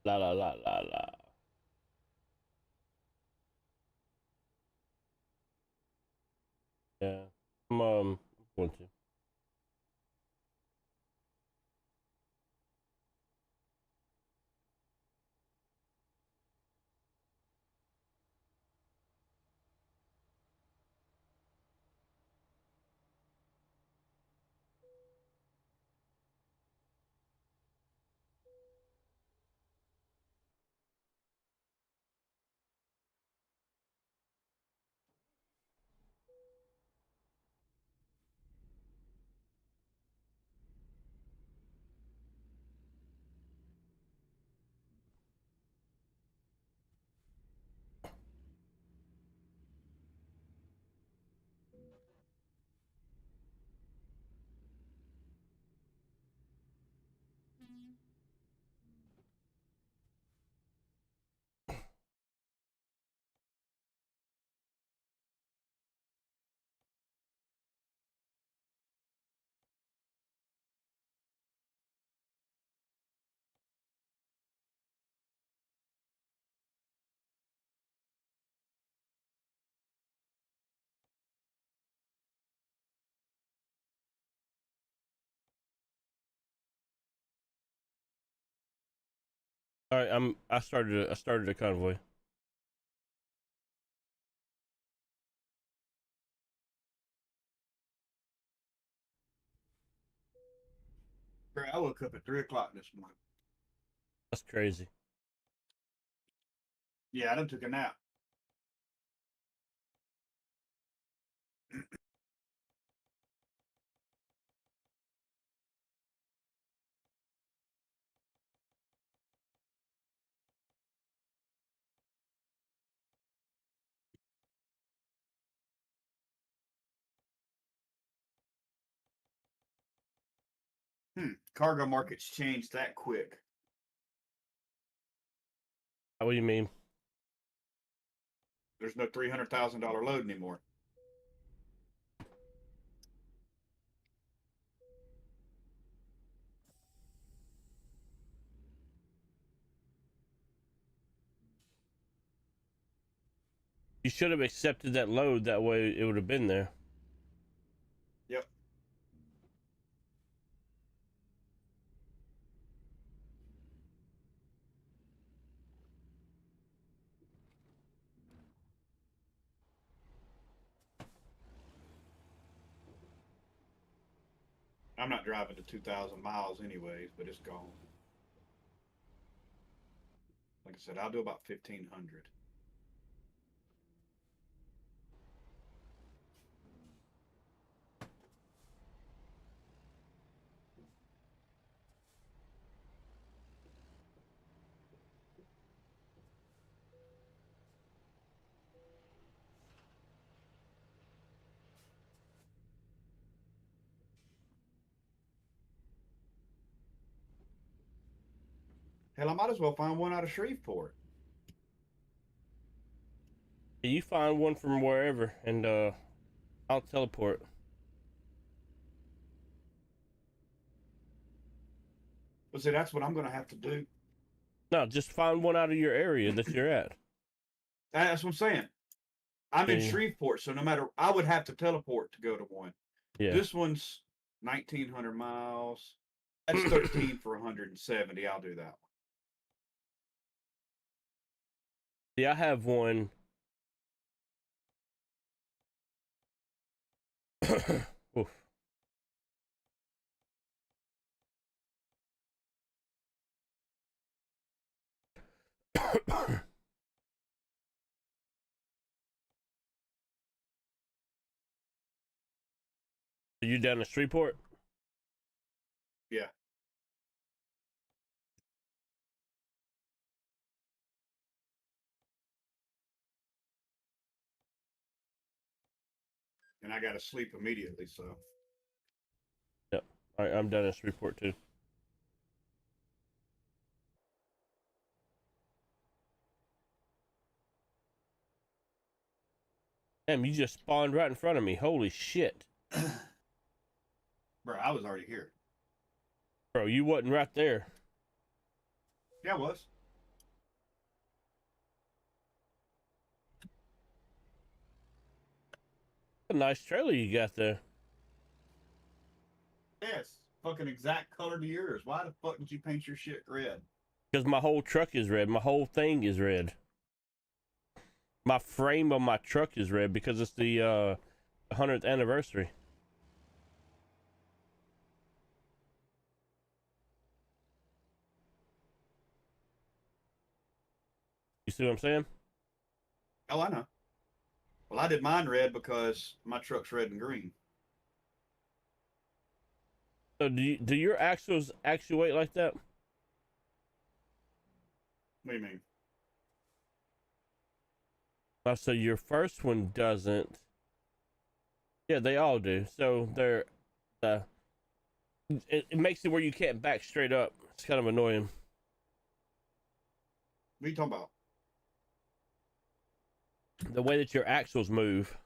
La la la la la. Yeah. I'm going to. All right, I started a convoy. I woke up at 3 o'clock this morning. That's crazy. Yeah, I done took a nap. Cargo market's changed that quick. What do you mean? There's no $300,000 load anymore. You should have accepted that load. That way, it would have been there. Yep. I'm not driving to 2,000 miles anyways, but it's gone. Like I said, I'll do about 1,500. Hell, I might as well find one out of Shreveport. You find one from wherever, and I'll teleport. But see, that's what I'm going to have to do. No, just find one out of your area that you're at. That's what I'm saying. I'm in Yeah. Shreveport, so no matter, I would have to teleport to go to one. Yeah. This one's 1,900 miles. That's 13 for 170. I'll do that See, I have one. Oof. Are you down in Shreveport? Yeah. And I got to sleep immediately, so. Yep. All right, I'm down in Shreveport too. Damn, you just spawned right in front of me. Holy shit. Bro, I was already here. Bro, you wasn't right there. Yeah, I was. nice trailer you got there. Yes, fucking exact color to yours. Why the fuck did you paint your shit red? Because my whole truck is red. My whole thing is red. My frame of my truck is red because it's the 100th anniversary. You see what I'm saying? Oh, I know. Well, I did mine red because my truck's red and green. So do your axles actuate like that? What do you mean? So your first one doesn't. Yeah, they all do. So they're it makes it where you can't back straight up. It's kind of annoying. What are you talking about? The way that your axles move.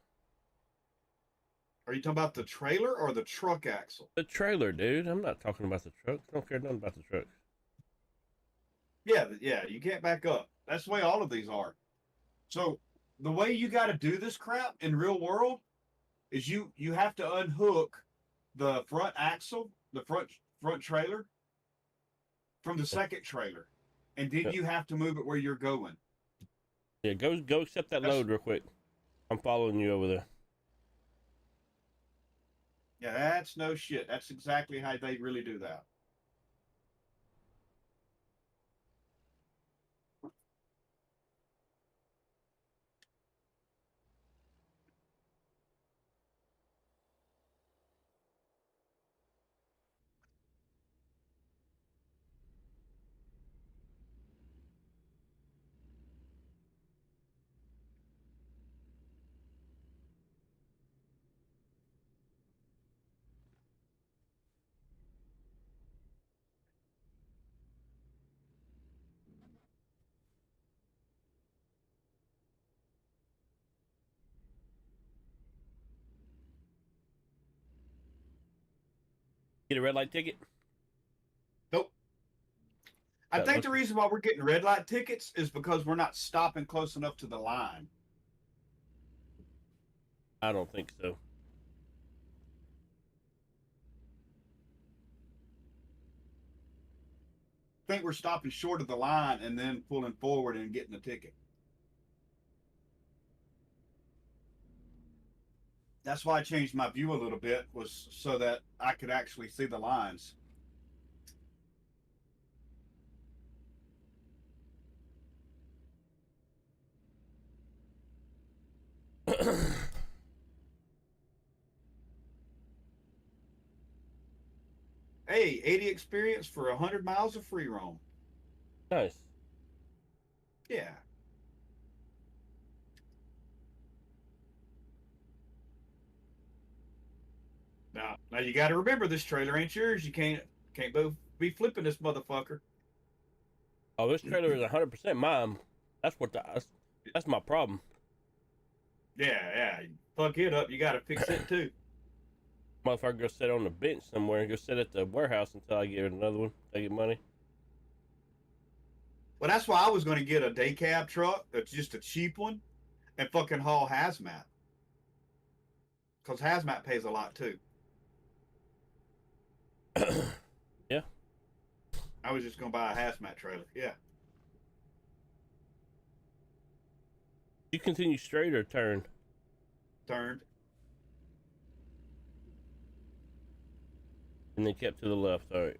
Are you talking about the trailer or the truck axle? The trailer, dude. I'm not talking about the truck. I don't care nothing about the truck. Yeah, yeah, you can't back up. That's the way all of these are. So the way you got to do this crap in real world is you have to unhook the front axle, the front trailer from the second trailer, and then you have to move it where you're going. Yeah, go accept that load real quick. I'm following you over there. Yeah, that's no shit. That's exactly how they really do that. Get a red light ticket? Nope. I That think looks- the reason why we're getting red light tickets is because we're not stopping close enough to the line. I don't think so. I think we're stopping short of the line and then pulling forward and getting a ticket. That's why I changed my view a little bit, was so that I could actually see the lines. Hey, 80 experience for 100 miles of free roam. Nice. Yeah. Now you got to remember this trailer ain't yours. You can't be flipping this motherfucker. Oh, this trailer is 100% mine. That's my problem. Yeah. Fuck it up. You got to fix it too. Motherfucker go sit on the bench somewhere and go sit at the warehouse until I get another one. I get money. Well, that's why I was going to get a day cab truck. That's just a cheap one, and fucking haul hazmat. Because hazmat pays a lot too. Yeah. I was just going to buy a hazmat trailer. Yeah. You continue straight or turn? Turned. And then kept to the left. All right.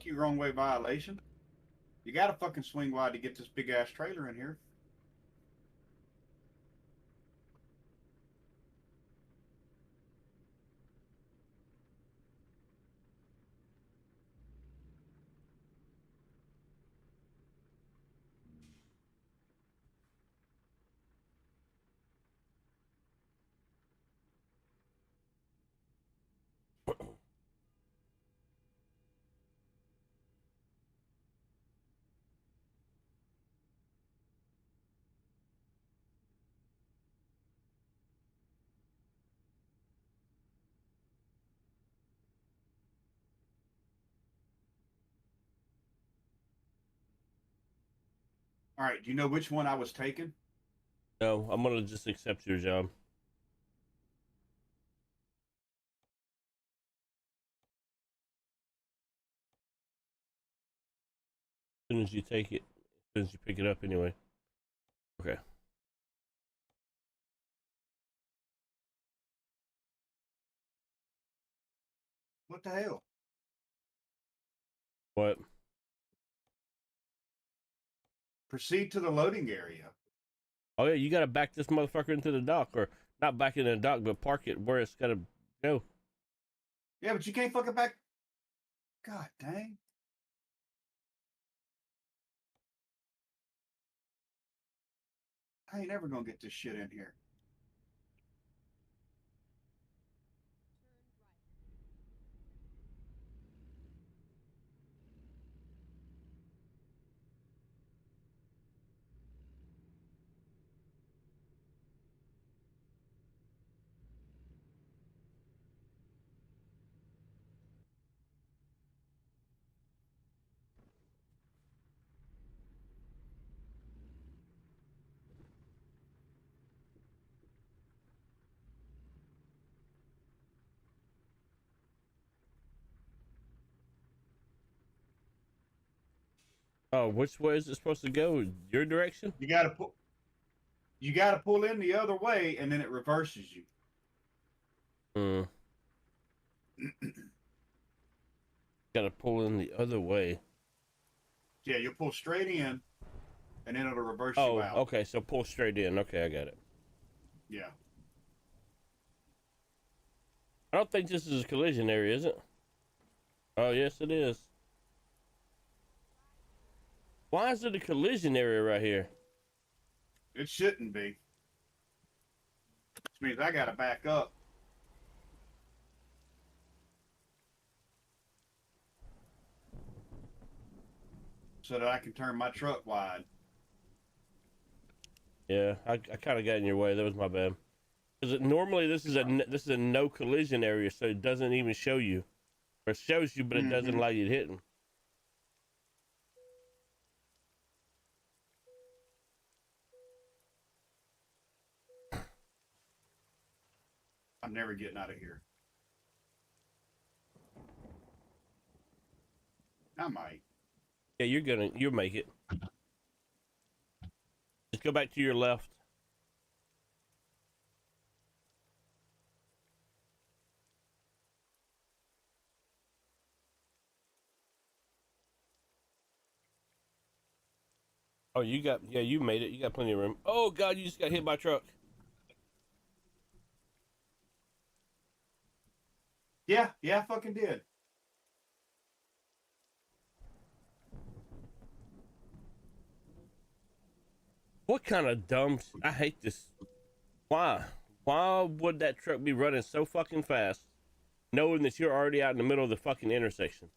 fuck you, wrong way violation. You gotta fucking swing wide to get this big ass trailer in here. All right, do you know which one I was taking? No, I'm gonna just accept your job. As soon as you take it, as soon as you pick it up, anyway. Okay. What the hell? What? Proceed to the loading area. Oh yeah, you gotta back this motherfucker into the dock, or not back in the dock, but park it where it's gotta go. Yeah, but you can't fucking back. God dang. I ain't ever gonna get this shit in here. Oh, which way is it supposed to go? Your direction? You gotta pull. You gotta pull in the other way, and then it reverses you. Hmm. Gotta pull in the other way. Yeah, you'll pull straight in, and then it'll reverse Oh, you out. okay. So pull straight in. Okay, I got it. Yeah. I don't think this is a collision area, is it? Oh, yes, it is. Why is it a collision area right here? It shouldn't be. Which means I gotta back up. So that I can turn my truck wide. Yeah, I kind of got in your way. That was my bad. Because normally this is a no collision area, so it doesn't even show you, or it shows you, but it doesn't allow you to hit them. I'm never getting out of here. I might. Yeah, you'll make it. Just go back to your left. Oh, you made it. You got plenty of room. Oh God, you just got hit by a truck. Yeah, I fucking did. What kind of dumb? I hate this. Why? Why would that truck be running so fucking fast, knowing that you're already out in the middle of the fucking intersection?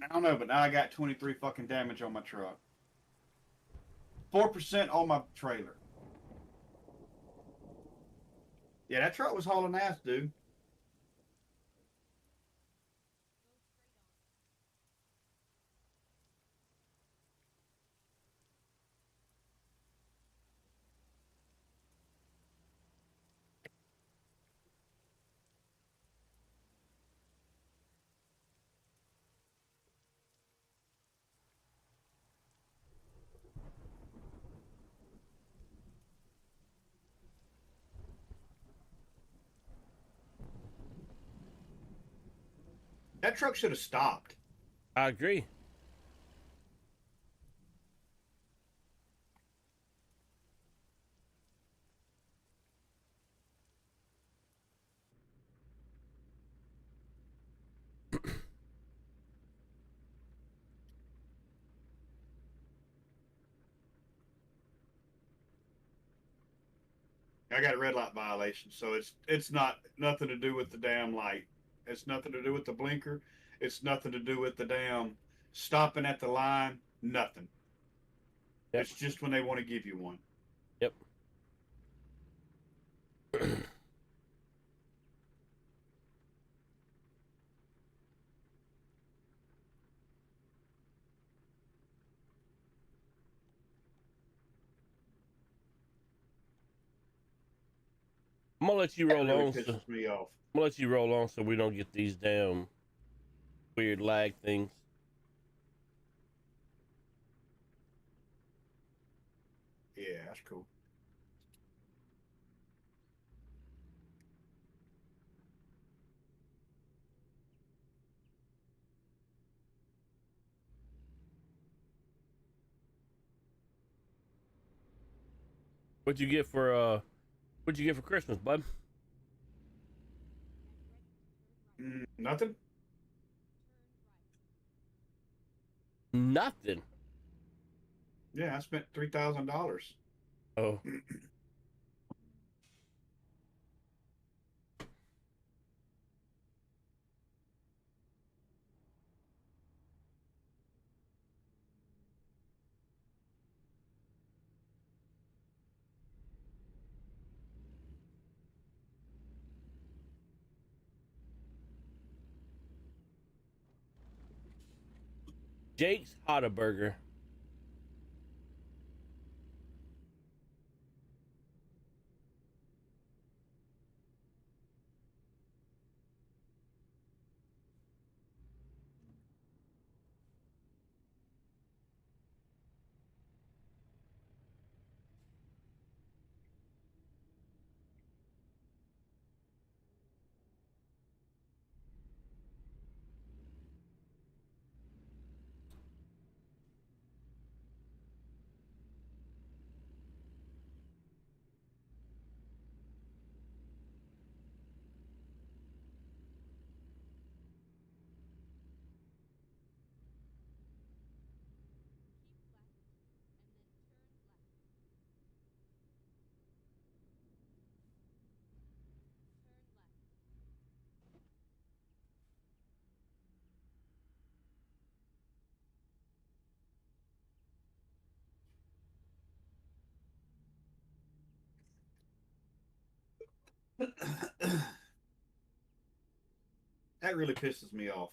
I don't know, but now I got 23 fucking damage on my truck. 4% on my trailer. Yeah, that truck was hauling ass, dude. That truck should have stopped. I agree. I got a red light violation, so it's not nothing to do with the damn light. It's nothing to do with the blinker. It's nothing to do with the damn stopping at the line. Nothing. Yep. It's just when they want to give you one. Yep. I'm gonna let you That roll really on. So I'm pisses me off. gonna let you roll on so we don't get these damn weird lag things. Yeah, that's cool. What'd you get for Christmas, bud? Nothing. Nothing. Yeah, I spent $3,000. Oh. Jake's Hotta Burger. That really pisses me off.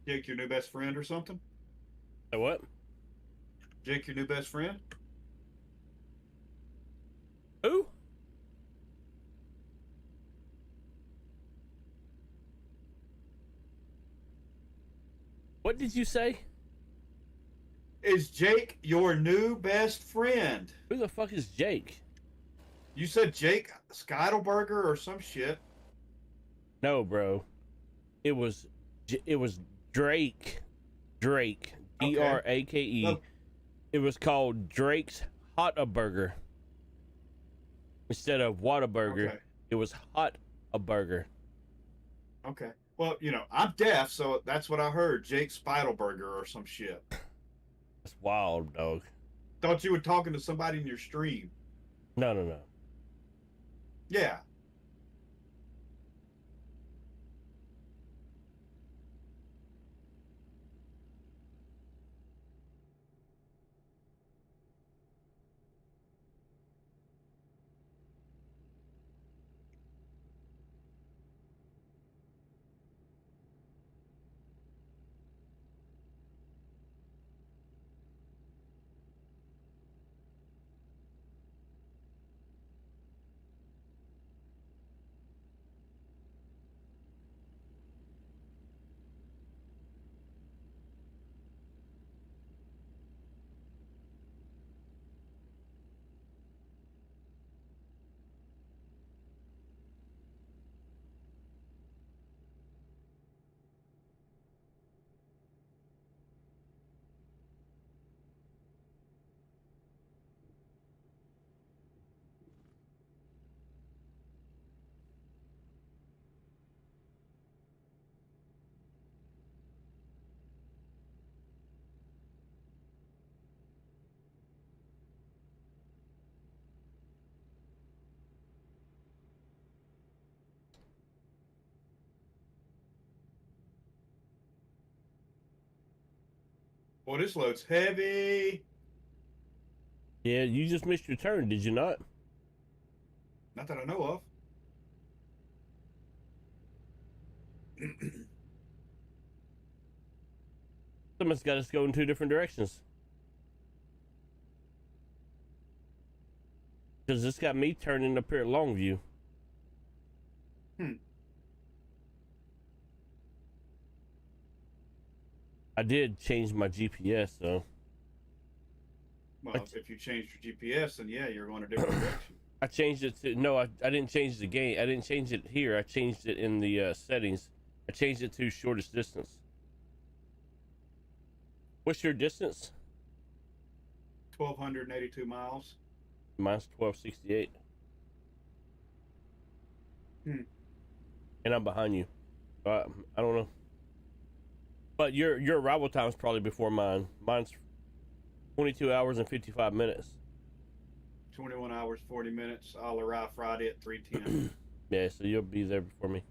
Jake, your new best friend or something? So what? Jake, your new best friend? Who? What did you say? Is Jake your new best friend? Who the fuck is Jake? You said Jake Skeidelberger or some shit. No, bro. It was Drake. Drake. Okay. Drake. No. It was called Drake's Hotta Burger. Instead of Whataburger, Okay. it was Hot a Burger. Okay. Well, I'm deaf, so that's what I heard. Jake Speidelberger or some shit. That's wild, dog. Thought you were talking to somebody in your stream. No, no, no. Yeah. Boy, this load's heavy. Yeah, you just missed your turn, did you not? Not that I know of. Someone's got us go in two different directions. Because this got me turning up here at Longview. Hmm. I did change my GPS, so Well, if you changed your GPS, then yeah, you're going a different direction. I changed it to no. I didn't change the game. I didn't change it here. I changed it in the settings. I changed it to shortest distance. What's your distance? 1,282 miles. Mine's 1268. Hmm. And I'm behind you. I don't know. But your arrival time is probably before mine. Mine's 22 hours and 55 minutes. 21 hours, 40 minutes. I'll arrive Friday at 3:10. Yeah, so you'll be there before me.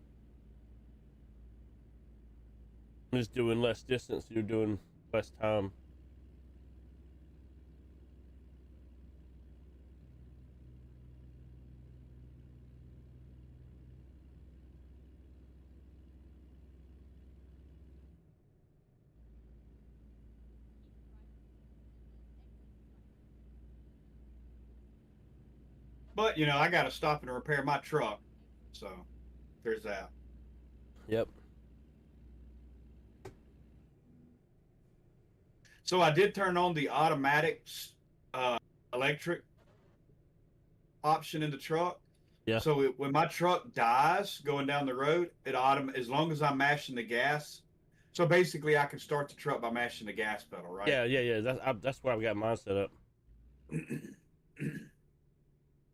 I'm just doing less distance. You're doing less time. But, you know, I got to stop and repair my truck. So there's that. Yep. So I did turn on the automatic electric option in the truck. Yeah. So when my truck dies going down the road, as long as I'm mashing the gas. So basically, I can start the truck by mashing the gas pedal, right? Yeah. That's where I've got mine set up.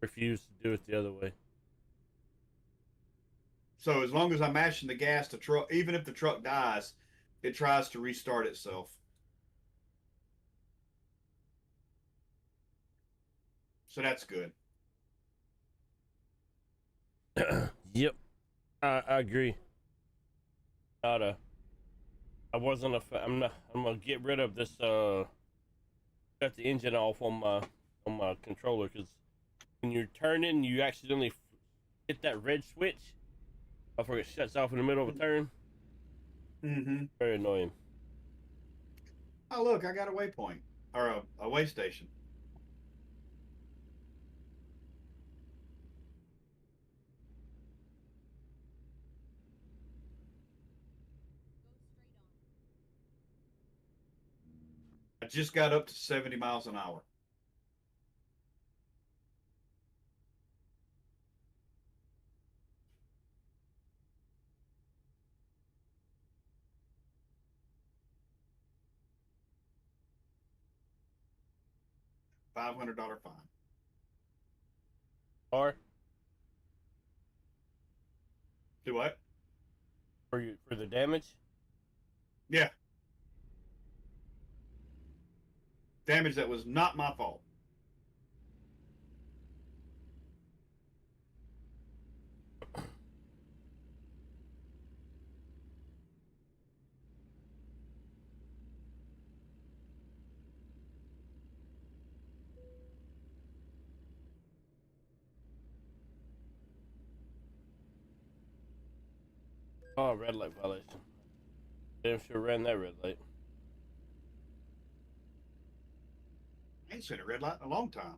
Refuse to do it the other way. So as long as I'm mashing the gas, the truck, even if the truck dies, it tries to restart itself. So that's good. Yep. I agree. I wasn't I'm gonna get rid of this cut the engine off on my controller, because when you're turning you accidentally hit that red switch before it shuts off in the middle of a turn. Mm-hmm. Very annoying. Oh, look, I got a waypoint or a way station. I just got up to 70 miles an hour. $500 fine. Or Do what? for the damage. Yeah. Damage that was not my fault. Oh, red light violation. Damn sure ran that red light. I ain't seen a red light in a long time.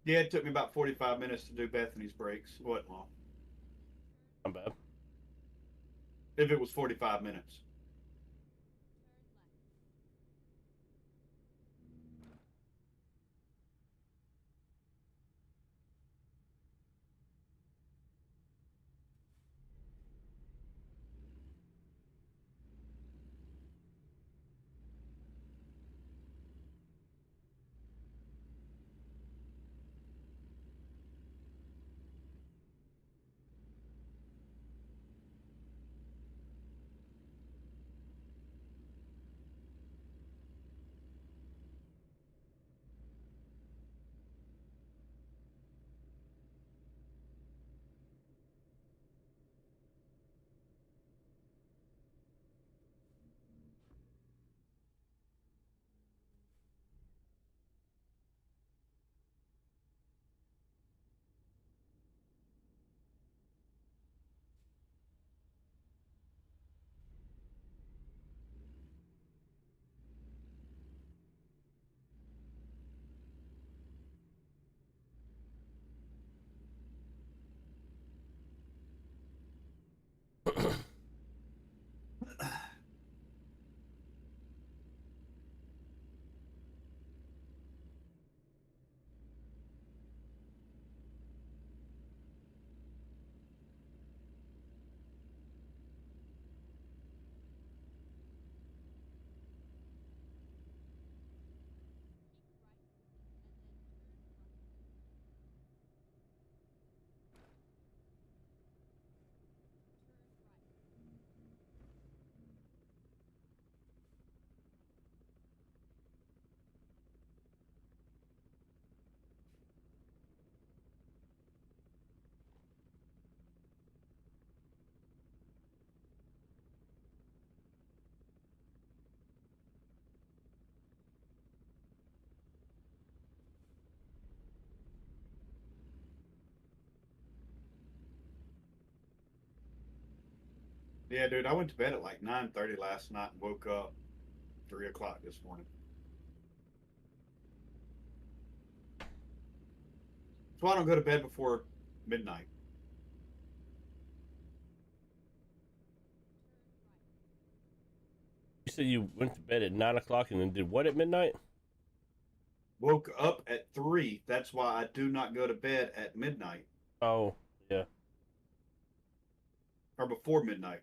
Yeah, it took me about 45 minutes to do Bethany's brakes. It wasn't long. Not bad. If it was 45 minutes. Yeah, dude, I went to bed at like 9:30 last night and woke up 3 o'clock this morning. So I don't go to bed before midnight. You said you went to bed at 9 o'clock and then did what at midnight? Woke up at 3. That's why I do not go to bed at midnight Oh, yeah. or before midnight.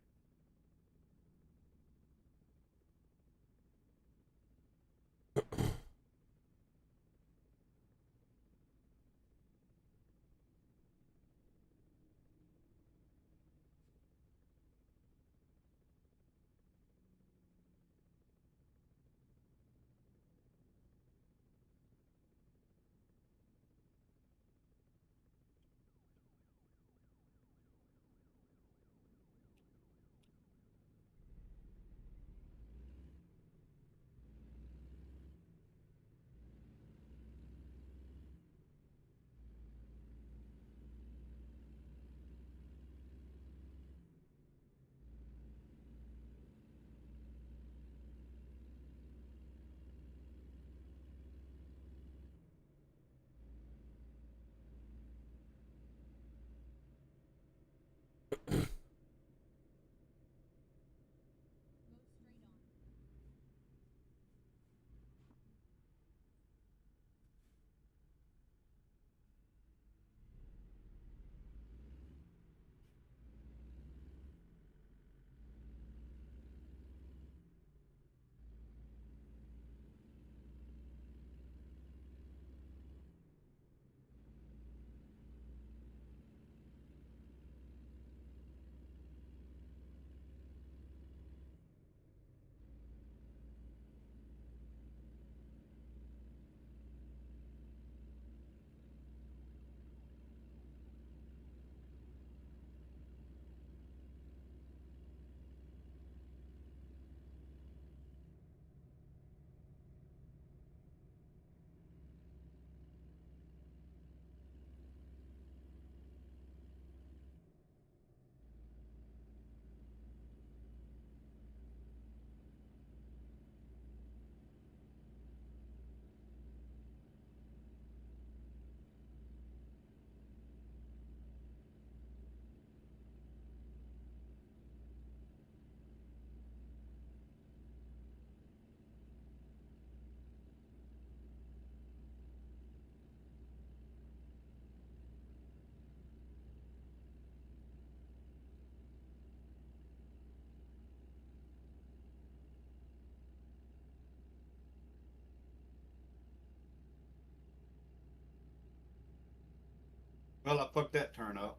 Well, I fucked that turn up.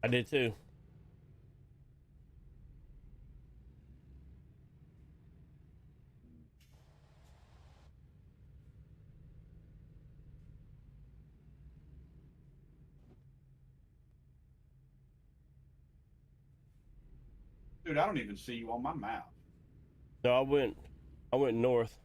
I did too. Dude, I don't even see you on my map. No, I went north.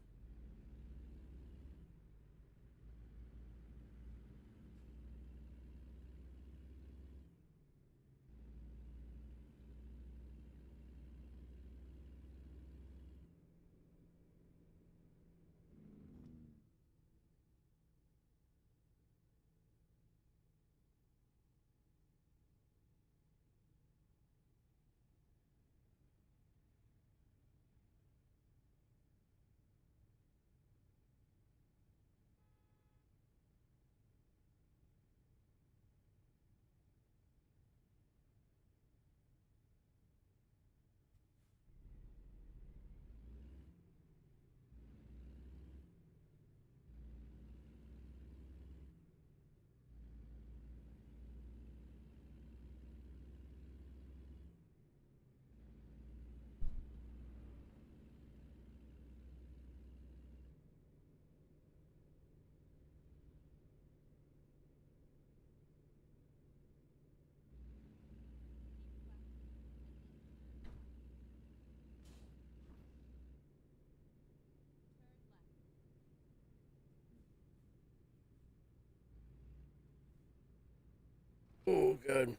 Oh, good.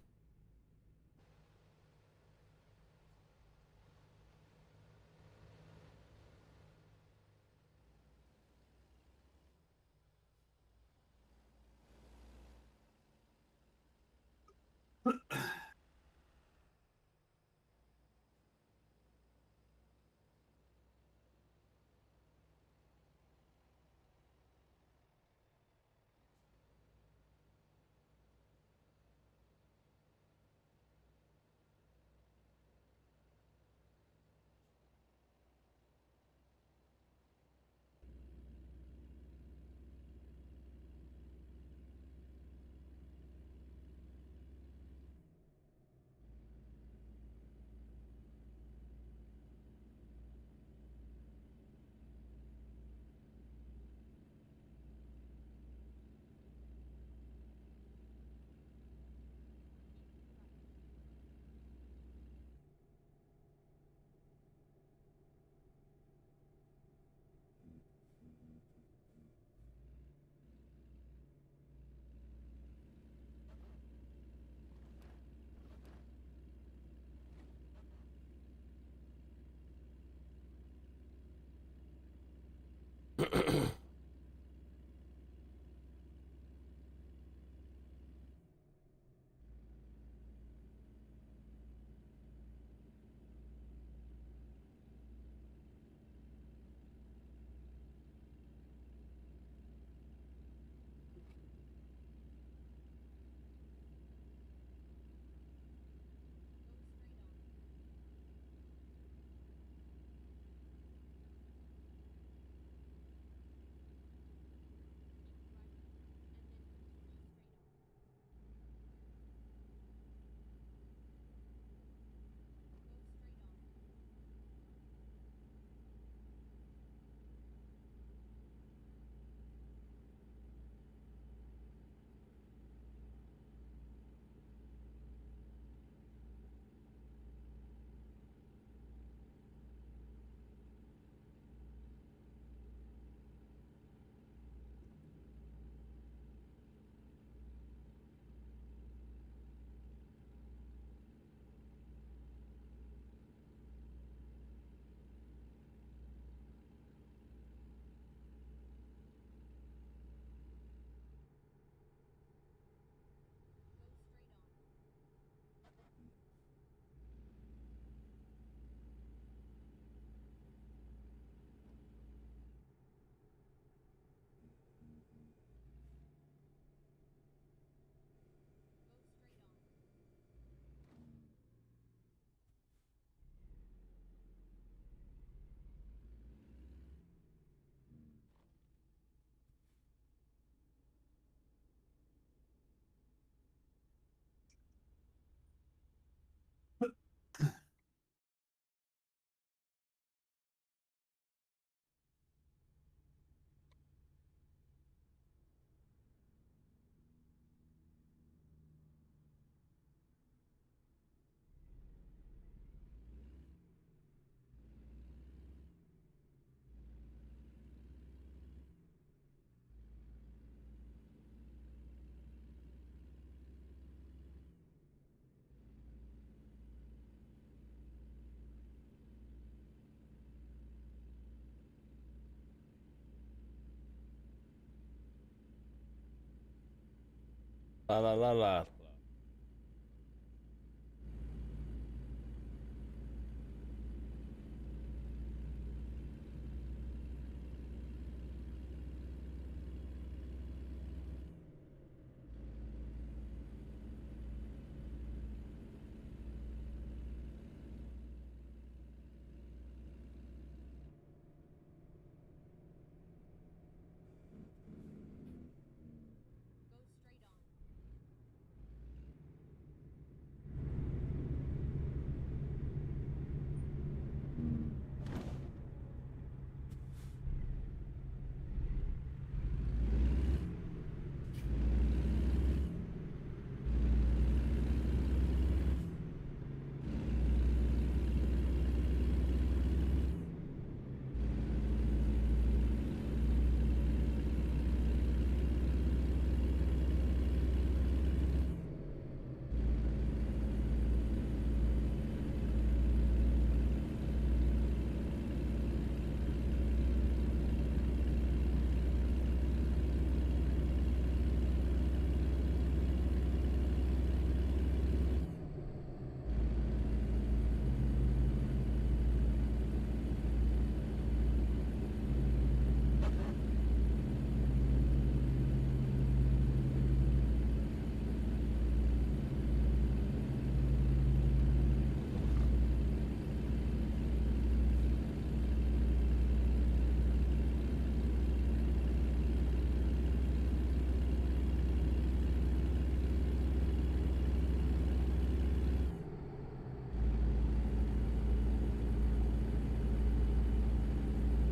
La la la la.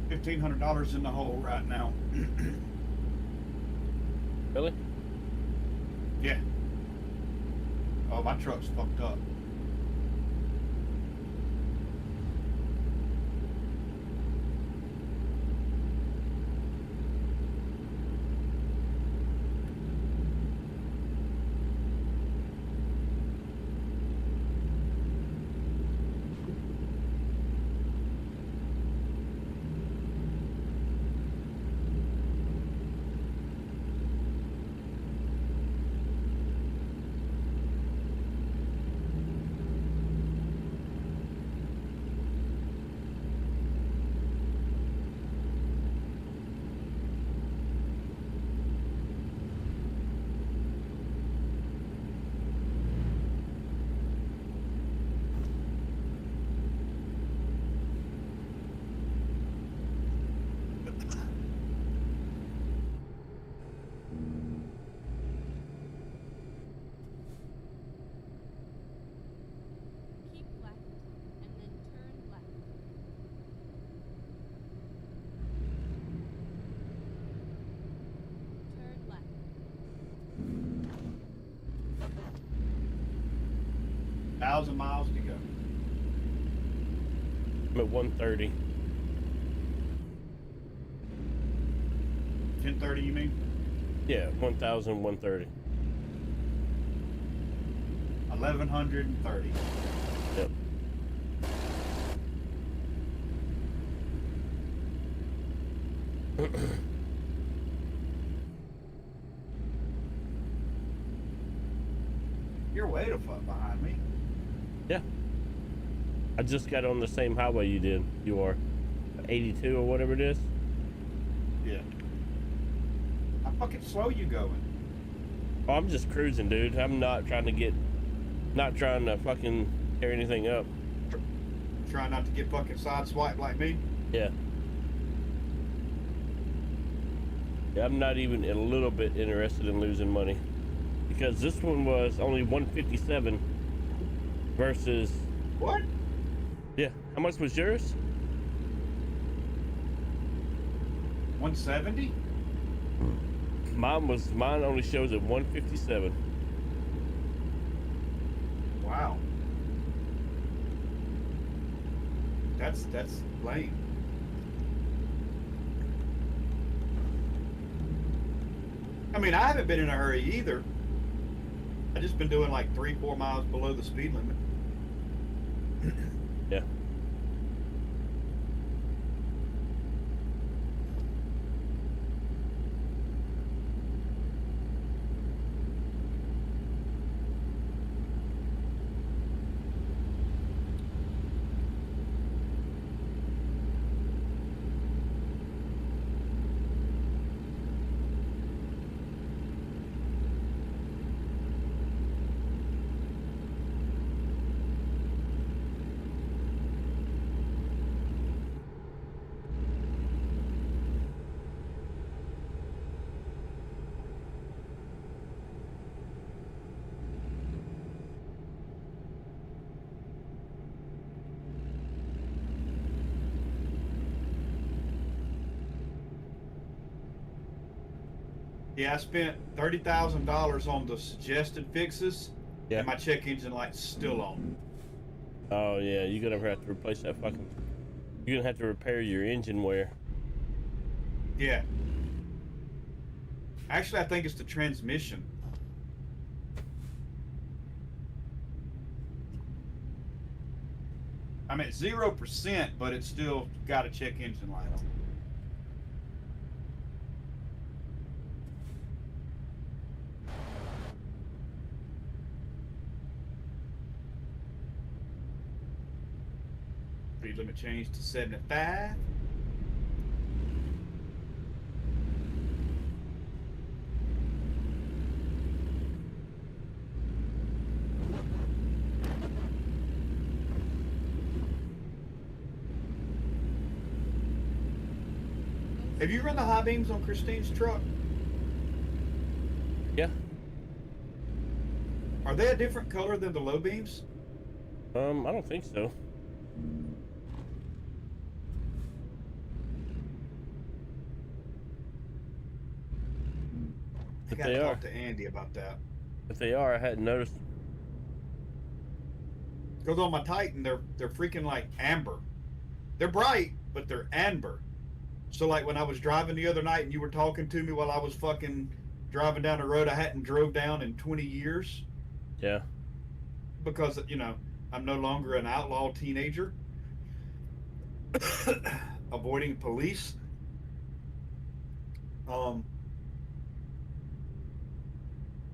$1,500 in the hole right now. Really? Yeah. Oh, my truck's fucked up. Keep left and then turn left. Turn left. 1,000 miles to go. I'm at 130. 1030, you mean? Yeah, 1,130. 1,130. Yep. You're way the fuck behind me. Yeah. I just got on the same highway you did. You are 82 or whatever it is. Yeah. How fucking slow you going? Oh, I'm just cruising, dude. I'm not trying to fucking tear anything up. Trying not to get fucking sideswiped like me? Yeah. Yeah, I'm not even a little bit interested in losing money. Because this one was only 157 versus, What? yeah. How much was yours? 170? Mine only shows at 157. Wow. That's lame. I mean, I haven't been in a hurry either. I just been doing like 3-4 miles below the speed limit. Yeah. Yeah, I spent $30,000 on the suggested fixes, Yeah. and my check engine light's still on. Oh yeah, you're gonna have to replace that fucking. You're gonna have to repair your engine wear. Yeah. Actually, I think it's the transmission. I'm at 0%, but it's still got a check engine light on. Speed limit changed to 75. Have you run the high beams on Christine's truck? Yeah. Are they a different color than the low beams? I don't think so. I If gotta they talk are, to Andy about that. if they are, I hadn't noticed. Because on my Titan, they're freaking like amber. They're bright, but they're amber. So like when I was driving the other night and you were talking to me while I was fucking driving down the road I hadn't drove down in 20 years. Yeah. Because, you know, I'm no longer an outlaw teenager. Avoiding police.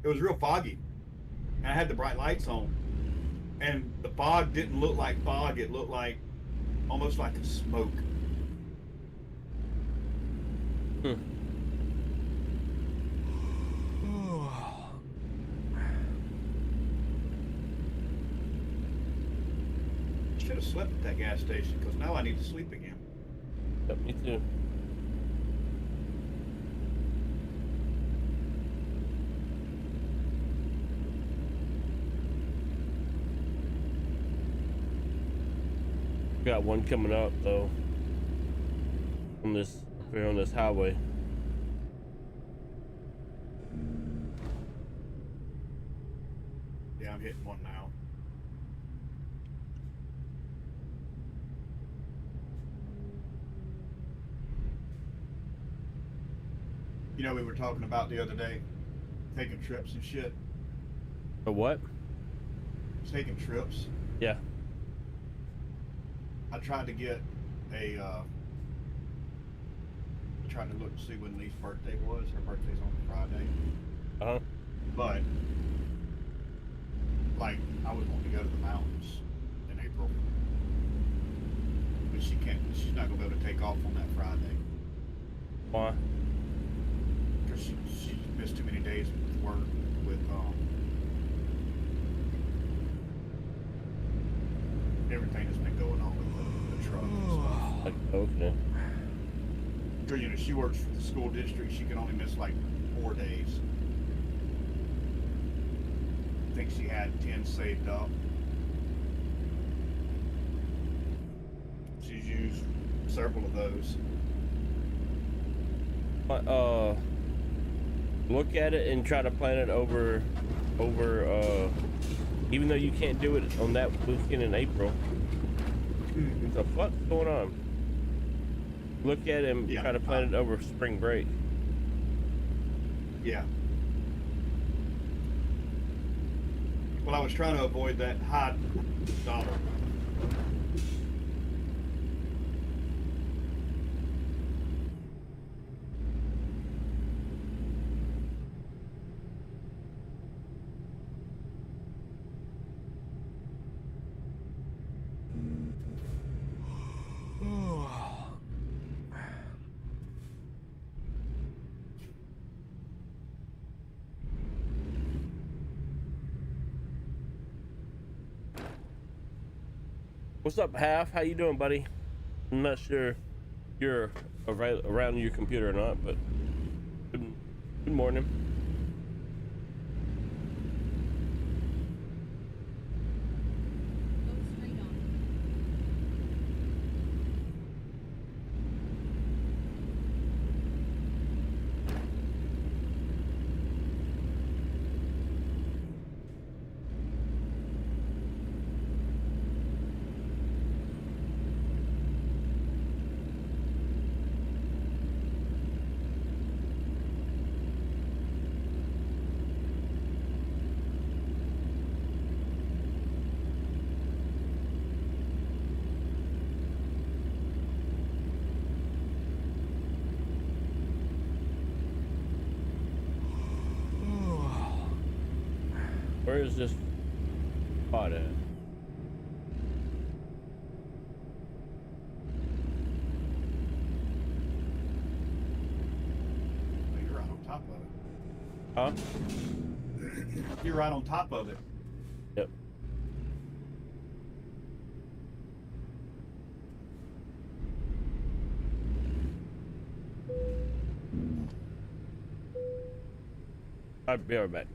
It was real foggy. And I had the bright lights on. And the fog didn't look like fog. It looked like almost like a smoke. Should have slept at that gas station because now I need to sleep again. Yep, me too. Got one coming up though. On this, up here on this highway. Yeah, I'm hitting one now. You know, we were talking about the other day, taking trips and shit. Or what? Taking trips. Yeah. I tried to get a, tried to look to see when Lee's birthday was. Her birthday's on Friday. Uh-huh. But, like, I was wanting to go to the mountains in April. But she's not going to be able to take off on that Friday. Why? Because she missed too many days with work with, everything that's been going on with the truck and stuff. Like, okay. Because, you know, she works for the school district. She can only miss like 4 days. I think she had 10 saved up. She's used several of those. Look at it and try to plan it over, even though you can't do it on that weekend in April. What the fuck's going on? Look at it and try to plan it over spring break. Yeah. Well, I was trying to avoid that high dollar. What's up, Half? How you doing, buddy? I'm not sure you're around your computer or not, but good morning. Go straight on. Where is this spot at? Oh, you're right on top of it. Huh? You're right on top of it. Yep. I'll be right back.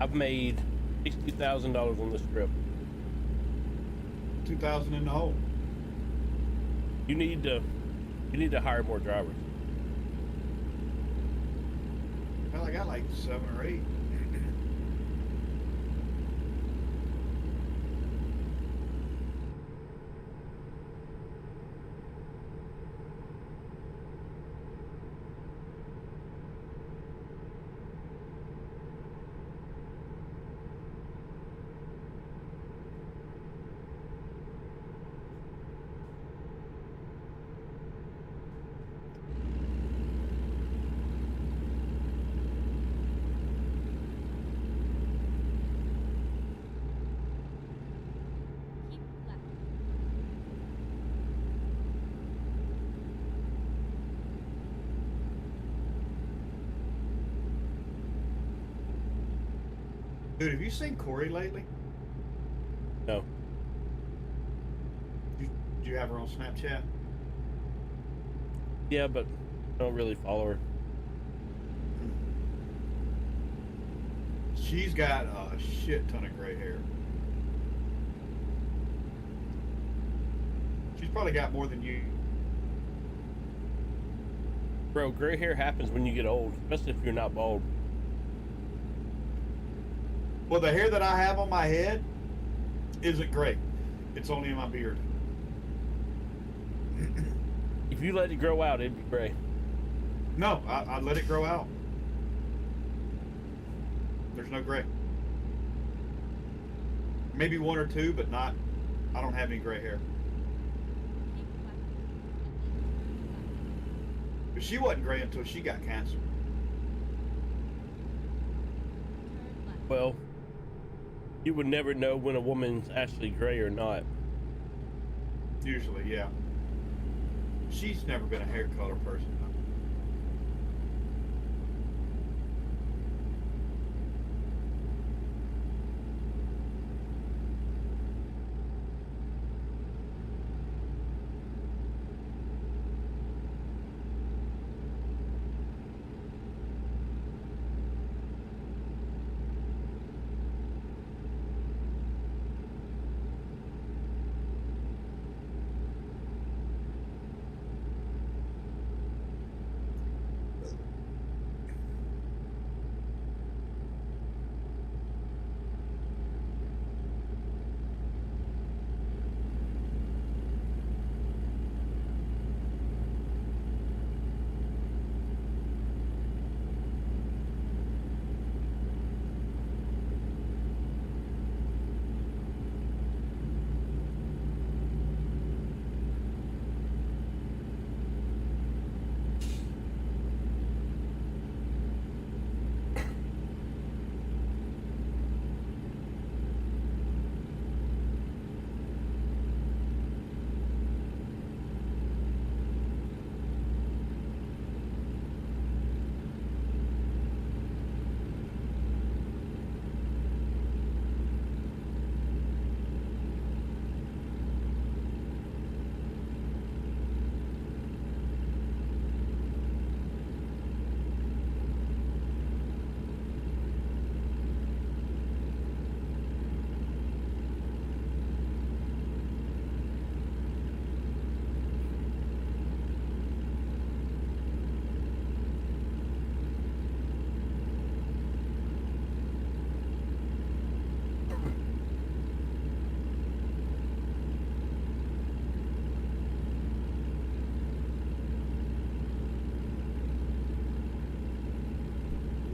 I've made $60,000 on this trip. 2,000 in the hole. You need to hire more drivers. Well, I got like 7 or 8. Keep left. Dude, have you seen Corey lately? No. Do you have her on Snapchat? Yeah, but I don't really follow her. She's got a shit ton of gray hair. She's probably got more than you. Bro, gray hair happens when you get old, especially if you're not bald. Well, the hair that I have on my head isn't gray. It's only in my beard. If you let it grow out, it'd be gray. No, I let it grow out. There's no gray. Maybe 1 or 2, but not. I don't have any gray hair. Keep left. And then turn left. But she wasn't gray until she got cancer. Turn left. Well, you would never know when a woman's actually gray or not. Usually, yeah. She's never been a hair color person.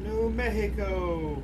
New Mexico.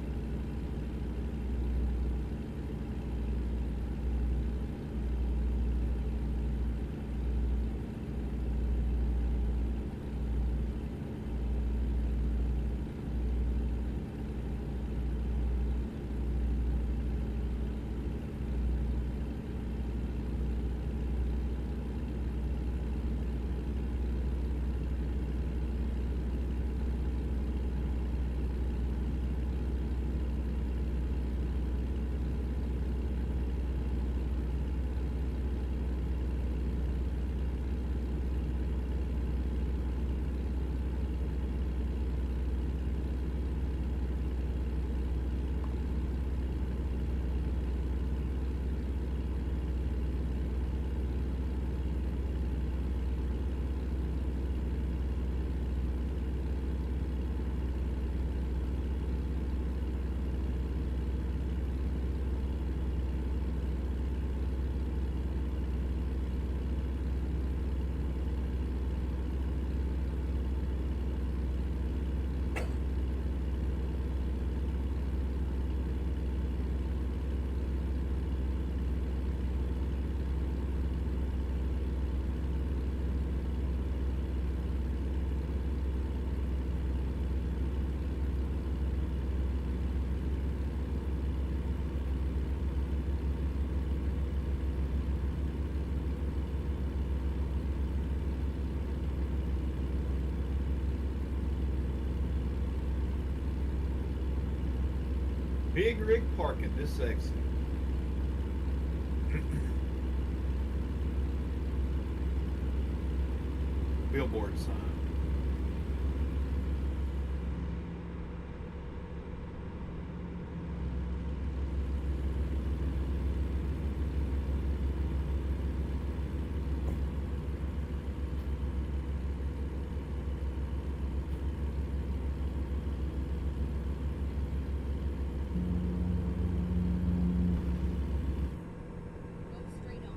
Big rig parking this exit. Billboard sign. Go straight on.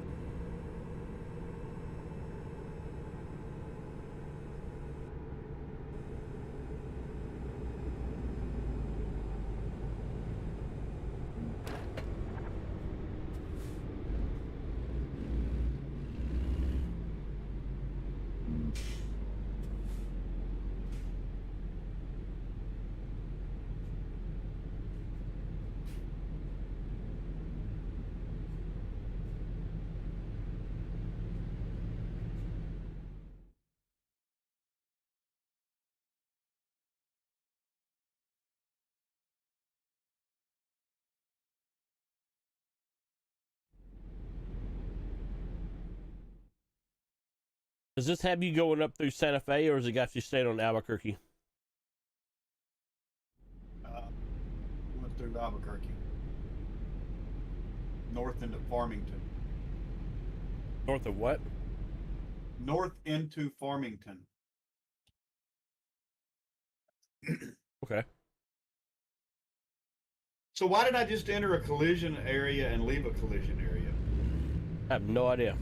Does this have you going up through Santa Fe, or has it got you staying on Albuquerque? Went through Albuquerque. North into Farmington. North of what? North into Farmington. Okay. So why did I just enter a collision area and leave a collision area? I have no idea.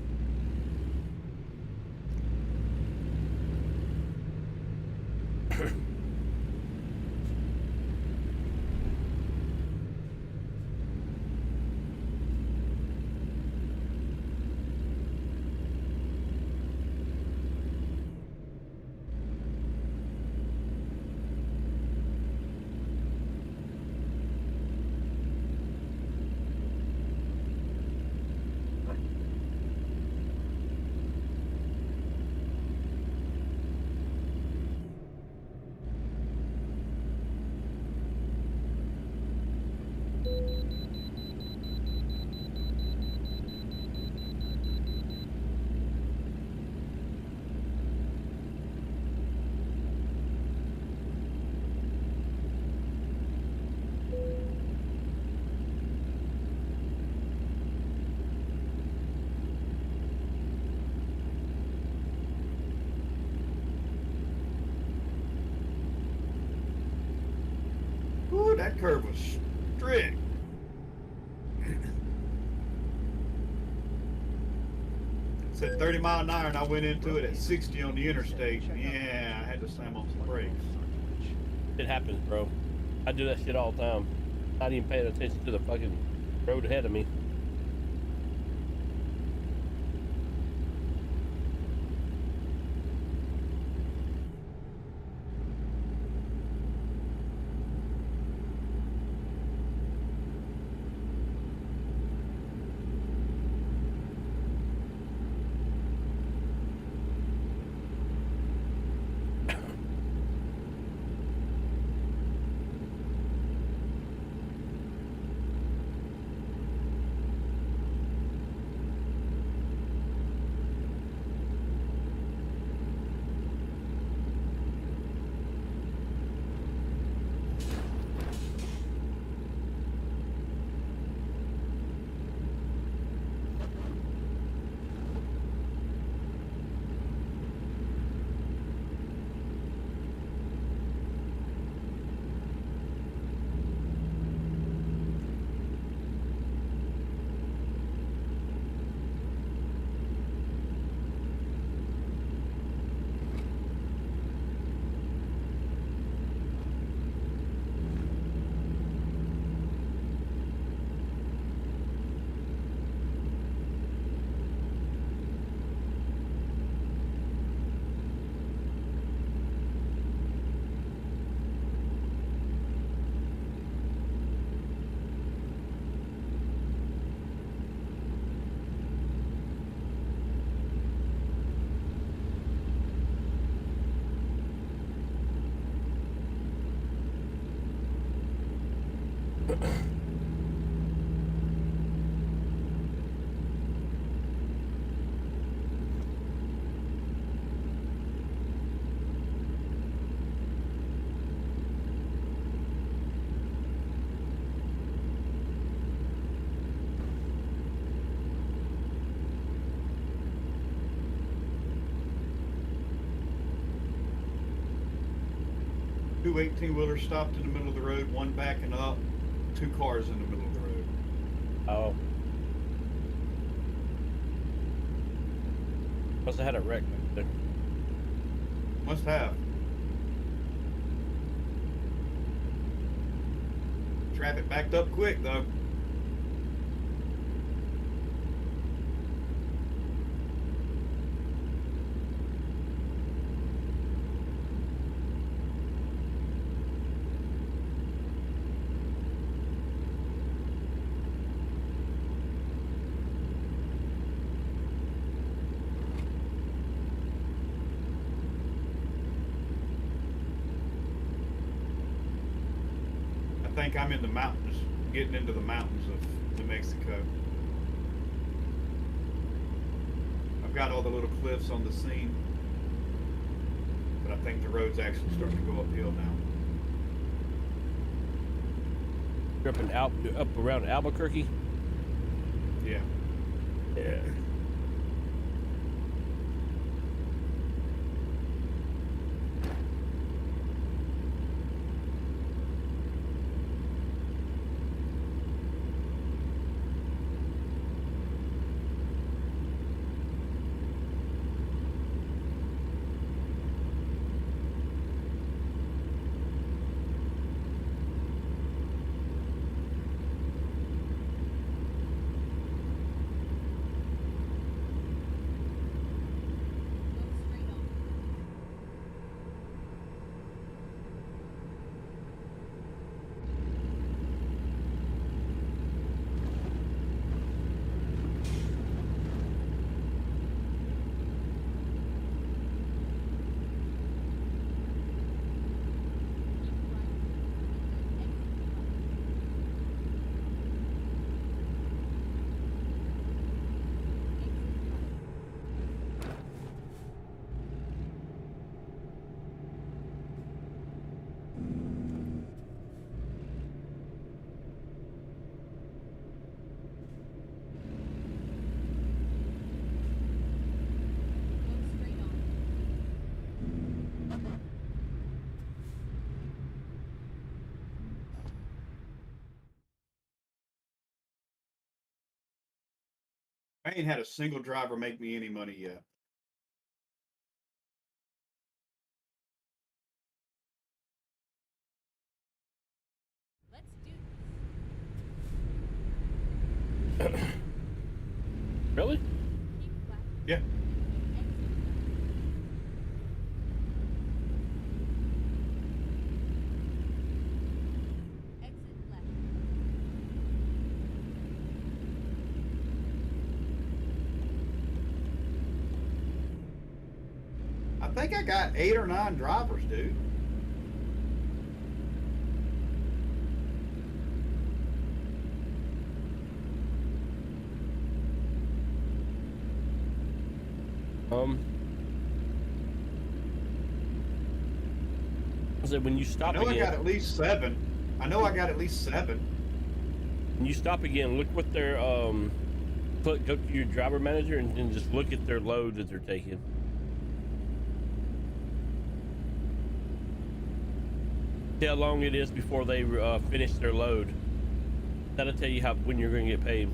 Ooh, that curve was strict. Said 30 mile an hour and I went into it at 60 on the interstate. Yeah, I had to slam on some brakes. It happens, bro. I do that shit all the time. Not even paying attention to the fucking road ahead of me. Two 18-wheelers stopped in the middle of the road, one backing up, two cars in the middle of the road. Oh. Must have had a wreck back there. Must have. Traffic backed up quick, though. I think I'm in the mountains, getting into the mountains of New Mexico. I've got all the little cliffs on the scene, but I think the road's actually starting to go uphill now. You're up around Albuquerque? Yeah. Yeah. Go straight on. Keep right, and then exit right. Exit right. Go straight on. I ain't had a single driver make me any money yet. Let's do this. Really? Keep left. Yeah. And then exit right. Exit left. I think I got 8 or 9 drivers, dude. I said when you I stop know I again, got at least 7. I know I got at least 7. when you stop again, look what their go to your driver manager and then just look at their load that they're taking. See how long it is before they finish their load. That'll tell you when you're going to get paid.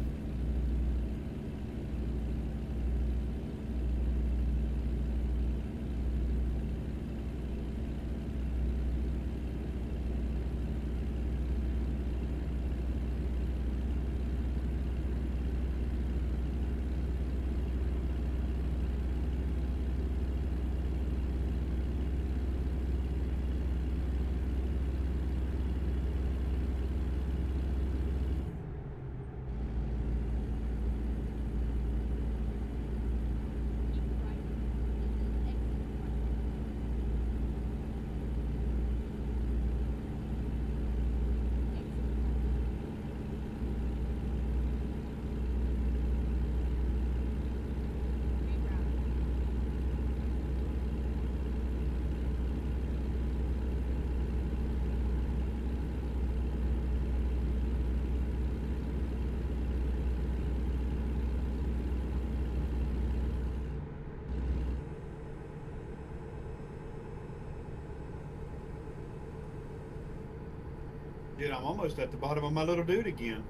Dude, I'm almost at the bottom of my little dude again.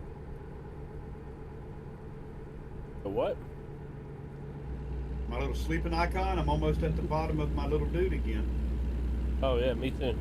The what? My little sleeping icon, I'm almost at the bottom of my little dude again. Oh yeah, me too.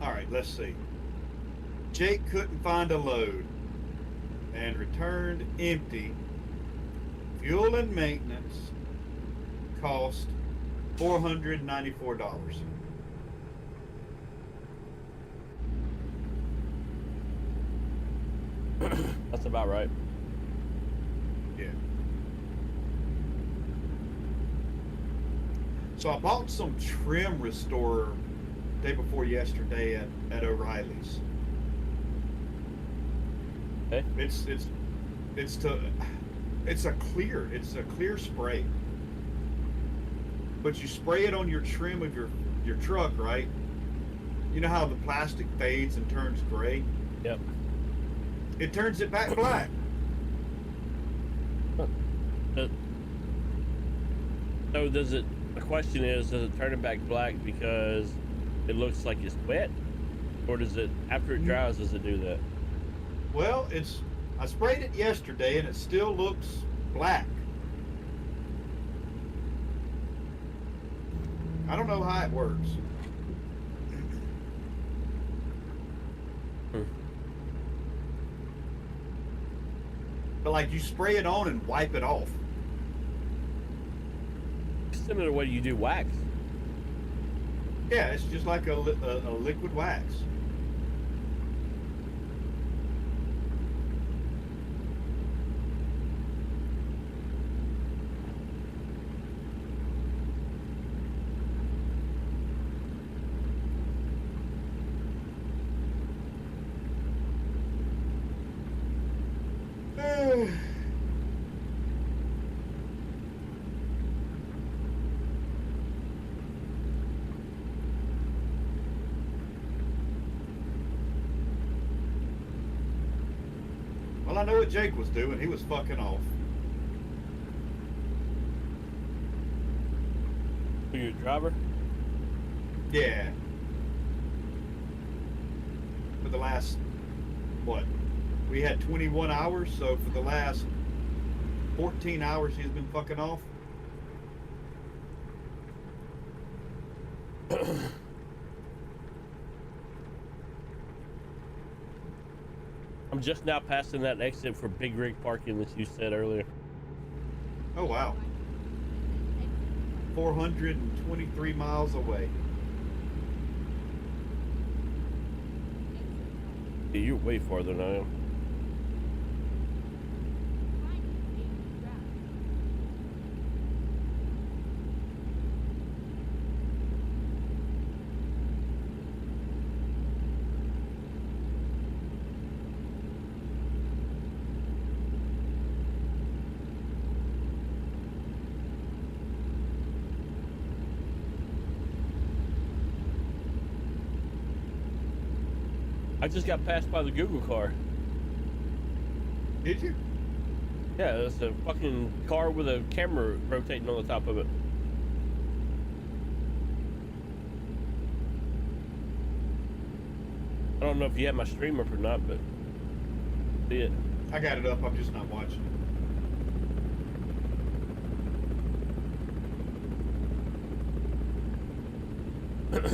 All right, let's see. Jake couldn't find a load and returned empty. Fuel and maintenance cost $494. That's about right. Yeah. So I bought some trim restorer day before yesterday at O'Reilly's. Okay. It's a clear spray. But you spray it on your trim of your truck, right? You know how the plastic fades and turns gray? Yep. It turns it back black. So does it? The question is, does it turn it back black because it looks like it's wet, or does it after it dries? Does it do that? Well, I sprayed it yesterday and it still looks black. I don't know how it works. But like you spray it on and wipe it off. Similar to what you do wax. Yeah, it's just like a liquid wax. Well, I know what Jake was doing. He was fucking off. Are you a driver? Yeah. For the last, what? We had 21 hours, so for the last 14 hours he's been fucking off. I'm just now passing that exit for big rig parking that you said earlier. Oh, wow. 423 miles away. Yeah, you're way farther than I am. I just got passed by the Google car. Did you? Yeah, it's a fucking car with a camera rotating on the top of it. I don't know if you have my stream up or not, but see it. I got it up. I'm just not watching it.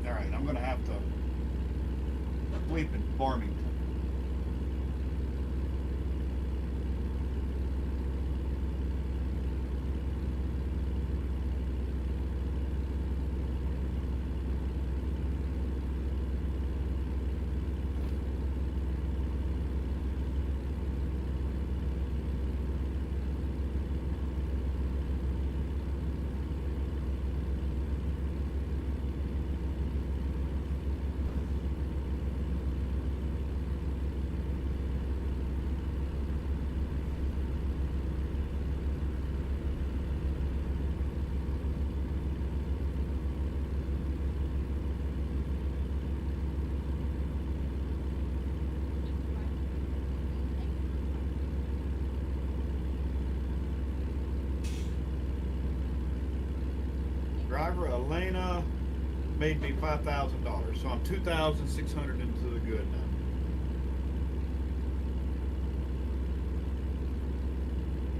All right, I'm gonna have to sleep in Farmington. Driver Elena made me $5,000, so I'm $2,600 into the good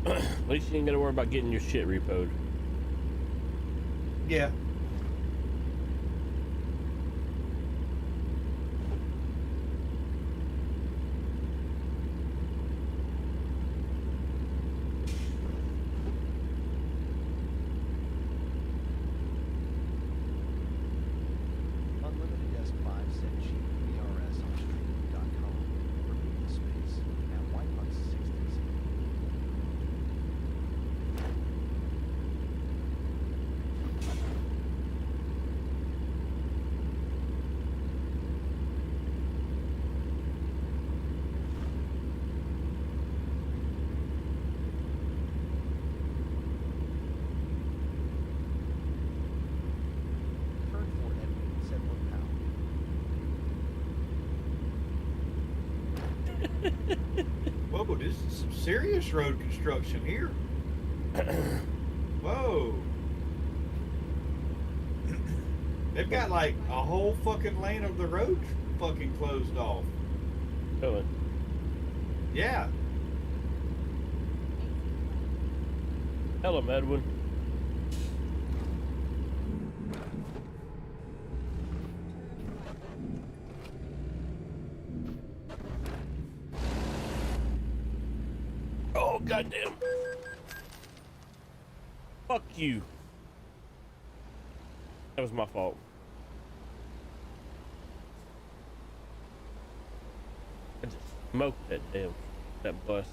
now. At least you ain't gotta worry about getting your shit repoed. Yeah. Unlimited S5 sent cheap PRS on stream.com. Remove the space and wipe on 60s. Turn for Edwin, said Whoa, this is some serious road construction here. Whoa. They've got like a whole fucking lane of the road fucking closed off. Really? Yeah. Tell him, Edwin. Oh, goddamn. Fuck you. That was my fault. I just smoked that bus.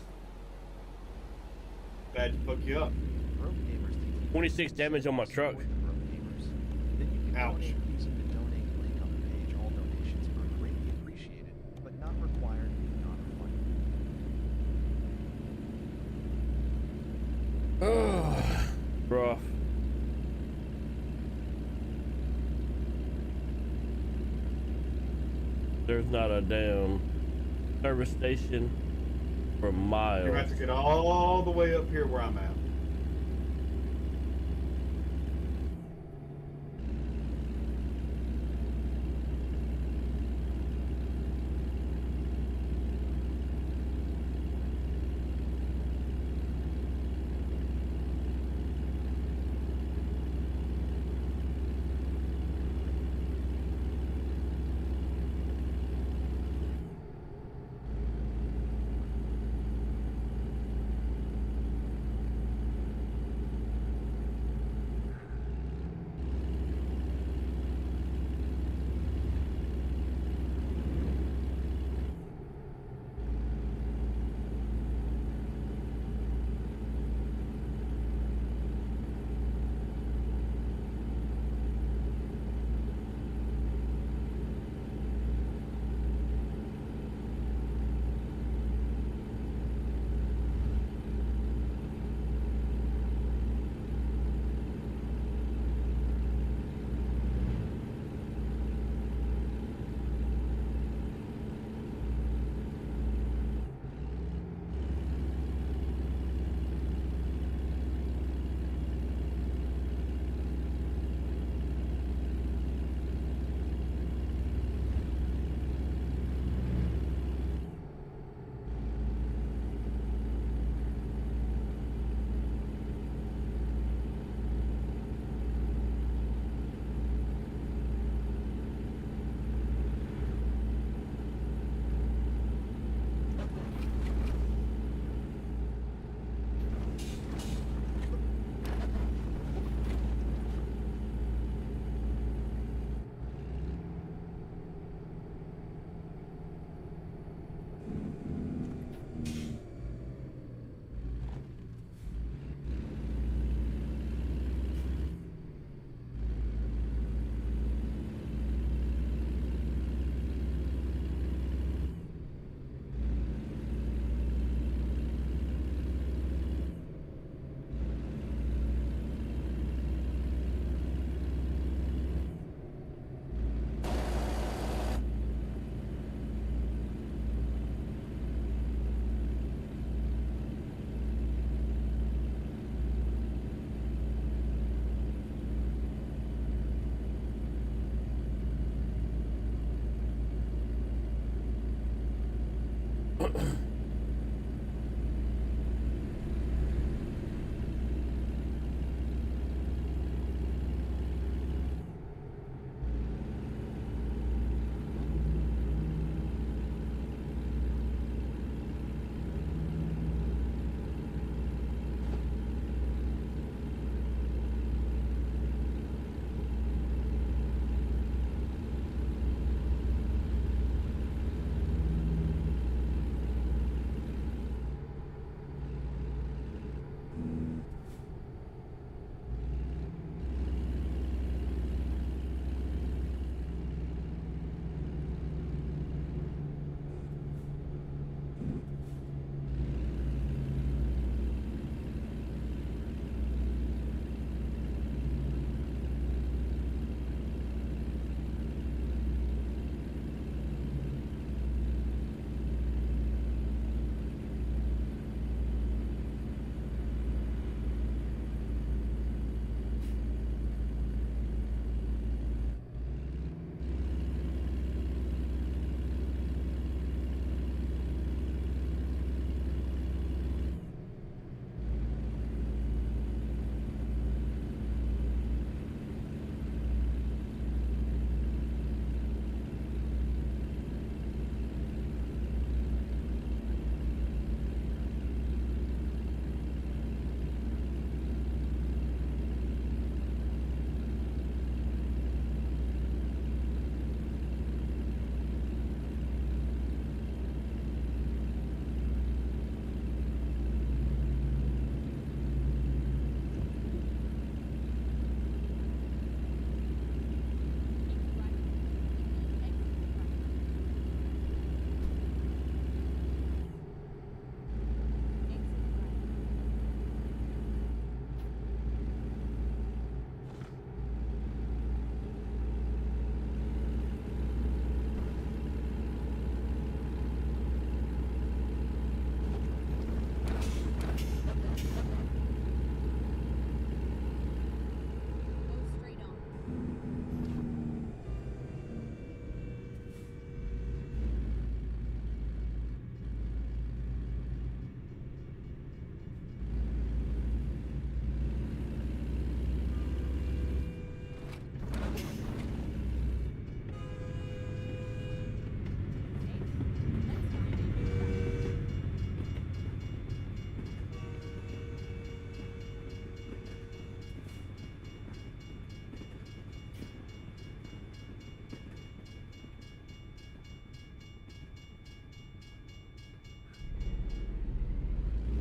Bad to fuck you up. Broke Gamers TT. 26 damage on my truck. Support the Broke Gamers. Then you can Ouch. donate using the donate link on the page. All donations are greatly appreciated, but not required, not required. Rough. There's not a damn service station for miles. You have to get all the way up here where I'm at. Go straight on. Let's find a new route.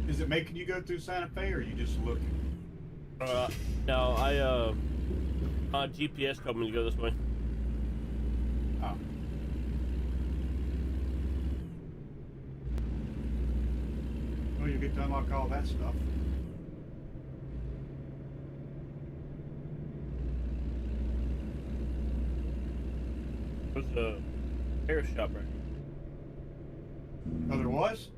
Is it making you go through Santa Fe, or are you just looking? No, GPS told me to go this way. Oh. Well, you get to unlock all that stuff. There's a hair shop right here. Oh, there was?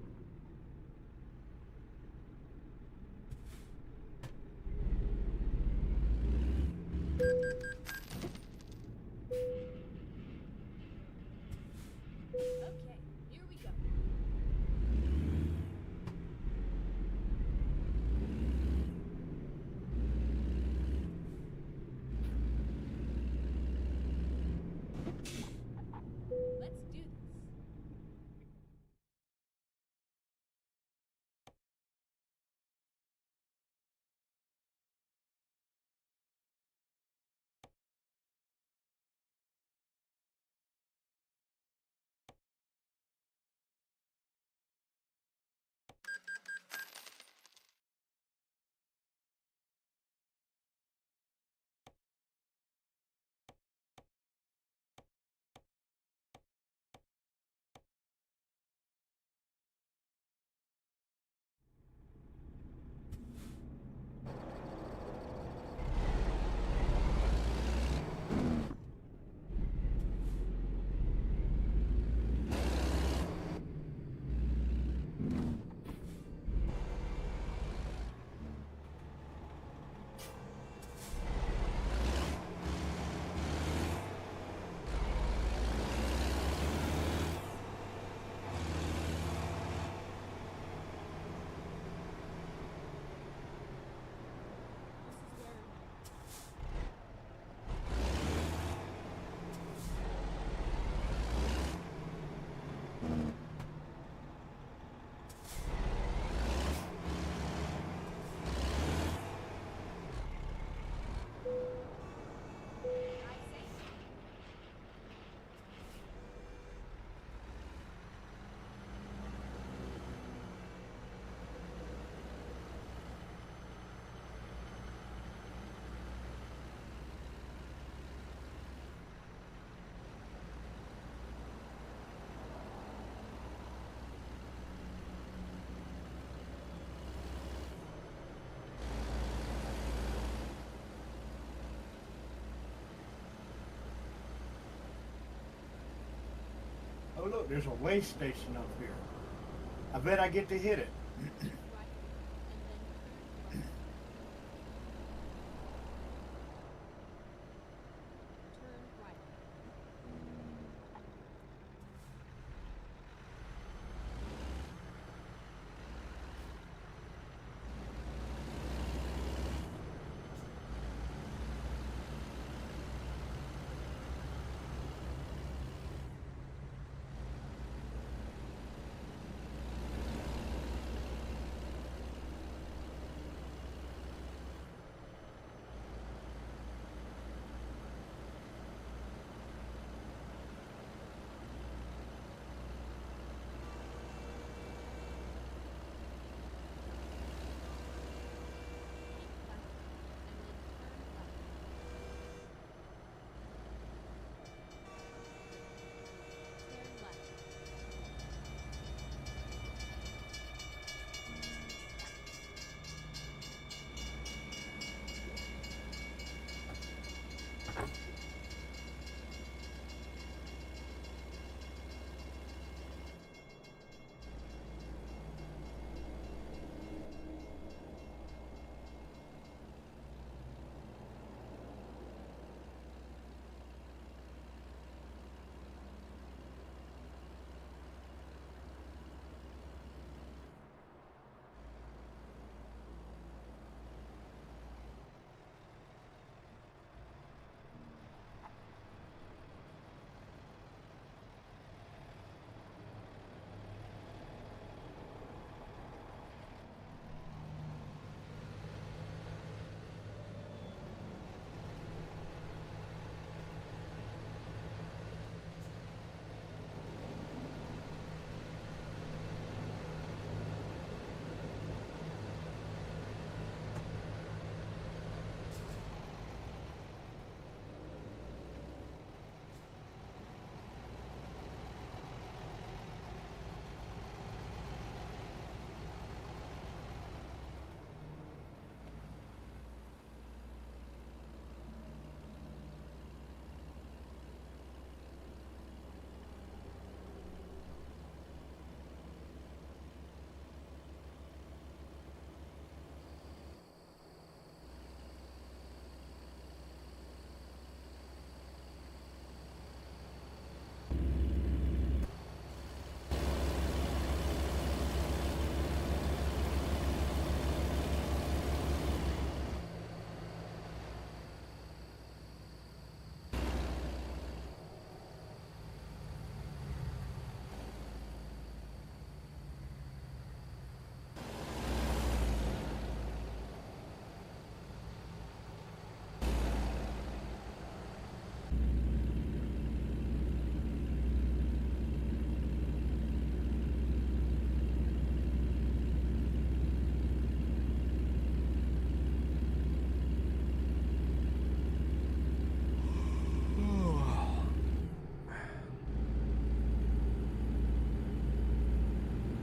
Oh, look, there's a way station up here. I bet I get to hit it. right, and then turn left. Turn right. Keep left, and then turn left. Turn left.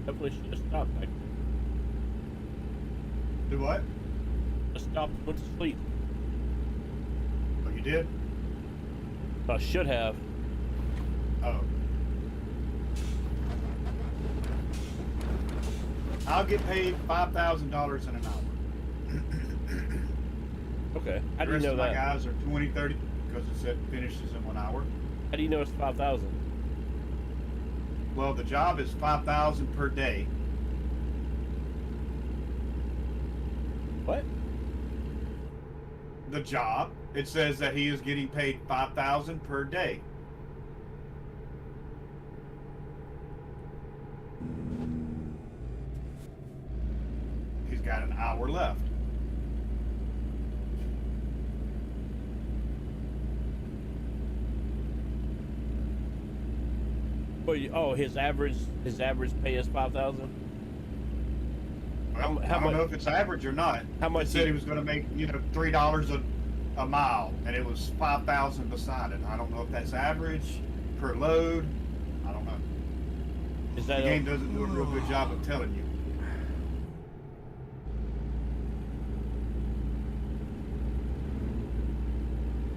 Definitely should have stopped back there. Do what? Just stopped and went to sleep. Oh, you did? I should have. Oh. I'll get paid $5,000 in an hour. Okay. How do The you rest know of my that? guys are 20, 30 because it said finishes in 1 hour. How do you know it's 5,000? Well, the job is 5,000 per day. What? The job, it says that he is getting paid 5,000 per day. He's got an hour left. Well, oh, his average pay is 5,000. Well, How I don't much- know if it's average or not. How much It said he was going to make, $3 a mile, and it was 5,000 beside it. I don't know if that's average per load. I don't know. Is The that game doesn't do a real good job of telling you.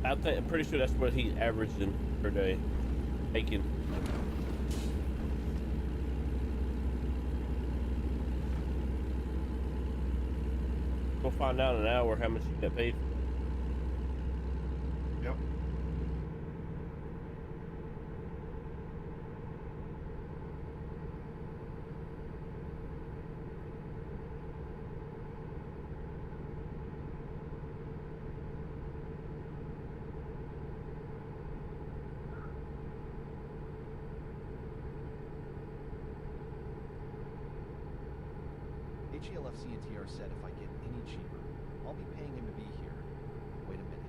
I'm pretty sure that's what he's averaging per day, making. We'll find out in an hour how much you get paid. Yep. HELF CNTR said if I get any cheaper, I'll be paying him to be here. Wait a minute.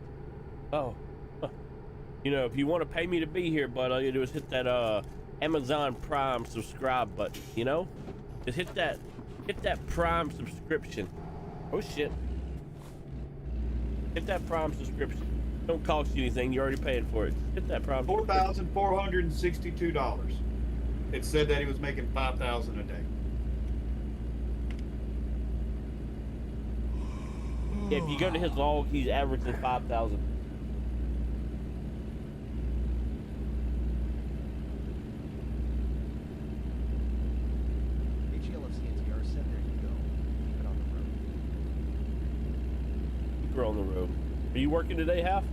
Oh. Huh. You know, if you want to pay me to be here, bud, all you do is hit that Amazon Prime subscribe button, you know? Just hit that Prime subscription. Oh shit. Hit that Prime subscription. Don't cost you anything, you're already paying for it. Hit that Prime subscription. $4,462. It said that he was making $5,000 a day. Yeah, if you go to his log, he's averaging 5,000. HELF CNTR said there you go. Keep it on the road. Keep her on the road. Are you working today, Half?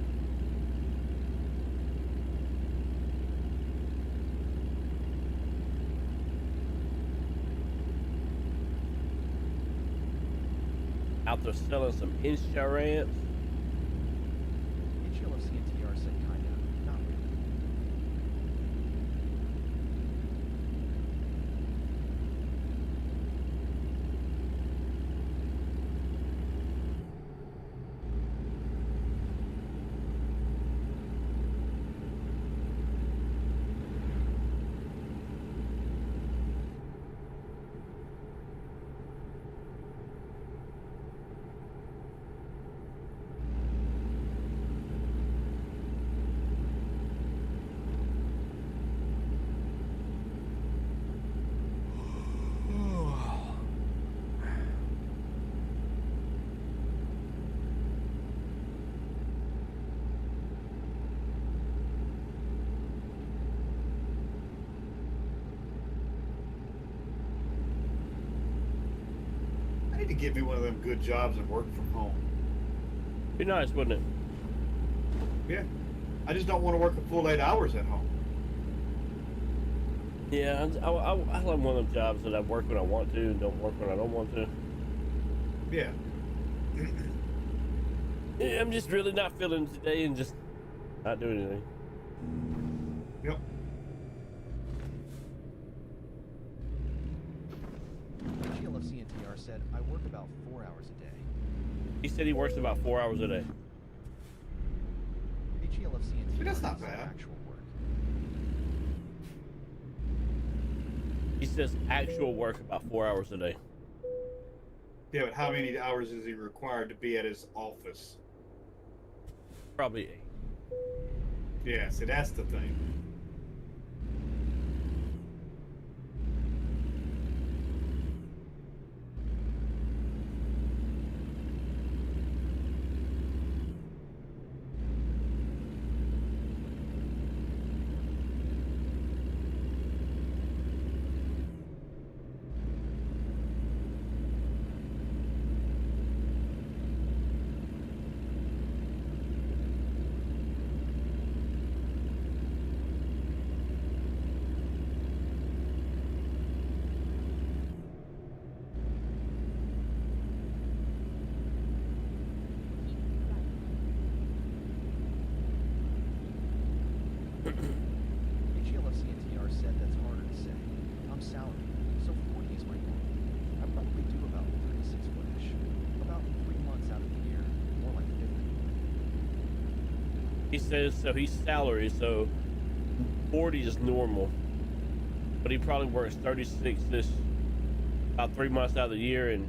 Out there selling some insurance. HELF CNTR said kinda, not really. I need to get me one of them good jobs and work from home. Be nice, wouldn't it? Yeah. I just don't want to work a full 8 hours at home. Yeah, I like one of them jobs that I work when I want to and don't work when I don't want to. Yeah. Yeah, I'm just really not feeling it today and just not doing anything. Yep. HELF CNTR said I work about 4 hours a day. He said he works about 4 hours a day. HELF CNTR That's not said bad. actual work. He says actual work about 4 hours a day. Yeah, but how many hours is he required to be at his office? Probably 8. Yeah, see, that's the thing. HELF CNTR said that's harder to say. I'm salaried, so 40 is my goal. I probably do about 36 flash. About 3 months out of the year, more like 50. He says so he's salary, so 40 is normal. But he probably works 36 this about 3 months out of the year and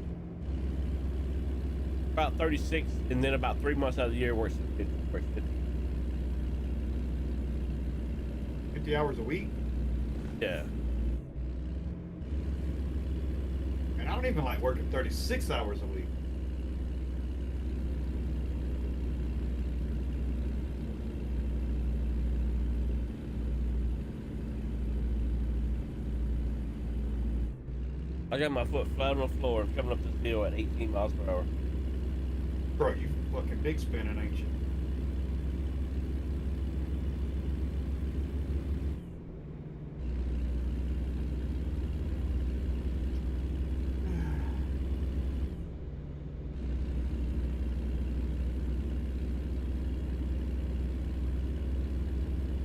about 36 and then about 3 months out of the year works 50. 50 hours a week? Yeah. And I don't even like working 36 hours a week. I got my foot flat on the floor and coming up this hill at 18 miles per hour. Bro, you fucking big spinning, ain't you?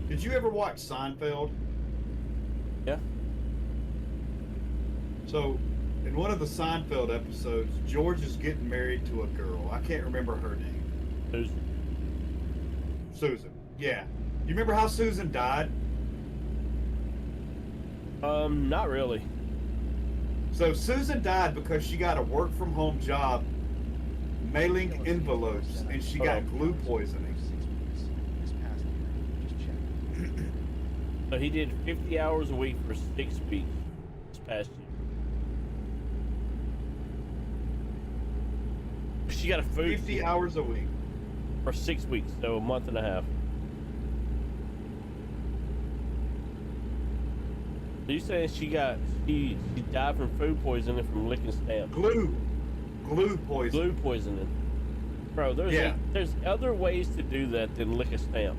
Did you ever watch Seinfeld? Yeah. So, in one of the Seinfeld episodes, George is getting married to a girl. I can't remember her name. Who's Susan. Yeah. You remember how Susan died? not really. So Susan died because she got a work from home job mailing envelopes and she got glue poisoning. 6 weeks. This past year, just check. So he did 50 hours a week for 6 weeks this past year. She got a food 50 hours a week. for 6 weeks, so a month and a half. So you saying she died from food poisoning from licking stamps? Glue poisoning. Glue poisoning. Bro, there's other ways to do that than lick a stamp.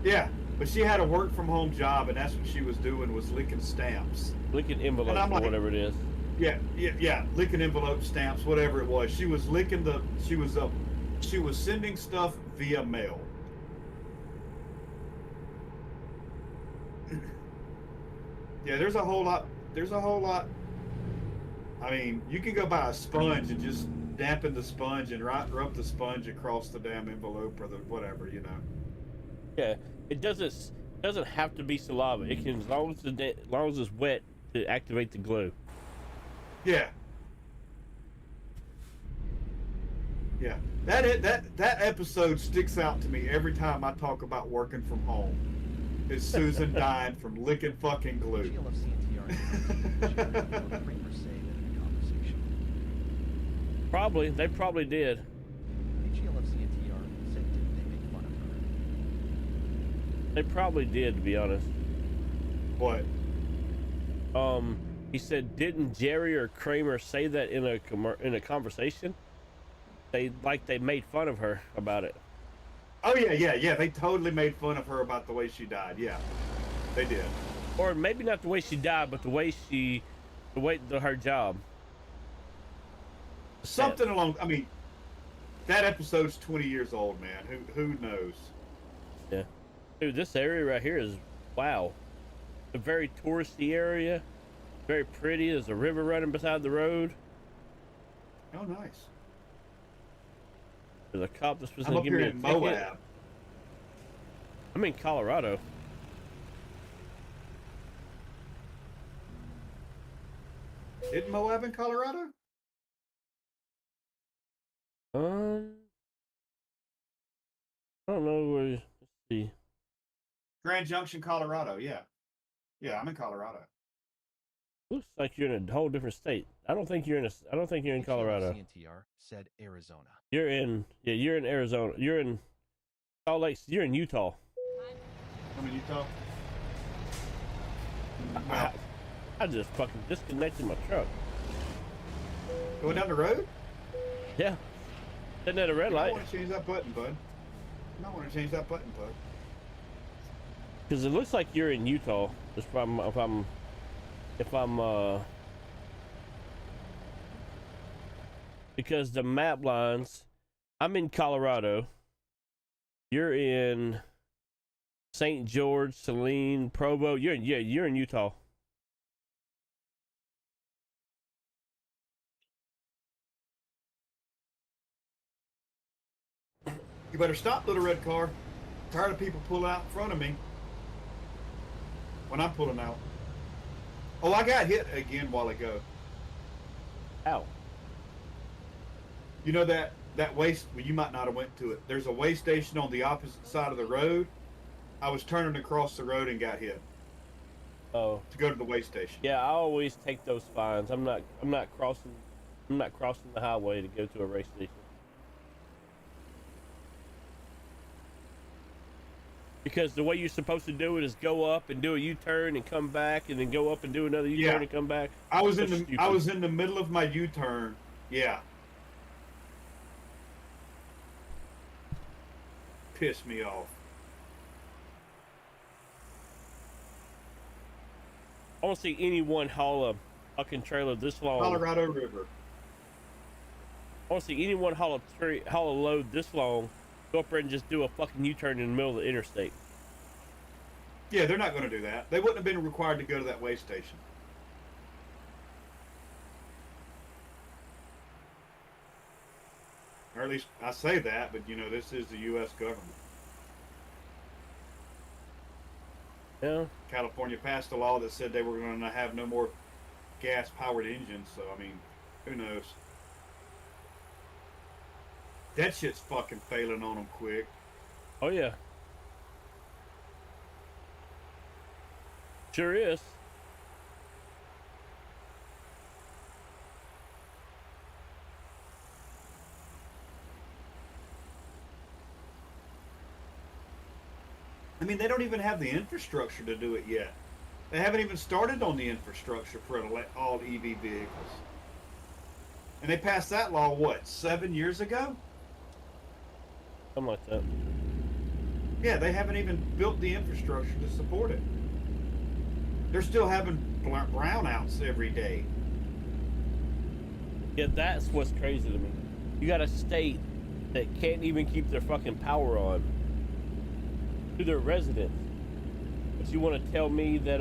Yeah, but she had a work from home job and that's what she was doing was licking stamps. Licking envelopes I'm or like- whatever it is. Yeah, licking envelope stamps, whatever it was. She was she was sending stuff via mail. Yeah, there's a whole lot. I mean, you can go buy a sponge and just dampen the sponge and rub the sponge across the damn envelope or the whatever, you know. Yeah, it doesn't have to be saliva. It can as long as it's wet to activate the glue. Yeah. Yeah. That episode sticks out to me every time I talk about working from home. Is Susan dying from licking fucking glue. GLFC and TR Kramer say that in a conversation. They probably did. GLFC and TR said didn't they make fun of her? They probably did, to be honest. What? He said, didn't Jerry or Kramer say that in a conversation? They made fun of her about it. Oh yeah. They totally made fun of her about the way she died. Yeah, they did. Or maybe not the way she died, but her job. Something along. I mean, that episode's 20 years old, man. Who knows? Yeah. Dude, this area right here is wow. A very touristy area. Very pretty. There's a river running beside the road. Oh, nice. There's a cop that's supposed I'm to up give here me a in ticket. Moab. I'm in Colorado. Isn't Moab in Colorado? I don't know where. Let's see. Grand Junction, Colorado. Yeah, I'm in Colorado. Looks like you're in a whole different state. I don't think you're in Colorado. GLFC and TR said Arizona. You're in Arizona. You're in Salt Lake. You're in Utah. I'm in Utah. I just fucking disconnected my truck. Going down the road? Yeah. Sitting at a red I light. want to change that button, bud. I want to change that button, bud. Because it looks like you're in Utah. If I'm because the map lines, I'm in Colorado. You're in St. George, Saline, Provo. You're in Utah. You better stop, little red car. Tired of people pulling out in front of me when I'm pulling out. Oh, I got hit again while ago. Ow. You know that waste, well, you might not have went to it. There's a way station on the opposite side of the road. I was turning across the road and got hit Oh. to go to the way station. Yeah, I always take those fines. I'm not crossing the highway to go to a race station. Because the way you're supposed to do it is go up and do a U-turn and come back, and then go up and do another U-turn Yeah. and come back. I was So in the stupid. I was in the middle of my U-turn. Yeah. pissed me off. I don't see anyone haul a fucking trailer this long. Colorado River. I don't see anyone haul a load this long, go up there and just do a fucking U-turn in the middle of the interstate. Yeah, they're not going to do that. They wouldn't have been required to go to that way station. Or at least I say that, but you know, this is the U.S. government. Yeah. California passed a law that said they were going to have no more gas-powered engines, so I mean, who knows? That shit's fucking failing on them quick. Oh yeah. Sure is. I mean, they don't even have the infrastructure to do it yet. They haven't even started on the infrastructure for all EV vehicles. And they passed that law, what, 7 years ago? Something like that. Yeah, they haven't even built the infrastructure to support it. They're still having brownouts every day. Yeah, that's what's crazy to me. You got a state that can't even keep their fucking power on to their residents. But you want to tell me that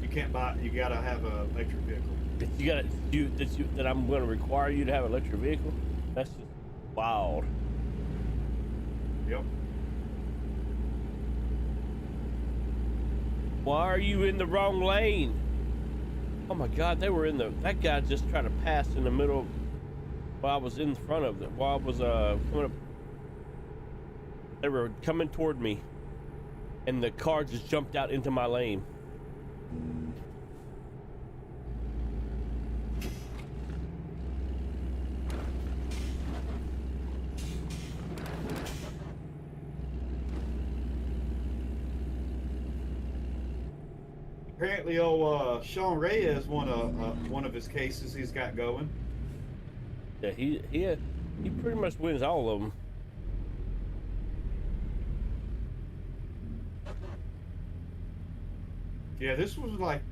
You can't buy. You gotta have an electric vehicle. that I'm going to require you to have an electric vehicle? That's just wild. Yep. Why are you in the wrong lane? Oh my God, they were in the. That guy just tried to pass in the middle while I was in front of them. While I was coming up. They were coming toward me, and the car just jumped out into my lane. Apparently, old Sean Reyes won one of his cases he's got going. Yeah, he pretty much wins all of them. Yeah, this was like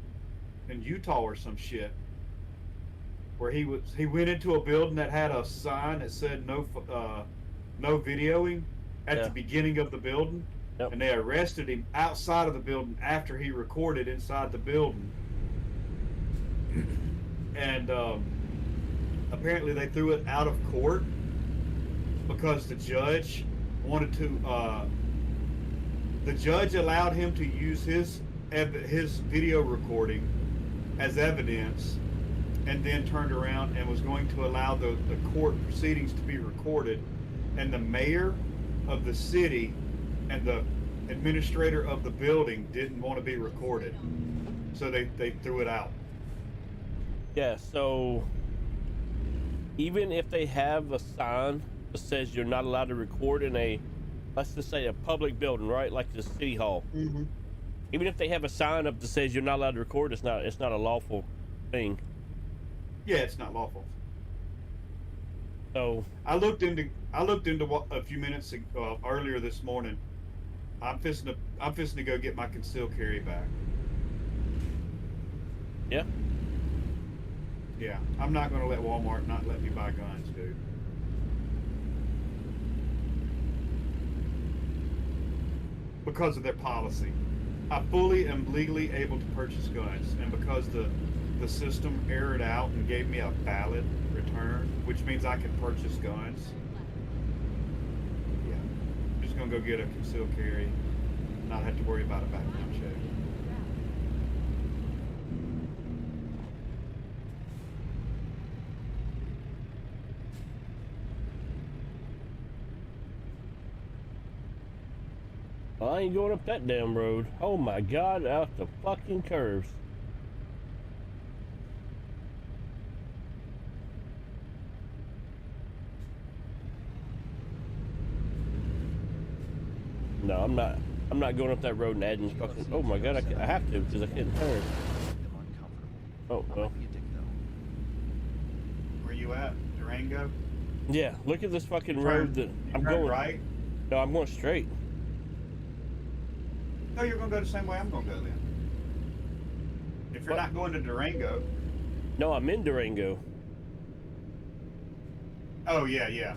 in Utah or some shit, where he went into a building that had a sign that said no videoing at Yeah. the beginning of the building, Yep. and they arrested him outside of the building after he recorded inside the building, and apparently they threw it out of court because the judge wanted to. The judge allowed him to use his video recording as evidence, and then turned around and was going to allow the court proceedings to be recorded, and the mayor of the city and the administrator of the building didn't want to be recorded, so they threw it out. Yeah, so even if they have a sign that says you're not allowed to record in a, let's just say a public building, right, like the city hall. Mm-hmm. Even if they have a sign up that says you're not allowed to record, it's not a lawful thing. Yeah, it's not lawful. So I looked into what a few minutes ago, earlier this morning. I'm fixing to go get my concealed carry back. yeah, Yeah, I'm not going to let Walmart not let me buy guns, dude. Because of their policy. I fully am legally able to purchase guns, and because the system errored out and gave me a valid return, which means I can purchase guns. Yeah, I'm just gonna go get a concealed carry, not have to worry about a background check. I ain't going up that damn road. Oh my God, out the fucking curves. No, I'm not going up that road and adding fucking. Oh my God, I have to because I can't turn. I'm uncomfortable. Oh I well. might be a dick though. Where you at, Durango? Yeah, look at this fucking Turn- road that you I'm turn going. right. No, I'm going straight. No, you're gonna go the same way I'm gonna go then. If you're What? not going to Durango. No, I'm in Durango. Oh yeah, yeah.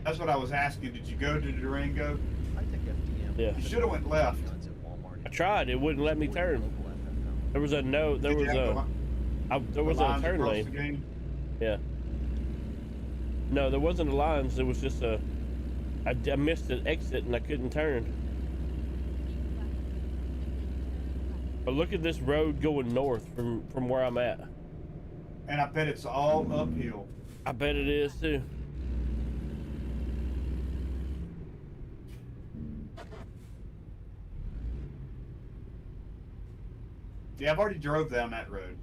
That's what I was asking. Did you go to Durango? I took FDM. Yeah. You shoulda went left. Guns at Walmart. I tried. It wouldn't let me Support turn. local FFL. There was a no. There Did you was have a. the li- There the was a lines turn across lane. the game? Yeah. No, there wasn't a lines. There was just a. I missed an exit and I couldn't turn. Keep left, and then turn left. But look at this road going north from where I'm at. And I bet it's all uphill. I bet it is too. Yeah, I've already drove down that road.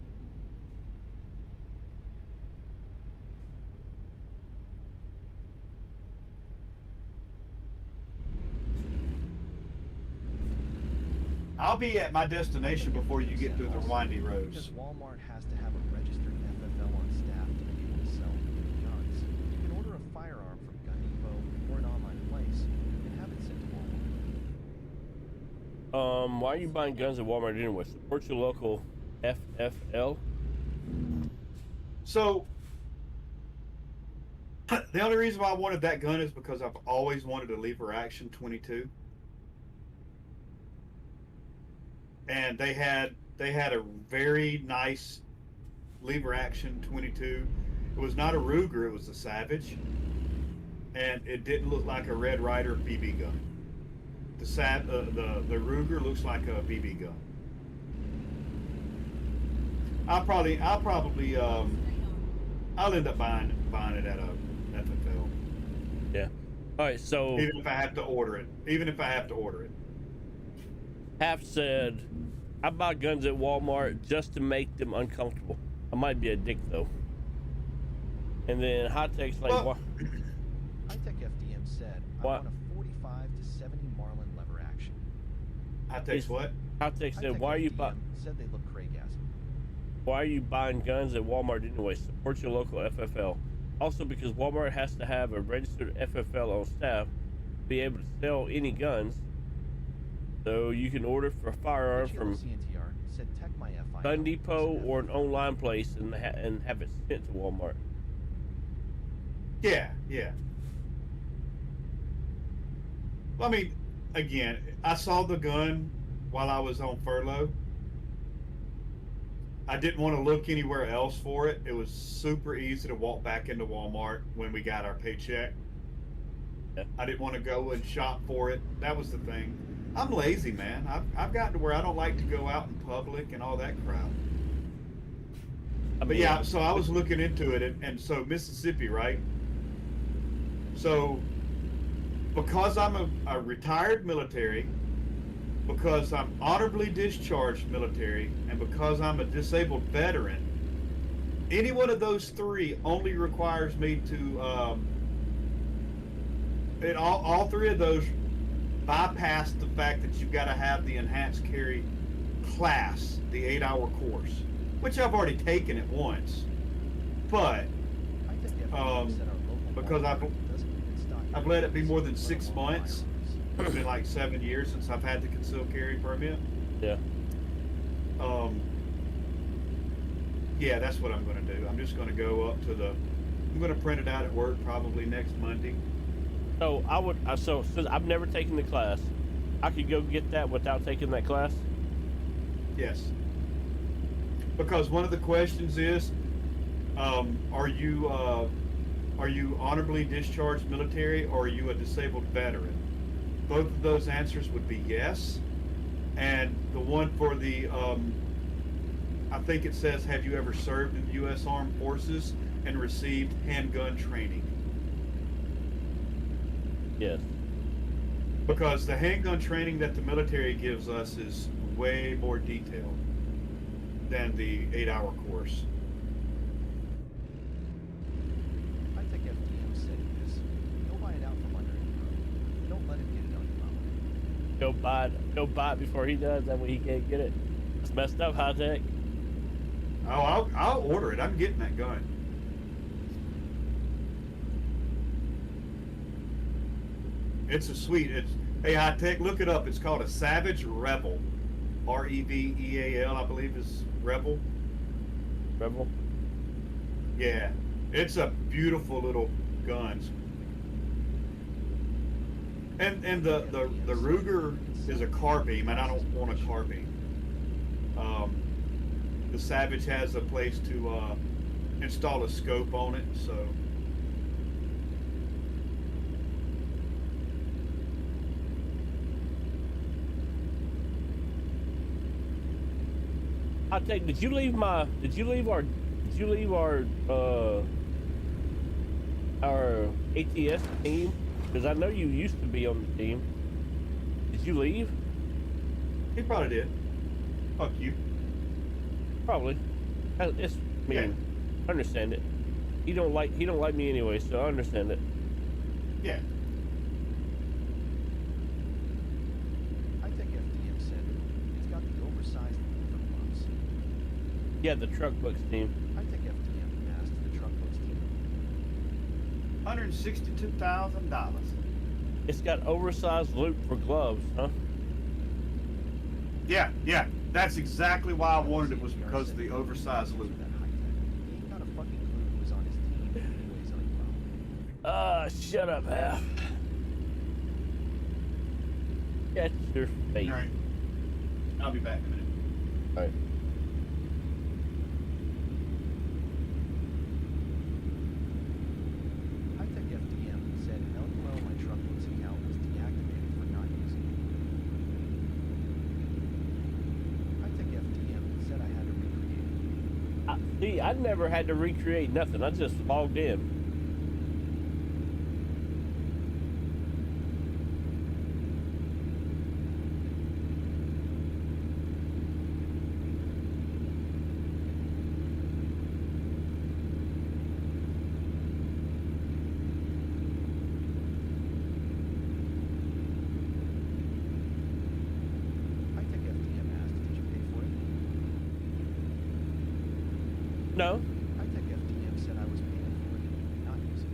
I'll be at my destination before you get through the windy Because roads. Walmart has to have a registered FFL on staff to be able to sell guns. You can order a firearm from Gun Depot or an online place and have it sent to Walmart. Why are you buying guns at Walmart anyway? Support your local FFL. So, the only reason why I wanted that gun is because I've always wanted a lever action 22. And they had a very nice lever action 22. It was not a Ruger, it was a Savage, and it didn't look like a Red Ryder BB gun. The Ruger looks like a BB gun. I'll end up buying it at a FFL, Yeah. All right. So even if I have to order it. Half said, I buy guns at Walmart just to make them uncomfortable. I might be a dick though. And then Hot Tech's like, Well- why? High-Tech FDM said, I What? want a 45 to 70 Marlin lever action. I takes what? Hot Tech said, High-Tech why are you FDM said they look Craigasm. why are you buying guns at Walmart anyway? Support your local FFL. Also, because Walmart has to have a registered FFL on staff to be able to sell any guns. So you can order for a firearm from CNTR said tech my FI. Gun Depot or an online place and have it sent to Walmart. Yeah, yeah. Well, I mean, again, I saw the gun while I was on furlough. I didn't want to look anywhere else for it. It was super easy to walk back into Walmart when we got our paycheck. Yeah. I didn't want to go and shop for it. That was the thing. I'm lazy, man. I've gotten to where I don't like to go out in public and all that crap. I But mean, yeah, so I was looking into it, and so Mississippi, right? So, because I'm a retired military, because I'm honorably discharged military, and because I'm a disabled veteran, any one of those three only requires me to, and all three of those bypass the fact that you've got to have the enhanced carry class, the 8-hour course, which I've already taken it once. But High-Tech FDM Um, said our local because Walmart doesn't even stock I've let it be more than let 6 alone months. firearms. It's been like 7 years since I've had the concealed carry permit. yeah. Yeah, that's what I'm going to do. I'm just going to go up to I'm going to print it out at work probably next Monday. So I would. So since I've never taken the class, I could go get that without taking that class. Yes. Because one of the questions is, are you honorably discharged military or are you a disabled veteran? Both of those answers would be yes. And the one for the, I think it says, have you ever served in the U.S. Armed Forces and received handgun training? Yes. Because the handgun training that the military gives us is way more detailed than the 8-hour course. High-Tech FDM said this. Go buy it out from under him. Don't let him get it on your mouth. Go buy it before he does. That way he can't get it. It's messed up, High Tech. Oh, I'll order it. I'm getting that gun. It's a sweet. It's hey, high tech. Look it up. It's called a Savage Rebel. Reveal, I believe, is Rebel. Rebel. Yeah, it's a beautiful little guns. And the Ruger is a carbine, and I don't want a carbine. The Savage has a place to install a scope on it, so. I take. Did you leave our ATS team? Because I know you used to be on the team. Did you leave? He probably did. Fuck you. Probably. It's I mean, I understand it. He don't like me anyway, so I understand it. Yeah. I think FDM said it's got the oversized lever gloves. Yeah, the truck books team. I think FDM asked the truck books team. $162,000. It's got oversized loop for gloves, huh? Yeah. That's exactly why I wanted it, was because of the oversized loop. That high tech. He ain't got a fucking clue who was on his team anyways, well. Shut up, Half. Catch your face. All right. I'll be back in a minute. All right. High-Tech FDM said LUL my truck books account was deactivated for not using it. High-Tech FDM said I had to recreate it. See, I never had to recreate nothing. I just logged in. High-Tech FDM asked, did you pay for it? No. High-Tech FDM said I was paying for it, not using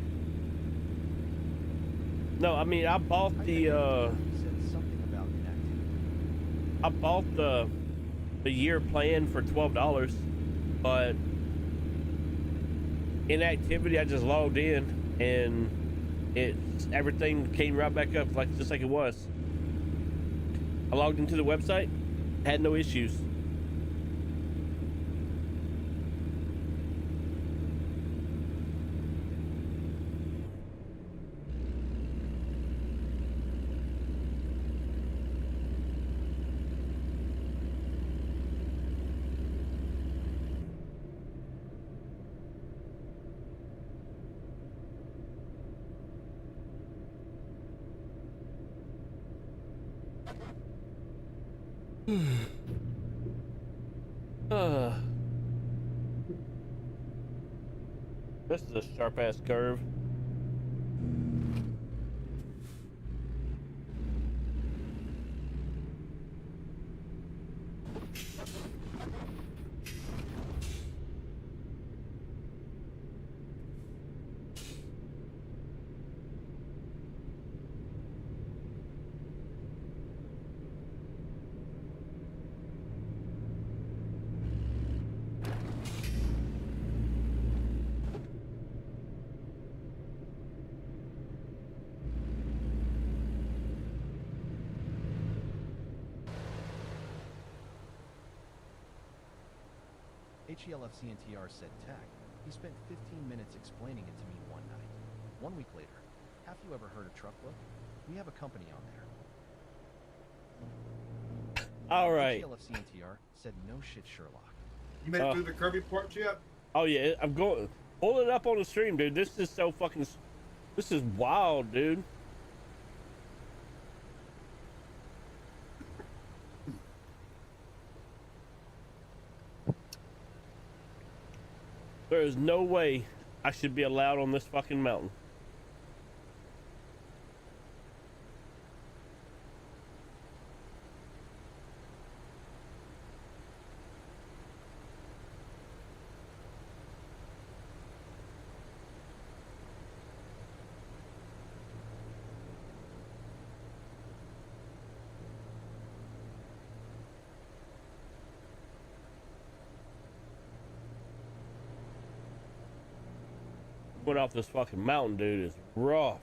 it. No, I mean, I bought High-Tech the, FDM said something about inactivity. I bought the year plan for $12, but inactivity, I just logged in and everything came right back up just like it was. I logged into the website, had no issues. This is a sharp ass curve. HELF CNTR said tech. He spent 15 minutes explaining it to me one night. 1 week later, have you ever heard of Truckbook? We have a company on there. All right. HELF CNTR said no shit, Sherlock. You made it through the Kirby port yet? Oh yeah, I'm going. Pull it up on the stream, dude. This is so fucking. This is wild, dude. There is no way I should be allowed on this fucking mountain. went off this fucking mountain, dude, is rough.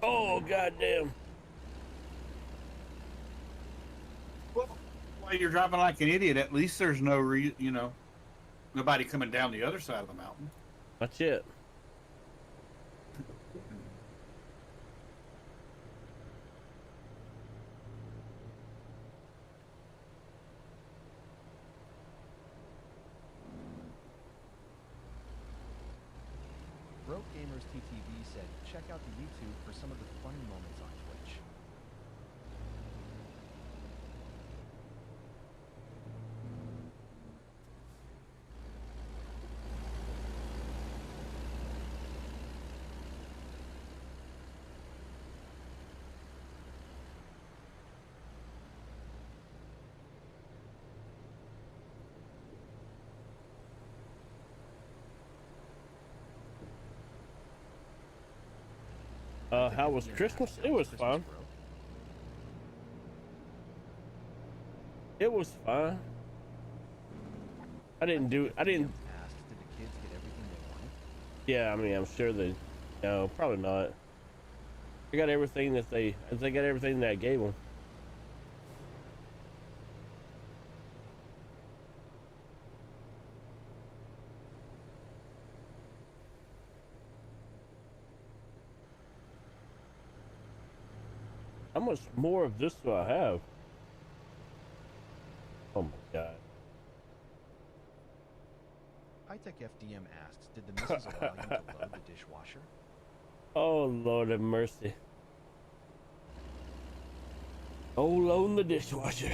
Oh goddamn. Well, while you're driving like an idiot, at least there's no nobody coming down the other side of the mountain. That's it. Broke Gamers TTV said, check out the YouTube for some of the funny moments on Twitch. How was Christmas? It was fun. Bro. It was fine. I didn't. Asked, did the kids get everything they wanted? Yeah, I mean, I'm sure they. No, probably not. They got everything that they got everything that I gave them. How much more of this do I have? Oh my god. Hightech FDM asks, did the missus allow you to load the dishwasher? Oh Lord have mercy. Oh, load the dishwasher.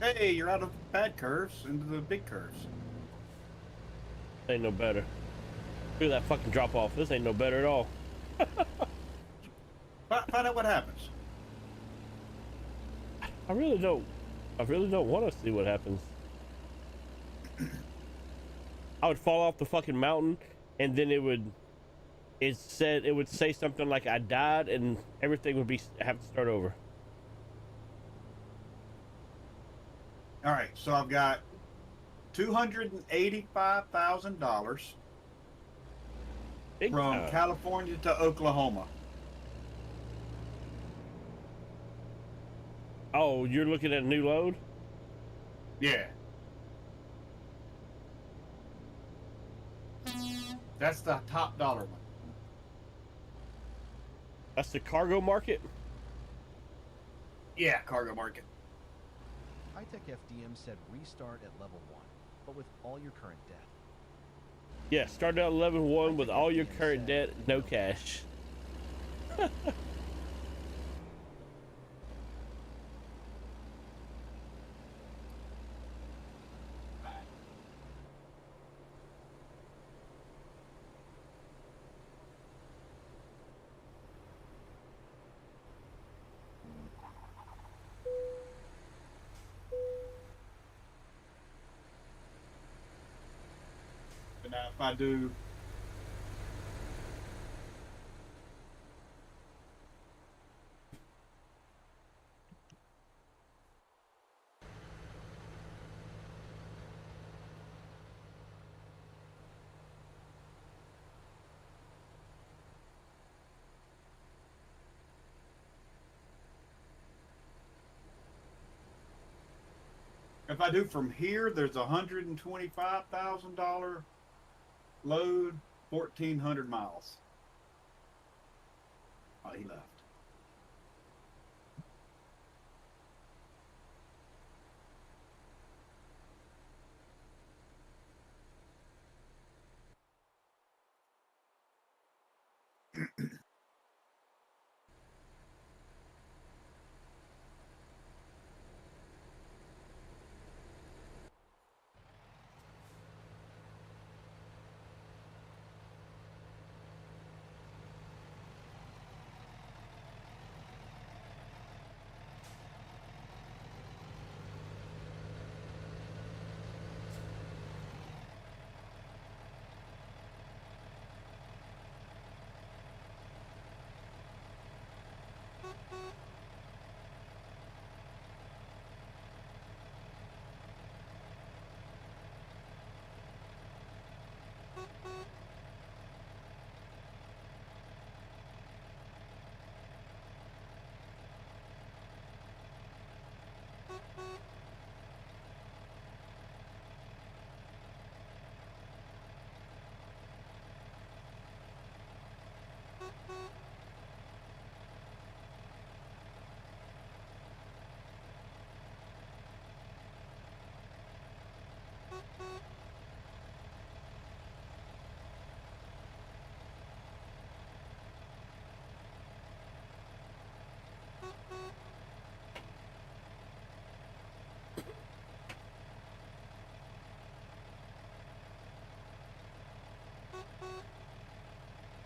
Hey, you're out of bad curves into the big curves. Ain't no better. Look at that fucking drop off. This ain't no better at all. Find out what happens. I really don't want to see what happens. I would fall off the fucking mountain and then it would say something like I died and everything would have to start over. All right, so I've got $285,000 Big from time. California to Oklahoma. Oh, you're looking at a new load? Yeah. That's the top dollar one. That's the cargo market? Yeah, cargo market. Hightech FDM said restart at level 1, but with all your current debt. Yeah, start at 11-1 with all your current debt, no cash. But now if I do from here, there's $125,000 load, 1,400 miles. Oh, he left.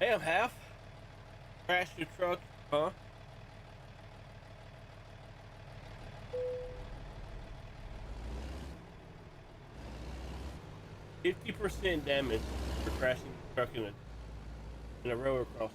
Damn, half. Crash your truck, huh? %50 damage for crashing your truck in a road crossing.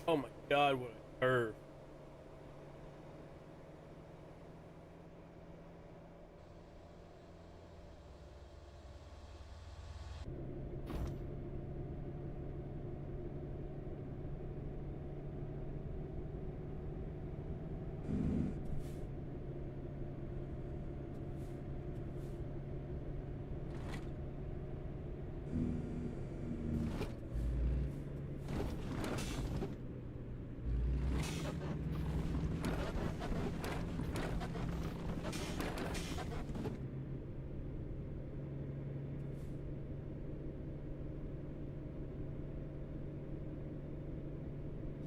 Oh my god, what a curve.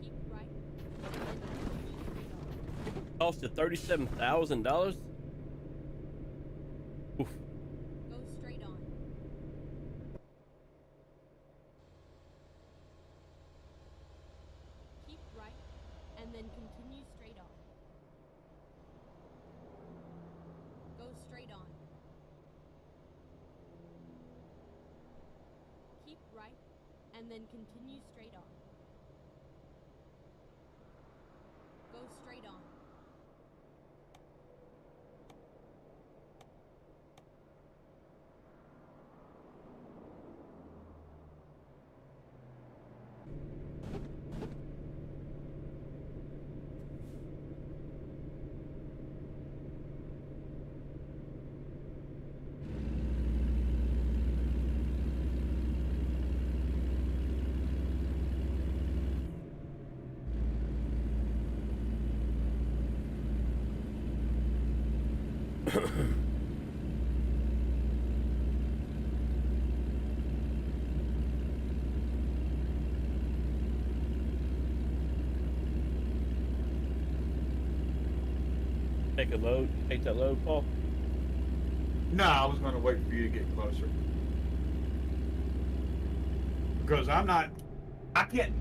Keep right. Cost you $37,000? Oof. Go straight on. Keep right, and then continue straight on. Go straight on. Keep right, and then continue straight on. Go straight on. Take a load. Take that load, Paul. No, I was going to wait for you to get closer. Because I can't.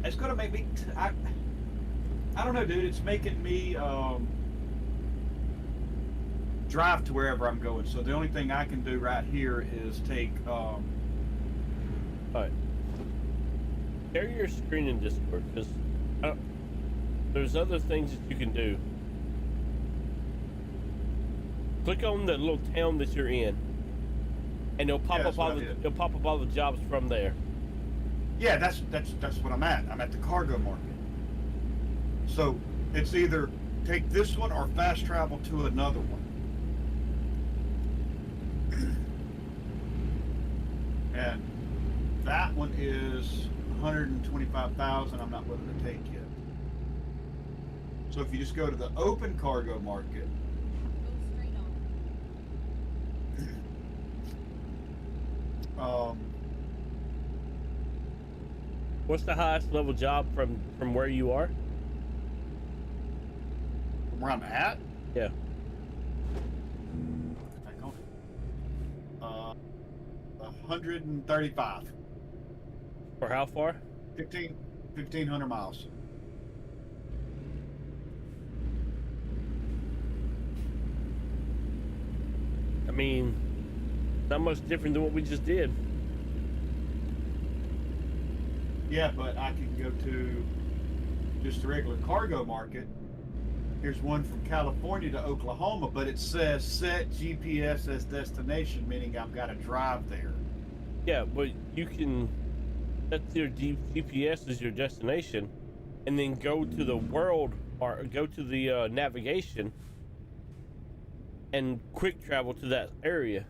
It's going to make me. I don't know, dude. It's making me drive to wherever I'm going. So the only thing I can do right here is take. Alright. Share your screen in Discord, because there's other things that you can do. Click on the little town that you're in, and it'll pop up all the jobs from there. Yeah, that's what I'm at. I'm at the cargo market. So it's either take this one or fast travel to another one. And that one is 125,000. I'm not willing to take yet. So if you just go to the open cargo market, Go straight on. What's the highest level job from where you are? from where I'm at, Yeah. if I go, 135, For how far? 1,500 miles. I mean, not much different than what we just did. Yeah, but I can go to just the regular cargo market. Here's one from California to Oklahoma, but it says set GPS as destination, meaning I've got to drive there. Yeah, but you can set your GPS as your destination, and then go to the world or go to the navigation and quick travel to that area.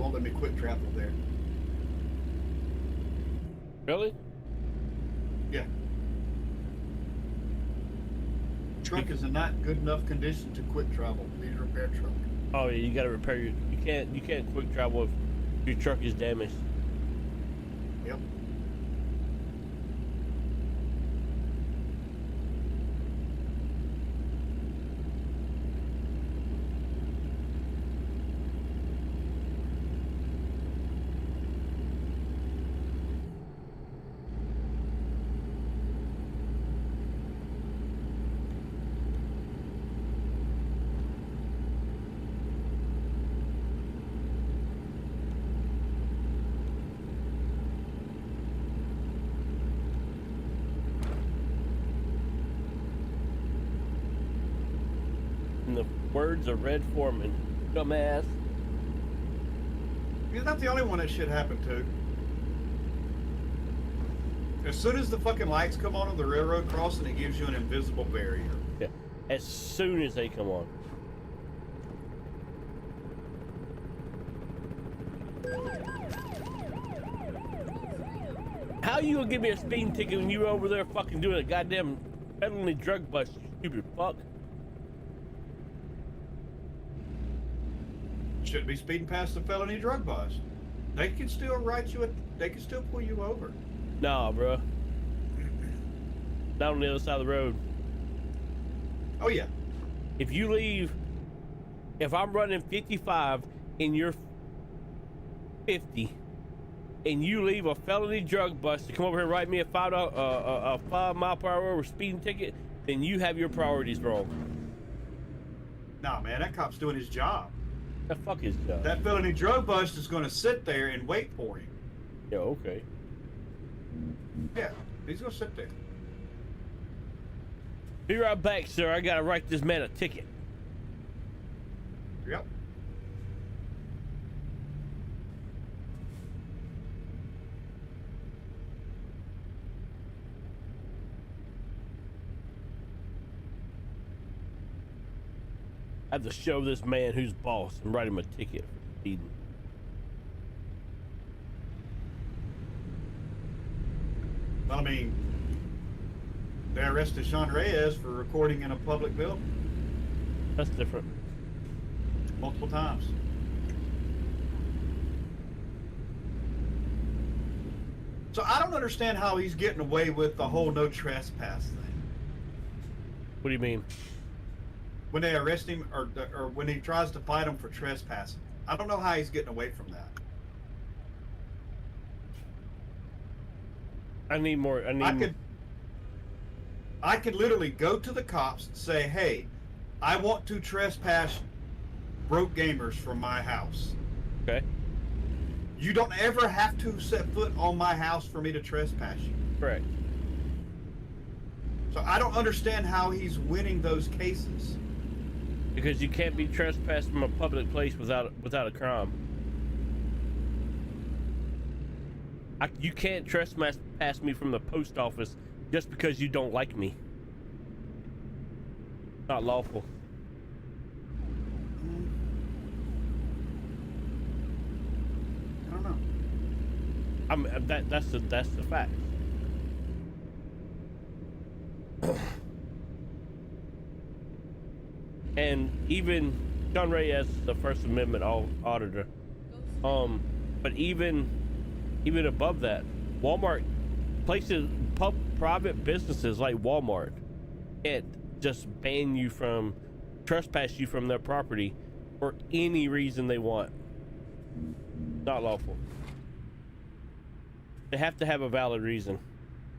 won't let me quick travel there. Really? Yeah. Truck is in not good enough condition to quick travel. Need a repair truck. Oh yeah, you gotta repair your. You can't quick travel if your truck is damaged. Yep. In the words of Red Foreman, dumbass. He's not the only one that shit happened to. As soon as the fucking lights come on the railroad crossing, it gives you an invisible barrier. Yeah. As soon as they come on. How you gonna give me a speeding ticket when you were over there fucking doing a goddamn felony drug bust, you stupid fuck? Shouldn't be speeding past the felony drug bust. They can still write you. They can still pull you over. Nah, bro. Not on the other side of the road. Oh yeah. If you leave, if I'm running 55 and you're 50, and you leave a felony drug bust to come over here and write me a 5 mile per hour speeding ticket, then you have your priorities wrong. Nah, man, that cop's doing his job. The fuck is that? That felony drug bust is going to sit there and wait for him. Yeah, okay. Yeah, he's going to sit there. Be right back, sir. I gotta write this man a ticket. Yep. I have to show this man who's boss and write him a ticket for speeding. Well, I mean, they arrested Sean Reyes for recording in a public building That's different. multiple times. So I don't understand how he's getting away with the whole no trespass thing. What do you mean? When they arrest him or when he tries to fight him for trespassing. I don't know how he's getting away from that. I need more. I could literally go to the cops and say, hey, I want to trespass broke gamers from my house. Okay. You don't ever have to set foot on my house for me to trespass you. Correct. So I don't understand how he's winning those cases. Because you can't be trespassed from a public place without a crime. You can't trespass past me from the post office just because you don't like me. Not lawful. I don't know. That's the fact. And even Sean Reyes is the First Amendment auditor. But even above that, Walmart private businesses like Walmart can't just ban you from, trespass you from their property for any reason they want. Not lawful. They have to have a valid reason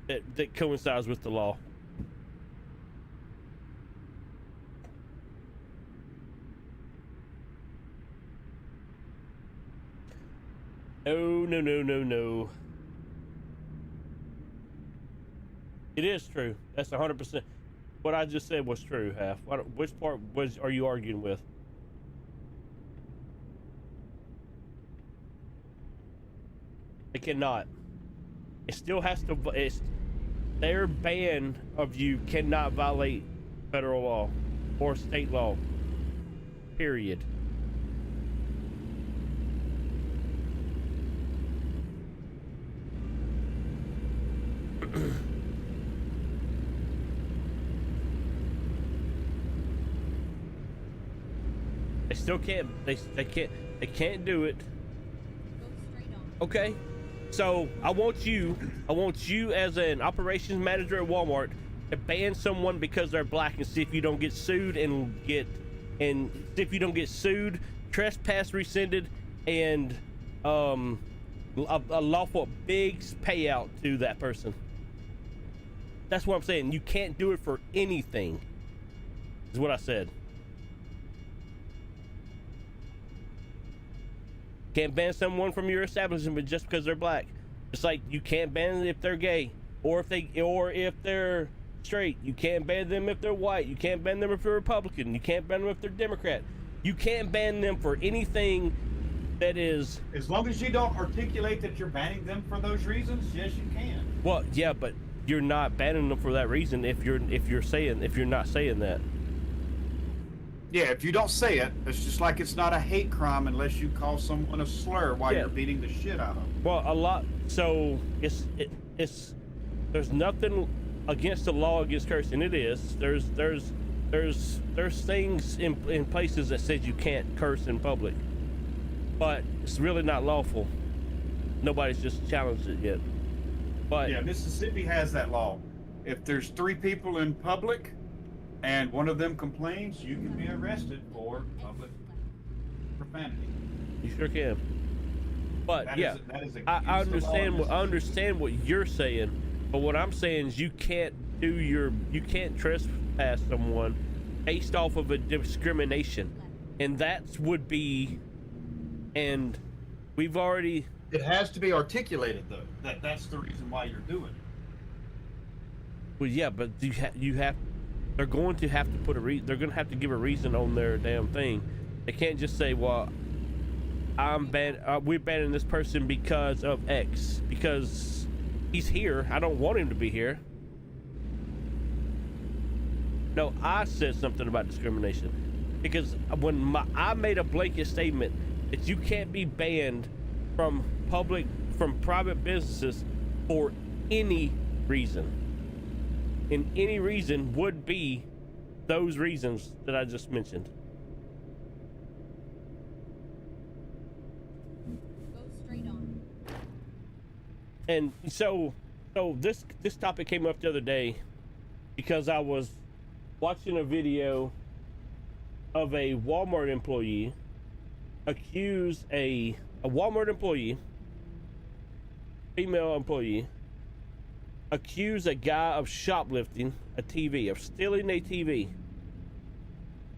that coincides with the law. Oh, no. It is true. That's 100%. What I just said was true, Half. Which part are you arguing with? It cannot. It still has to. Their ban of you cannot violate federal law or state law. Period. still can't. They can't do it. Go straight on. Okay, so I want you as an operations manager at Walmart to ban someone because they're black and see if you don't get sued see if you don't get sued, trespass rescinded, and a lawful big payout to that person. That's what I'm saying. You can't do it for anything, is what I said. Can't ban someone from your establishment just because they're black. It's like you can't ban them if they're gay, or if they're straight. You can't ban them if they're white. You can't ban them if they're Republican. You can't ban them if they're Democrat. You can't ban them for anything that is. As long as you don't articulate that you're banning them for those reasons, yes, you can. Well, yeah, but you're not banning them for that reason if you're not saying that. Yeah, if you don't say it, it's just like it's not a hate crime unless you call someone a slur while you're beating the shit out of them. Well, a lot. So it's there's nothing against the law against cursing. It is. There's things in places that says you can't curse in public, but it's really not lawful. Nobody's just challenged it yet. But yeah, Mississippi has that law. If there's 3 people in public and one of them complains, you can be arrested for public profanity. you sure can. But That yeah, is- that is I against the law in understand. I Mississippi. understand what you're saying, but what I'm saying is you can't trespass someone based off of a discrimination, and would be, and we've already. It has to be articulated though. That's the reason why you're doing it. Well, yeah, but you have. They're going to have to put they're going to have to give a reason on their damn thing. They can't just say, "Well, we're banning this person because of X, because he's here. I don't want him to be here." No, I said something about discrimination because when I made a blanket statement that you can't be banned from private businesses for any reason. And any reason would be those reasons that I just mentioned. Go straight on. And so this topic came up the other day because I was watching a video of a Walmart employee accuse a Walmart employee, female employee, accuse a guy of shoplifting a TV, of stealing a TV.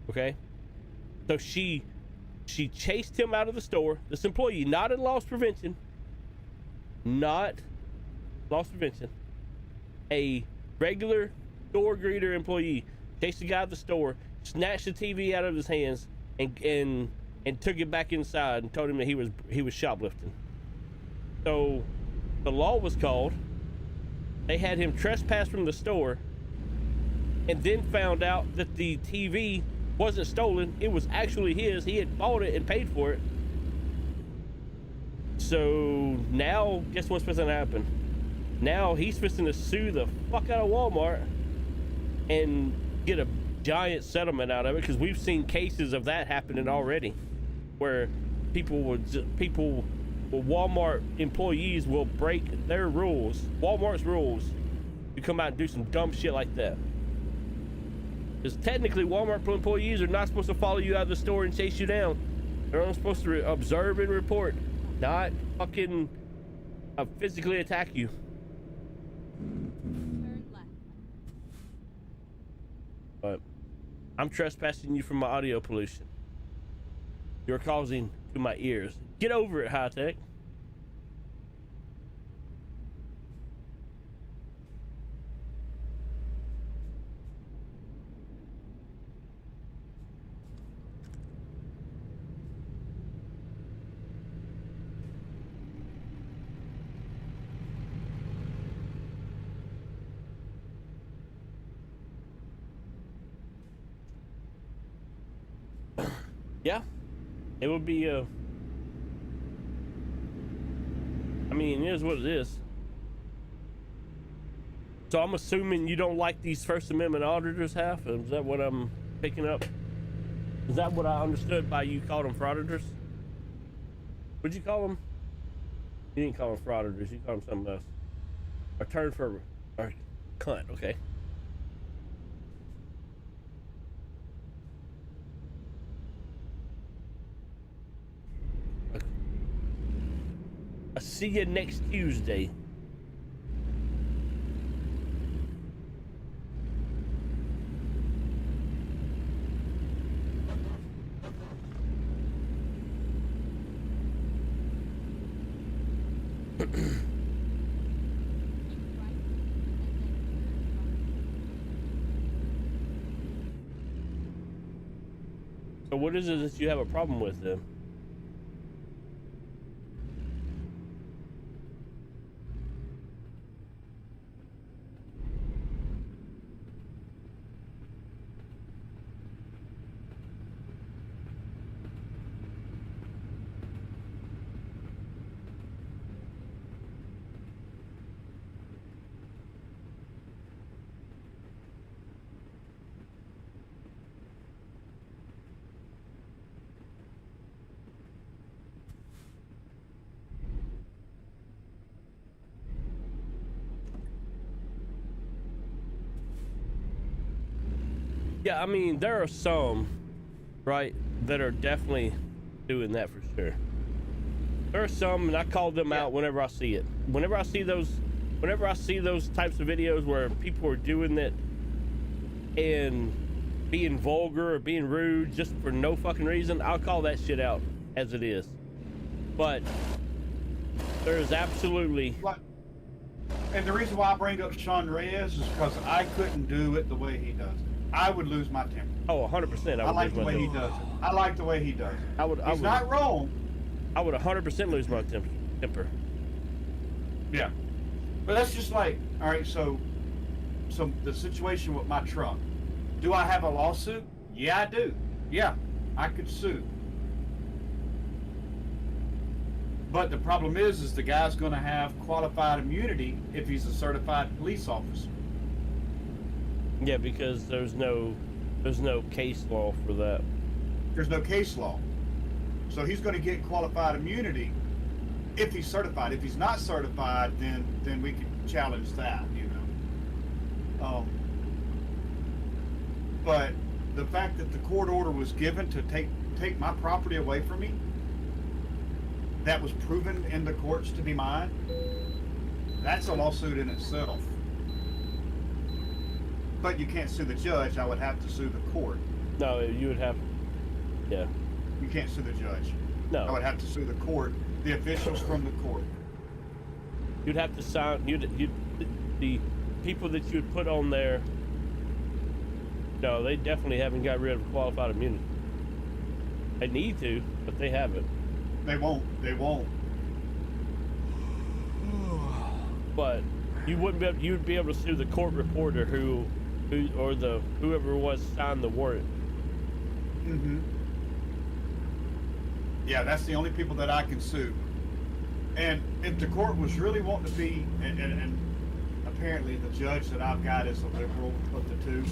Okay? So she chased him out of the store. This employee, not in loss prevention, a regular store greeter employee chased the guy out of the store, snatched the TV out of his hands, and took it back inside and told him that he was shoplifting. So the law was called. They had him trespass from the store, and then found out that the TV wasn't stolen. It was actually his. He had bought it and paid for it. So now, guess what's supposed to happen? Now he's supposed to sue the fuck out of Walmart and get a giant settlement out of it, because we've seen cases of that happening already, where Walmart employees will break their rules, Walmart's rules, to come out and do some dumb shit like that. Because technically, Walmart employees are not supposed to follow you out of the store and chase you down. They're only supposed to observe and report, not fucking physically attack you. Turn left. But I'm trespassing you from my audio pollution. You're causing to my ears. Get over it, High Tech. Yeah, it would be I mean, it is what it is. So I'm assuming you don't like these First Amendment auditors half? Is that what I'm picking up? Is that what I understood by you called them frauditors? What'd you call them? You didn't call them frauditors. You called them something else. A turn for or cunt. Okay. I'll see you next Tuesday. So what is it that you have a problem with then? Yeah, I mean, there are some, right, that are definitely doing that for sure. There are some, and I call them out whenever I see it. Whenever I see those types of videos where people are doing that and being vulgar or being rude just for no fucking reason, I'll call that shit out as it is. But there is absolutely... And the reason why I bring up Sean Reyes is because I couldn't do it the way he does it. I would lose my temper. Oh, 100%. I like the way he does it. I like the way he does it. He's not wrong. I would 100% lose my temper. Yeah. But that's just like, all right, so the situation with my truck. Do I have a lawsuit? Yeah, I do. Yeah, I could sue. But the problem is the guy's going to have qualified immunity if he's a certified police officer. Yeah, because there's no case law for that. There's no case law. So he's going to get qualified immunity if he's certified. If he's not certified, then we can challenge that, you know. But the fact that the court order was given to take my property away from me, that was proven in the courts to be mine, that's a lawsuit in itself. But you can't sue the judge. I would have to sue the court. No, you would have... Yeah. You can't sue the judge. No. I would have to sue the court, the officials from the court. You'd have to sign... The people that you would put on there... No, they definitely haven't got rid of qualified immunity. They need to, but they haven't. They won't. They won't. But you wouldn't be able, you'd be able to sue the court reporter who or whoever was signed the warrant. Mm-hmm. Yeah, that's the only people that I can sue. And if the court was really wanting to be, and apparently the judge that I've got is a liberal of the two,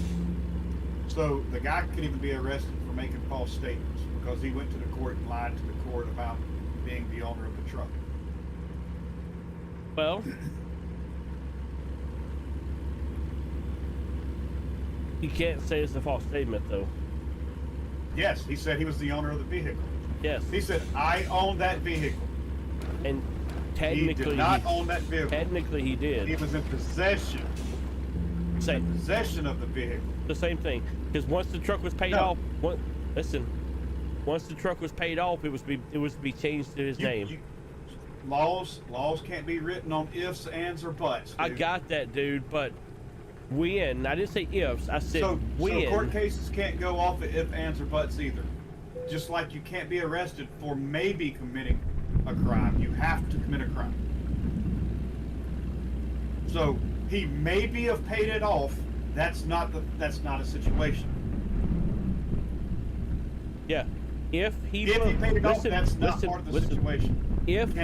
so the guy could even be arrested for making false statements because he went to the court and lied to the court about being the owner of the truck. Well, you can't say it's a false statement, though. Yes, he said he was the owner of the vehicle. Yes. He said, I own that vehicle. And technically, he did not own that vehicle. Technically, he did. He was in possession. Same. In possession of the vehicle. The same thing. Because once the truck was paid off, once the truck was paid off, it was to be changed to his name. Laws can't be written on ifs, ands, or buts. Dude. I got that, dude, but when I didn't say ifs, I said when. So court cases can't go off of if, ands, or buts either. Just like you can't be arrested for maybe committing a crime. You have to commit a crime. So he maybe have paid it off. That's not a situation. Yeah. If he paid it off, that's not part of the situation. If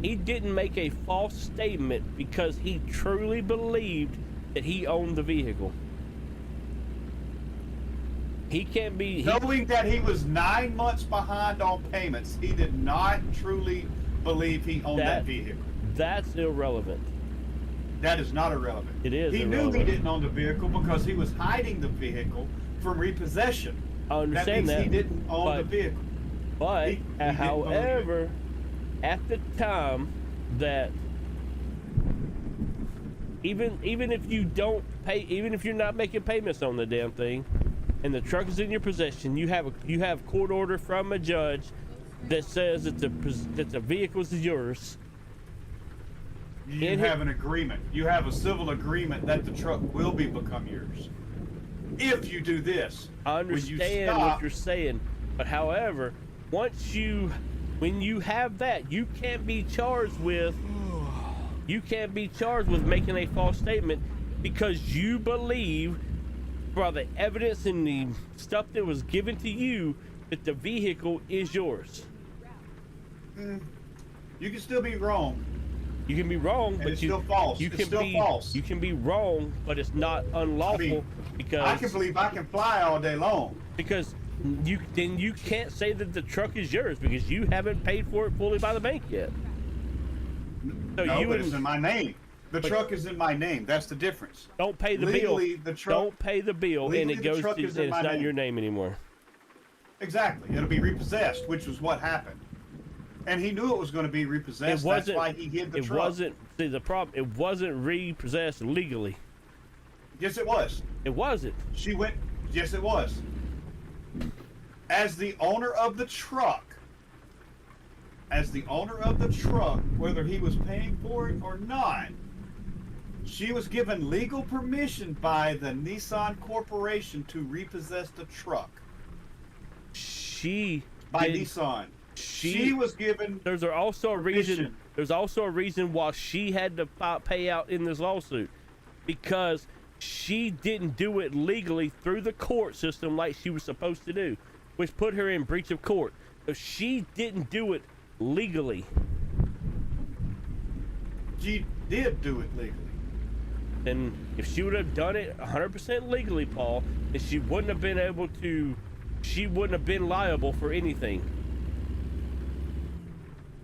he didn't make a false statement because he truly believed that he owned the vehicle. He can't be. Knowing that he was 9 months behind on payments, he did not truly believe he owned that vehicle. That's irrelevant. That is not irrelevant. It is He irrelevant. knew he didn't own the vehicle because he was hiding the vehicle from repossession. I understand that that. means he didn't own the vehicle. But, He didn't own the however, at the time that even if you don't pay, even if you're not making payments on the damn thing, and the truck is in your possession, you have court order from a judge that says that the vehicle is yours. You have an agreement. You have a civil agreement that the truck will become yours. If you do this. I understand what you're saying, but however, when you have that, you can't be charged with making a false statement because you believe, by the evidence and the stuff that was given to you, that the vehicle is yours. You can still be wrong. You can be wrong, but it's still false. You It's can still be false. You can be wrong, but it's not unlawful because I can believe I can fly all day long. Because you can't say that the truck is yours because you haven't paid for it fully by the bank yet. So No, but it's in my name. The truck is in my name. That's the difference. Don't pay the Legally, bill. the truck, Don't pay the bill, and legally, it the goes truck to is and in it's my not name. your name anymore. Exactly. It'll be repossessed, which was what happened. And he knew it was going to be repossessed. That's why he hid the truck. The problem. It wasn't repossessed legally. Yes, it was. It wasn't. She went. Yes, it was. As the owner of the truck, whether he was paying for it or not, she was given legal permission by the Nissan Corporation to repossess the truck. Nissan. She was given. There's also a reason. permission. There's also a reason why she had to pay out in this lawsuit, because she didn't do it legally through the court system like she was supposed to do, which put her in breach of court. So she didn't do it legally. She did do it legally. And if she would have done it 100% legally, Paul, then she wouldn't have been able to. She wouldn't have been liable for anything.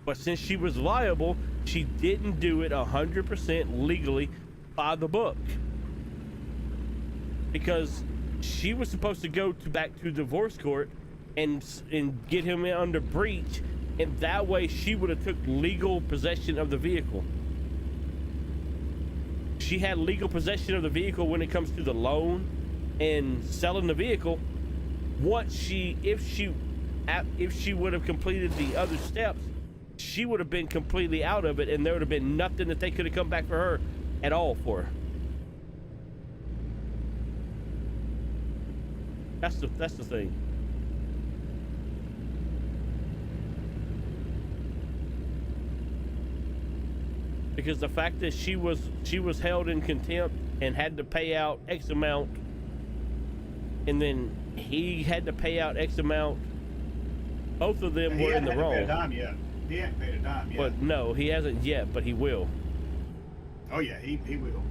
But since she was liable, she didn't do it 100% legally by the book. Because she was supposed to go back to divorce court and get him under breach, and that way she would have took legal possession of the vehicle. She had legal possession of the vehicle when it comes to the loan and selling the vehicle. If she would have completed the other steps, she would have been completely out of it, and there would have been nothing that they could have come back for her at all for. That's the thing. Because the fact that she was held in contempt and had to pay out X amount, and then he had to pay out X amount, both of them were in the wrong. He hadn't paid a dime yet. But no, he hasn't yet, but he will. Oh yeah, he will.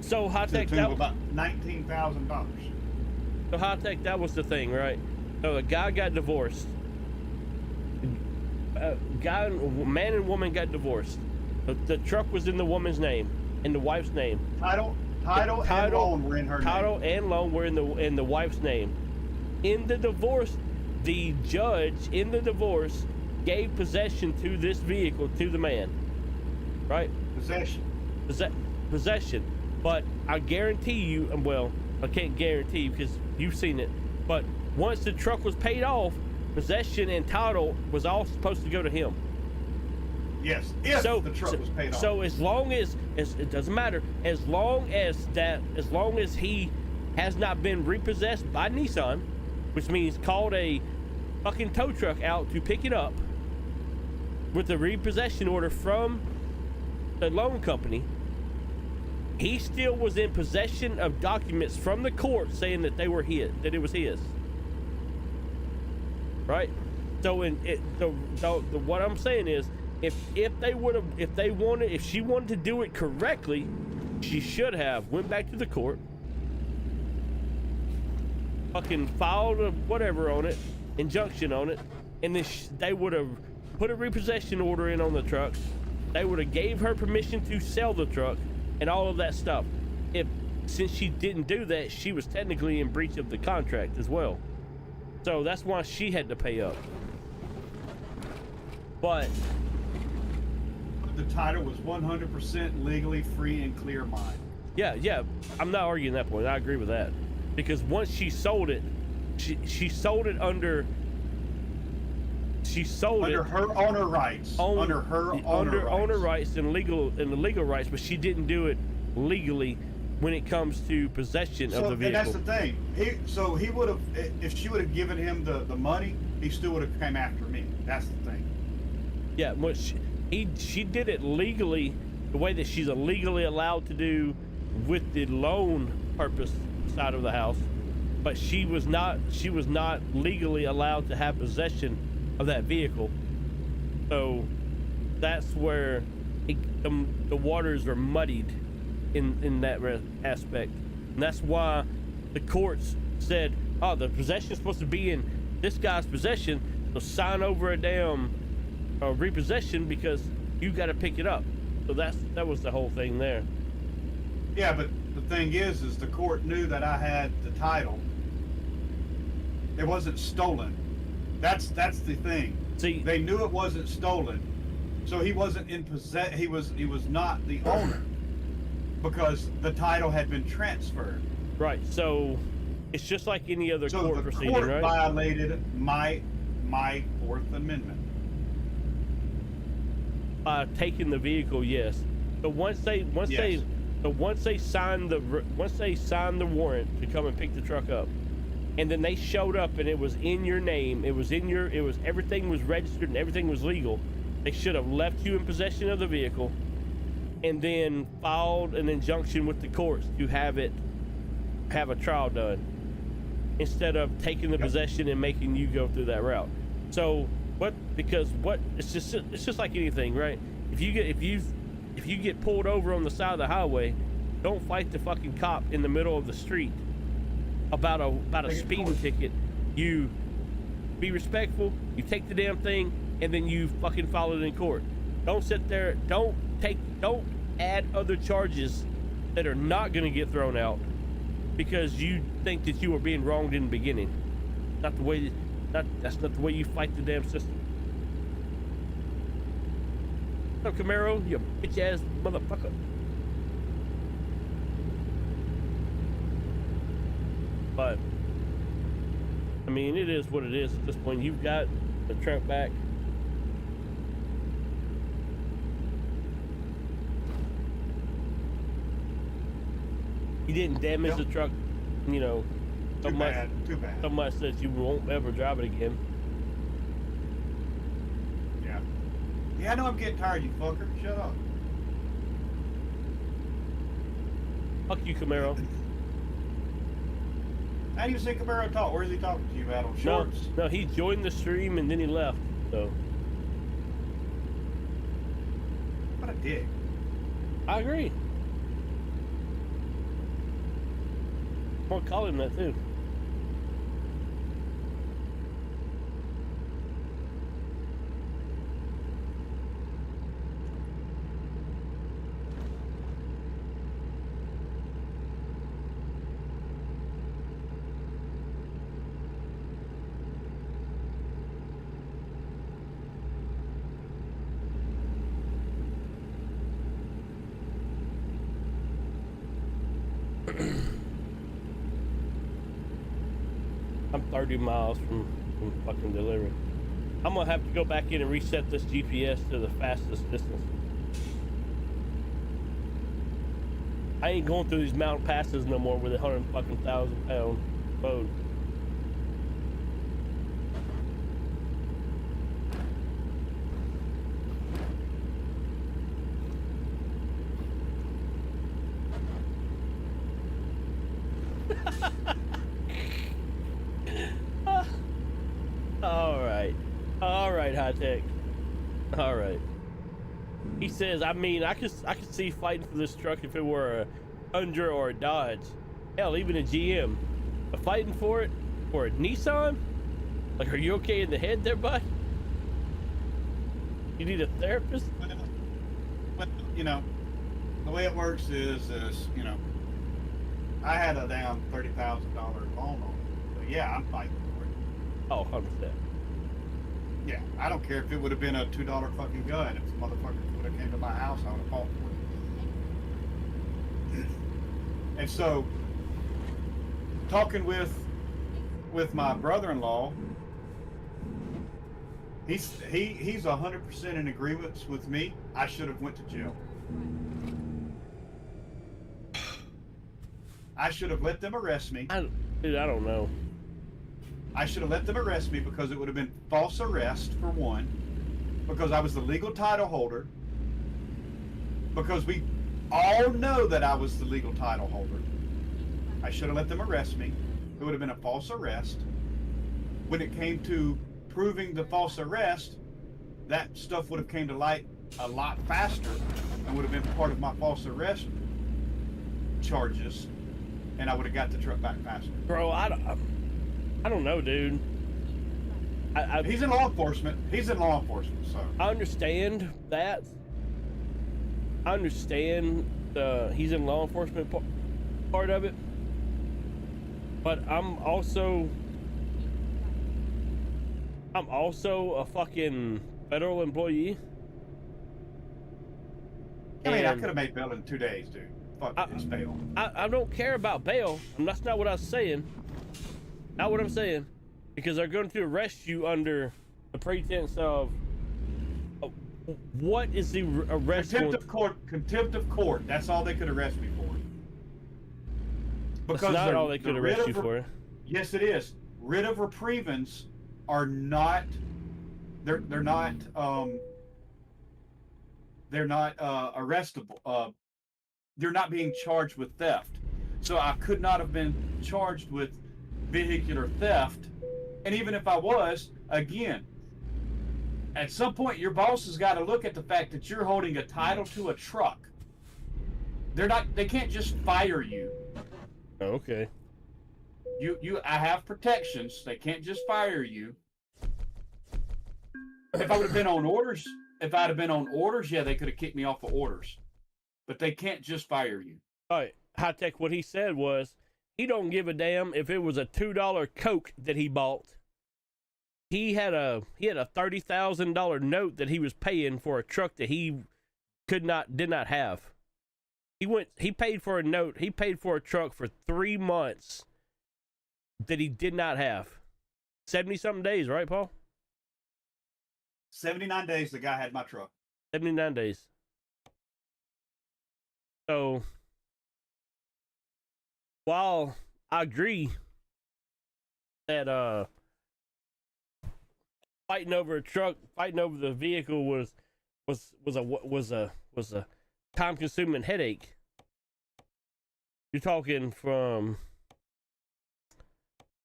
So high tech, To about $19,000. so high tech, that was the thing, right? So the guy got divorced. Man and woman got divorced. The truck was in the woman's name, in the wife's name. Title and loan were in her Title name. and loan were in the wife's name. In the divorce, the judge in the divorce gave possession to this vehicle to the man. Right? Possession. Possession. But I guarantee you, well, I can't guarantee because you've seen it, but once the truck was paid off, possession and title was all supposed to go to him. Yes, if the truck was paid off. So as long as it doesn't matter, as long as he has not been repossessed by Nissan, which means called a fucking tow truck out to pick it up with a repossession order from the loan company, he still was in possession of documents from the court saying that they were his, that it was his. Right? So what I'm saying is, If she wanted to do it correctly, she should have went back to the court, fucking filed a whatever on it, injunction on it, and then they would have put a repossession order in on the truck. They would have gave her permission to sell the truck and all of that stuff. Since she didn't do that, she was technically in breach of the contract as well. So that's why she had to pay up. But The title was 100% legally free and clear mine. yeah, I'm not arguing that point. I agree with that. Because once she sold it, she sold it under Her owner rights. Under her owner rights. and the legal rights, but she didn't do it legally when it comes to possession of the vehicle. And that's the thing. He would have, if she would have given him the money, he still would have came after me. That's the thing. Yeah, she did it legally, the way that she's legally allowed to do with the loan purpose side of the house, but she was not legally allowed to have possession of that vehicle. So that's where the waters are muddied in that aspect, and that's why the courts said, oh, the possession is supposed to be in this guy's possession, so sign over a damn repossession because you got to pick it up. So that was the whole thing there. Yeah, but the thing is the court knew that I had the title. It wasn't stolen. That's the thing. See, They knew it wasn't stolen, so he wasn't in he was not the owner because the title had been transferred. right, so it's just like any other So court the proceeding, court right? violated my Fourth Amendment. By taking the vehicle, yes. But once they signed the warrant to come and pick the truck up, and then they showed up and it was in your name, everything was registered and everything was legal, they should have left you in possession of the vehicle and then filed an injunction with the courts to have a trial done, instead of taking the possession and making you go through that route. So it's just like anything, right? If you get pulled over on the side of the highway, don't fight the fucking cop in the middle of the street about a speeding ticket. You be respectful, you take the damn thing, and then you fucking file it in court. Don't sit there, don't add other charges that are not going to get thrown out because you think that you were being wronged in the beginning. That's not the way you fight the damn system. No, Camaro, you bitch ass motherfucker. But I mean, it is what it is at this point. You've got the truck back. You didn't damage the truck, you know, so Too bad. so much that you won't ever drive it again. Yeah. Yeah, I know I'm getting tired, you fucker. Shut up. Fuck you, Camaro. How do you see Camaro talk? Where's he talking to you at on shorts? No, he joined the stream and then he left. So What a dick. I agree. I'm gonna call him that too. I'm 30 miles from fucking delivery. I'm gonna have to go back in and reset this GPS to the fastest distance. I ain't going through these mountain passes no more with a 100,000-pound load. All right, high tech. All right. He says, I mean, I could see fighting for this truck if it were a Tundra or a Dodge. Hell, even a GM. But fighting for it for a Nissan? Like, are you okay in the head there, bud? You need a therapist? But you know, the way it works is you know, I had a down $30,000 loan on it. So yeah, I'm fighting for it. Oh, 100%. Yeah, I don't care if it would have been a $2 fucking gun. If the motherfuckers would have came to my house, I would have fought for it. And so, talking with my brother-in-law, he's 100% in agreement with me. I should have went to jail. I should have let them arrest me. Dude, I don't know. I should have let them arrest me because it would have been false arrest for one, because I was the legal title holder, because we all know that I was the legal title holder. I should have let them arrest me. It would have been a false arrest. When it came to proving the false arrest, that stuff would have came to light a lot faster and would have been part of my false arrest charges, and I would have got the truck back faster. Bro, I don't know, dude. He's in law enforcement. He's in law enforcement, so. I understand that. I understand he's in law enforcement part of it. But I'm also a fucking federal employee. I mean, I could have made bail in 2 days, dude. Fuck it, it's bail. I don't care about bail. That's not what I was saying. Not what I'm saying. Because they're going to arrest you under the pretense of what is the arrest? Contempt of court. Contempt of court. That's all they could arrest me for. That's not all they could arrest you for. Yes, it is. Writ of reprievance are not. They're not. They're not arrestable. They're not being charged with theft. So I could not have been charged with vehicular theft. And even if I was, again, at some point your boss has got to look at the fact that you're holding a title to a truck. They can't just fire you. Okay. I have protections. They can't just fire you. If I would have been on orders, yeah, they could have kicked me off of orders. But they can't just fire you. All right, High Tech, what he said was he don't give a damn if it was a $2 Coke that he bought. He had a $30,000 note that he was paying for a truck that he did not have. He paid for a note. He paid for a truck for 3 months that he did not have. 70-something days, right, Paul? 79 days the guy had my truck. 79 days. So, while I agree that fighting over the vehicle was a time-consuming headache. You're talking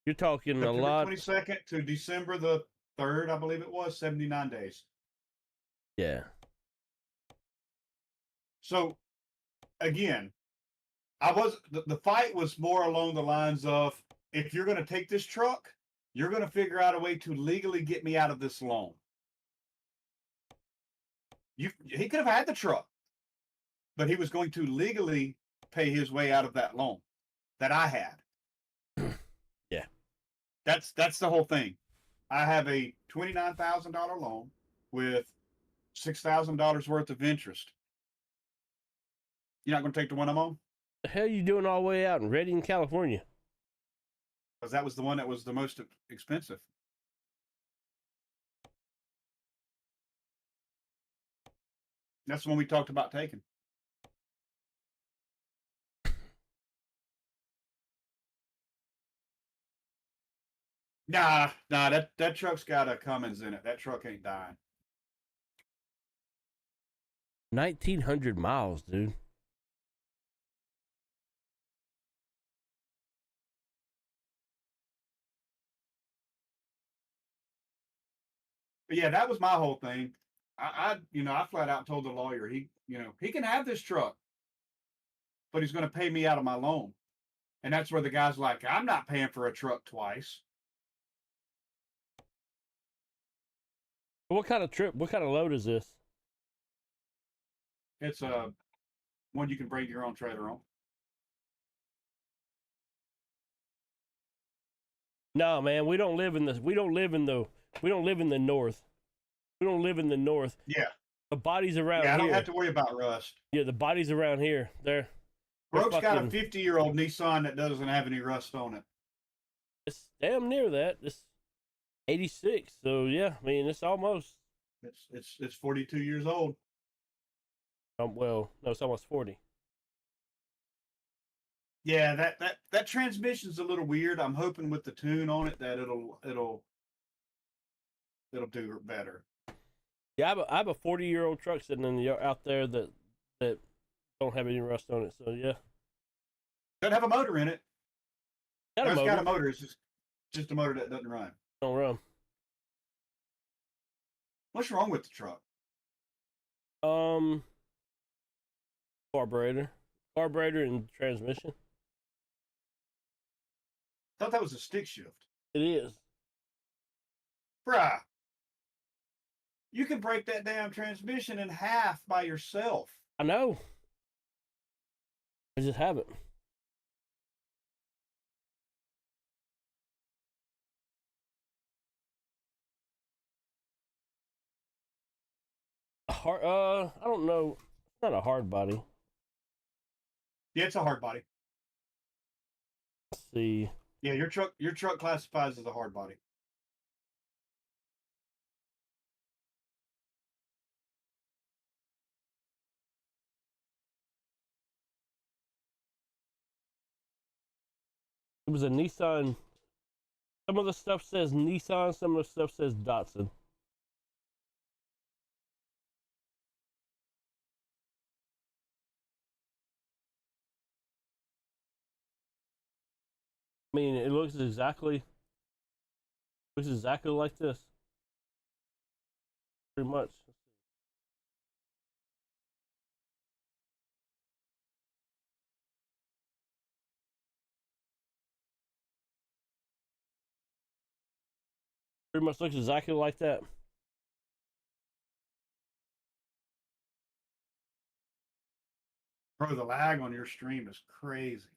September a lot. 22nd to December the 3rd, I believe it was, 79 days. Yeah. So, again, the fight was more along the lines of, if you're going to take this truck, you're going to figure out a way to legally get me out of this loan. He could have had the truck, but he was going to legally pay his way out of that loan that I had. Yeah. That's the whole thing. I have a $29,000 loan with $6,000 worth of interest. You're not going to take the one I'm on? The hell you doing all the way out in Redding, California? Because that was the one that was the most expensive. That's the one we talked about taking. Nah, that truck's got a Cummins in it. That truck ain't dying. 1,900 miles, dude. But yeah, that was my whole thing. I flat out told the lawyer he can have this truck, but he's going to pay me out of my loan. And that's where the guy's like, I'm not paying for a truck twice. What kind of trip? What kind of load is this? It's one you can bring your own trailer on. No, man, we don't live in the north. We don't live in the north. Yeah. The bodies around Yeah, I here. don't have to worry about rust. Yeah, the bodies around here. They're Brooke's got a fucking- 50-year-old Nissan that doesn't have any rust on it. It's damn near that. It's 86. So yeah, I mean it's almost. It's 42 years old. Well, no, it's almost 40. Yeah, that transmission's a little weird. I'm hoping with the tune on it that it'll do better. Yeah, I have a 40-year-old truck sitting in the out there that don't have any rust on it. So yeah, Doesn't have a motor in it. got a It's motor. got a motor. It's just a motor that doesn't run. Don't run. What's wrong with the truck? Carburetor and transmission. I thought that was a stick shift. It is. Bruh. You can break that damn transmission in half by yourself. I know. I just haven't. I don't know. It's not a hard body. Yeah, it's a hard body. Let's see. Yeah, your truck classifies as a hard body. It was a Nissan. Some of the stuff says Nissan, some of the stuff says Datsun. I mean, it looks exactly like this. Pretty much. Pretty much looks exactly like that. Bro, the lag on your stream is crazy.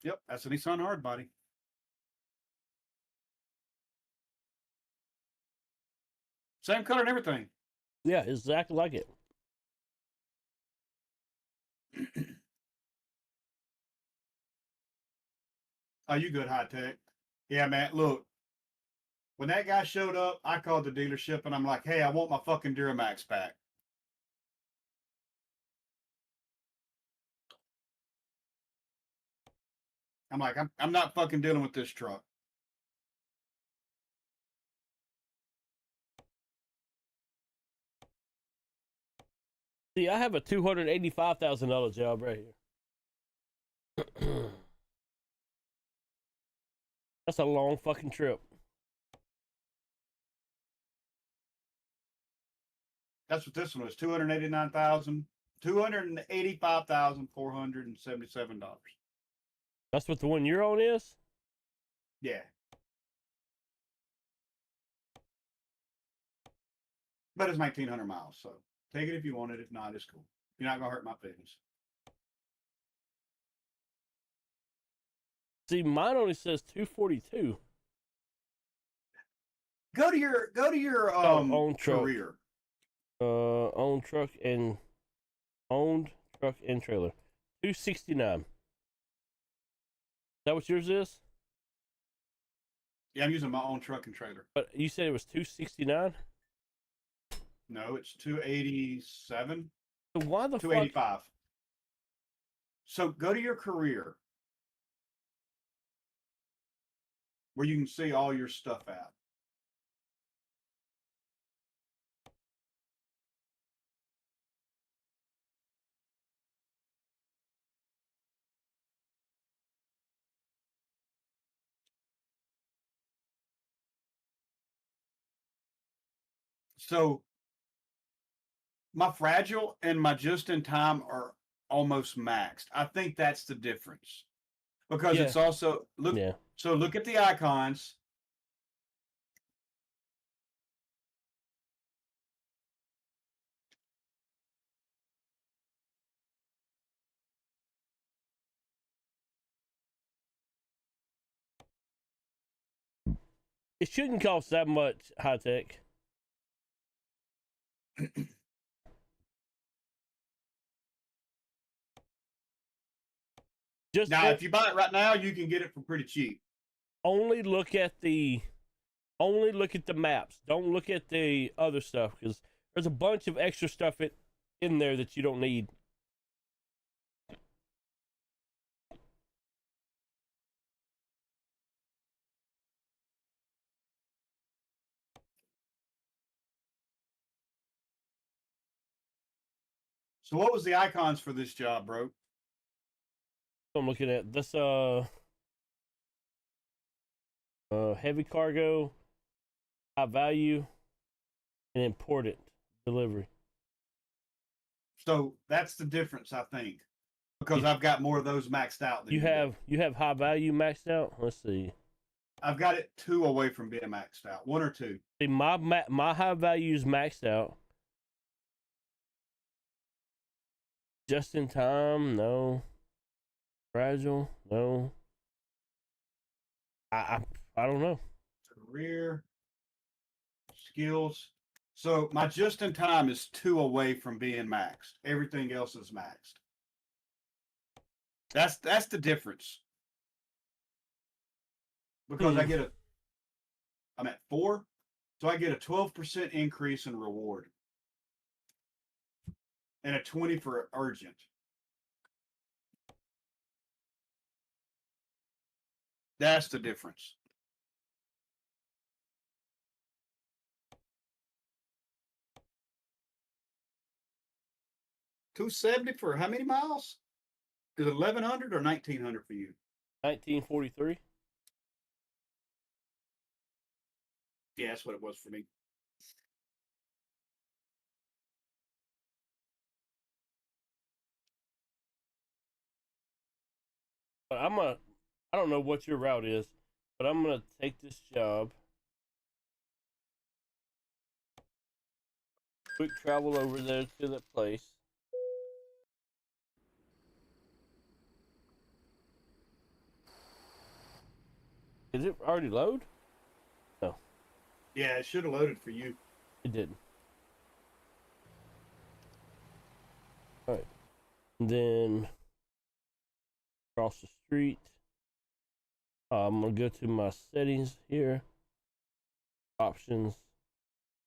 Yep, that's a Nissan hard body. Same color and everything. Yeah, exactly like it. Oh, you good, high tech. Yeah, man. Look, when that guy showed up, I called the dealership and I'm like, hey, I want my fucking Duramax back. I'm like, I'm not fucking dealing with this truck. See, I have a $285,000 job right here. That's a long fucking trip. That's what this one was. $285,477. That's what the one you're on is? Yeah. But it's 1,900 miles, so take it if you want it. If not, it's cool. You're not gonna hurt my feelings. See, mine only says 242. Go to your own truck. career. Owned truck and trailer. 269. Is that what yours is? Yeah, I'm using my own truck and trailer. But you said it was 269? No, it's 287. So why the fuck? 285. So go to your career where you can see all your stuff at. So my fragile and my just in time are almost maxed. I think that's the difference because Yeah. it's also look. Yeah. So look at the icons. It shouldn't cost that much, High Tech. Just Now, if you buy it right now, you can get it for pretty cheap. only look at the maps. Don't look at the other stuff because there's a bunch of extra stuff in there that you don't need. So, what was the icons for this job, bro? I'm looking at this heavy cargo, high value, and important delivery. So that's the difference, I think, because I've got more of those maxed out. Than You do. have high value maxed out. Let's see. I've got it 2 away from being maxed out, 1 or 2. See, my high value is maxed out. Just in time, no. Fragile, no. I don't know. Career, skills. So my just in time is 2 away from being maxed. Everything else is maxed. That's the difference. Because I'm at 4, so I get a 12% increase in reward. And a 20 for urgent. That's the difference. $270 for how many miles? Is it 1,100 or 1,900 for you? 1943. Yeah, that's what it was for me. But I don't know what your route is, but I'm gonna take this job. Quick travel over there to that place. Did it already load? No, Yeah, it should have loaded for you. it didn't. Alright. Then across the street. I'm gonna go to my settings here. Options.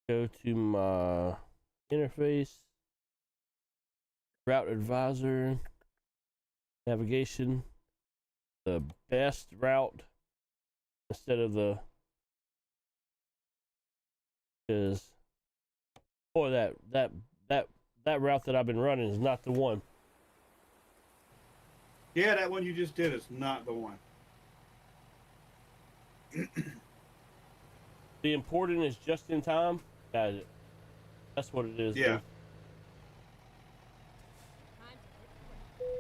Go to my interface. Route advisor. Navigation. The best route instead of the is boy that route that I've been running is not the one. Yeah, that one you just did is not the one. The important is just in time. Got it. That's what it is. Yeah. Dude.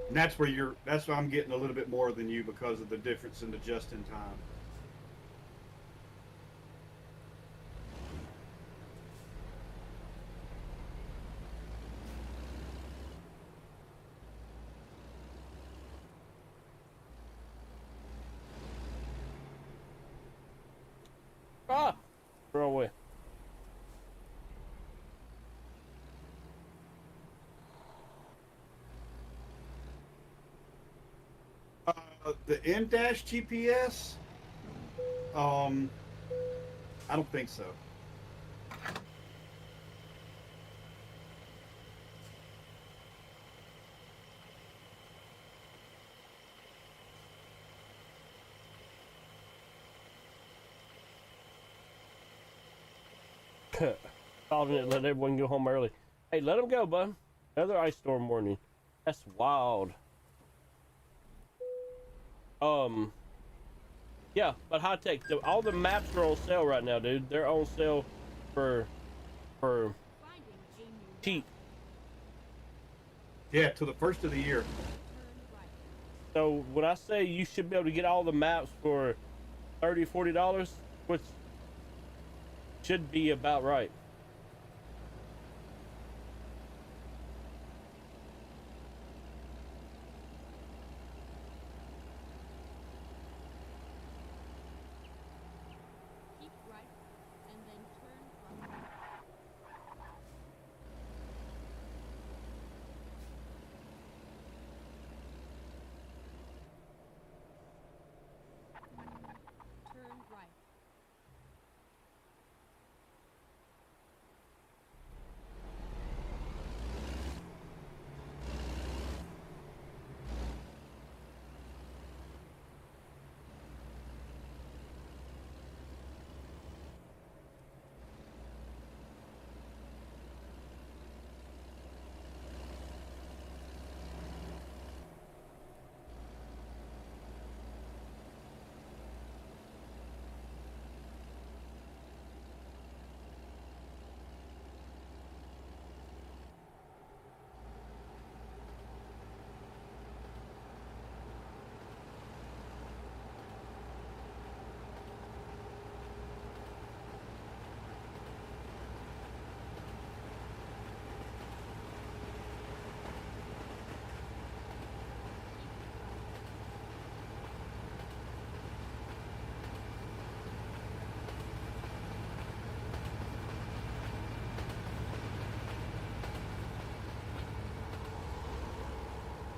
And that's why I'm getting a little bit more than you because of the difference in the just in time. Ah, throw away. The in-dash GPS? I don't think so. Calling it, let everyone go home early. Hey, let them go, bud. Another ice storm warning. That's wild. Yeah, but High Tech, all the maps are on sale right now, dude. They're on sale for for Finding a new cheap. Yeah, till the first of the year. route. Turn right. So when I say you should be able to get all the maps for $30, $40, which should be about right. Keep right, and then turn right. Turn right.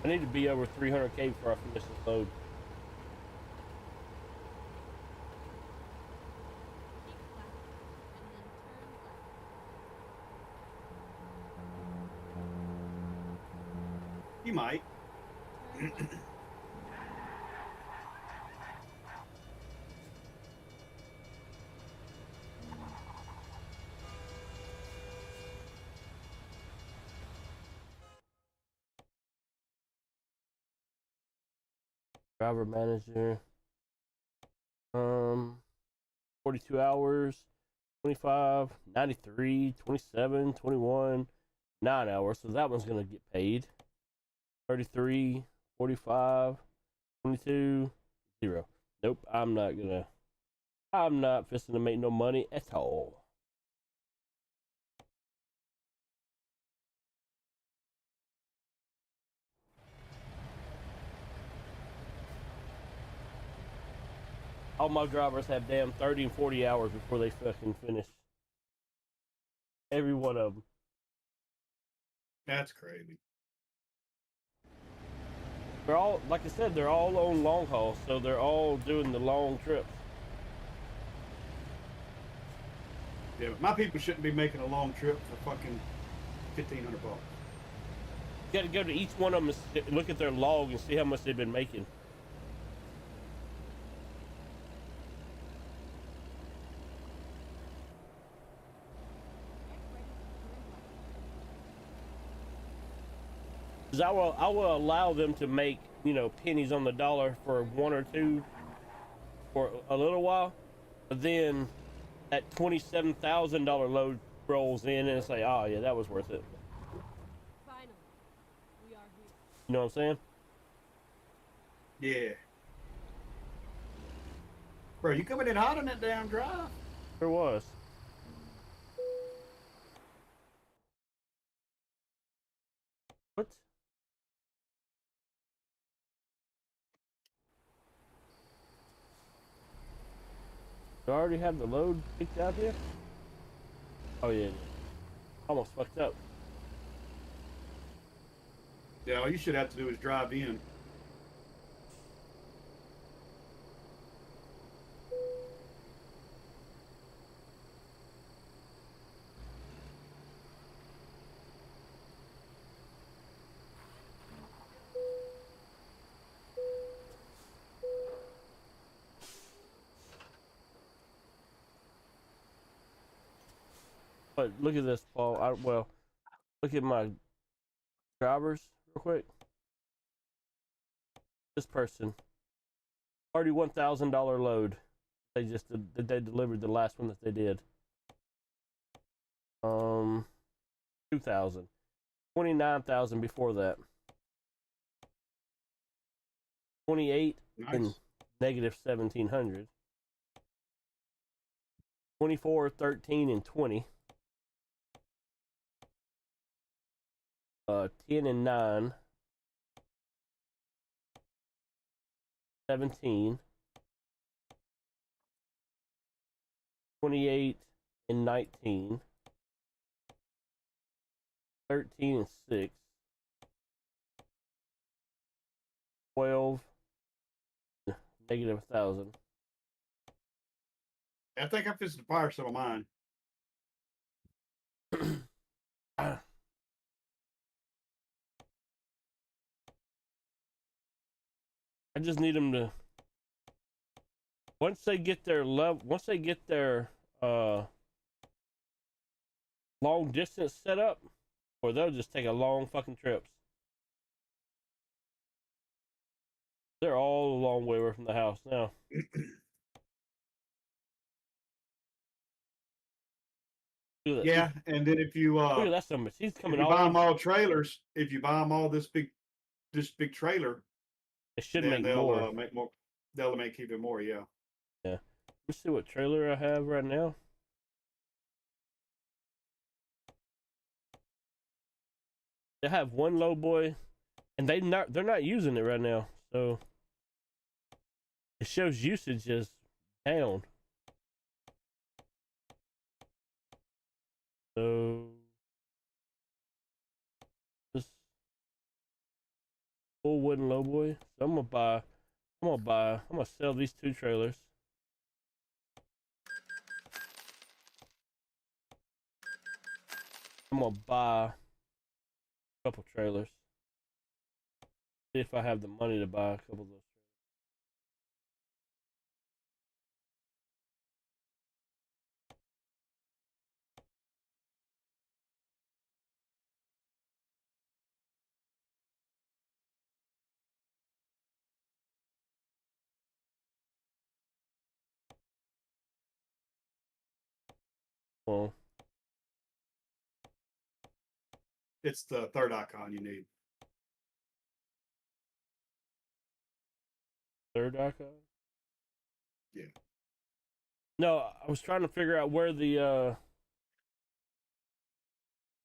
I need to be over 300K before I finish this load. Keep left, and then turn left. You might. Turn left. Driver manager. 42 hours, 25, 93, 27, 21, 9 hours. So that one's gonna get paid. 33, 45, 22, 0. Nope, I'm not fisting to make no money at all. All my drivers have damn 30 and 40 hours before they fucking finish. Every one of them. That's crazy. They're all, like I said, they're all on long haul, so they're all doing the long trips. Yeah, but my people shouldn't be making a long trip for fucking $1,500. You gotta go to each one of them and look at their log and see how much they've been making. Get ready to turn left. Because I will allow them to make, you know, pennies on the dollar for one or two for a little while, but then that $27,000 load rolls in and it's like, oh yeah, that was worth it. Finally, we are here. You know what I'm saying? Yeah. Bro, you coming in hot on that damn drive? There was. What? Do I already have the load picked out here? Oh yeah. Almost fucked up. Yeah, all you should have to do is drive in. But look at this, Paul. Well, look at my drivers real quick. This person, $31,000 load. They delivered the last one that they did. 2,000. 29,000 before that. 28 and Nice. negative 1,700. 24, 13, and 20. 10 and 9. 17. 28 and 19. 13 and 6. 12. Negative 1,000. I think I fixed to fire some of mine. I just need them to once they get their long distance set up, or they'll just take a long fucking trips. They're all a long way away from the house now. Look at that. Yeah, and then if you Look at that son of a bitch. He's if coming you all buy the them way. all trailers, if you buy them all this big trailer, It should then make they'll more. make more. They'll make even more. Yeah. Yeah. Let's see what trailer I have right now. They have one low boy, and they're not using it right now, so it shows usage is down. So this full wooden low boy. So I'm gonna sell these 2 trailers. I'm gonna buy a couple trailers. See if I have the money to buy a couple of those. Well, It's the third icon you need. third icon? Yeah. No, I was trying to figure out where the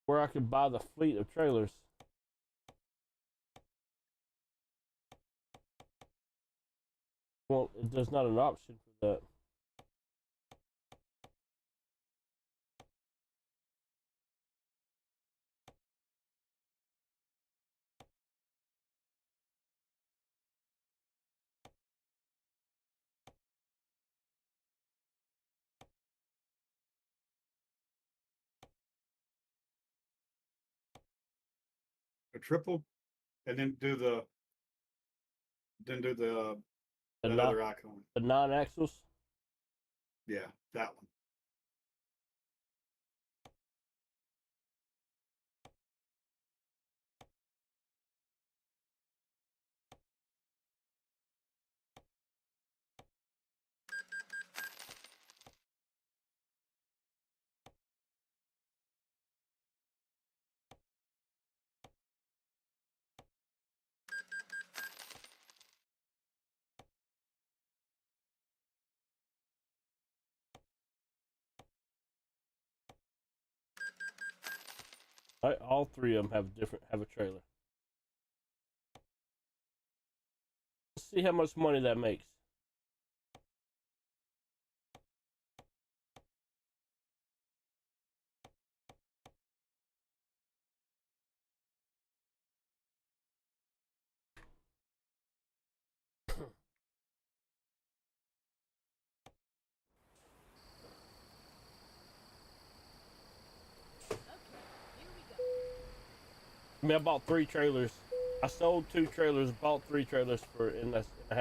where I could buy the fleet of trailers. Well, there's not an option for that. A triple, and then do the The that non other icon. the non-axles. Yeah, that one. All 3 of them have a trailer. Let's see how much money that makes. I mean, I bought 3 trailers. I sold 2 trailers, bought 3 trailers and I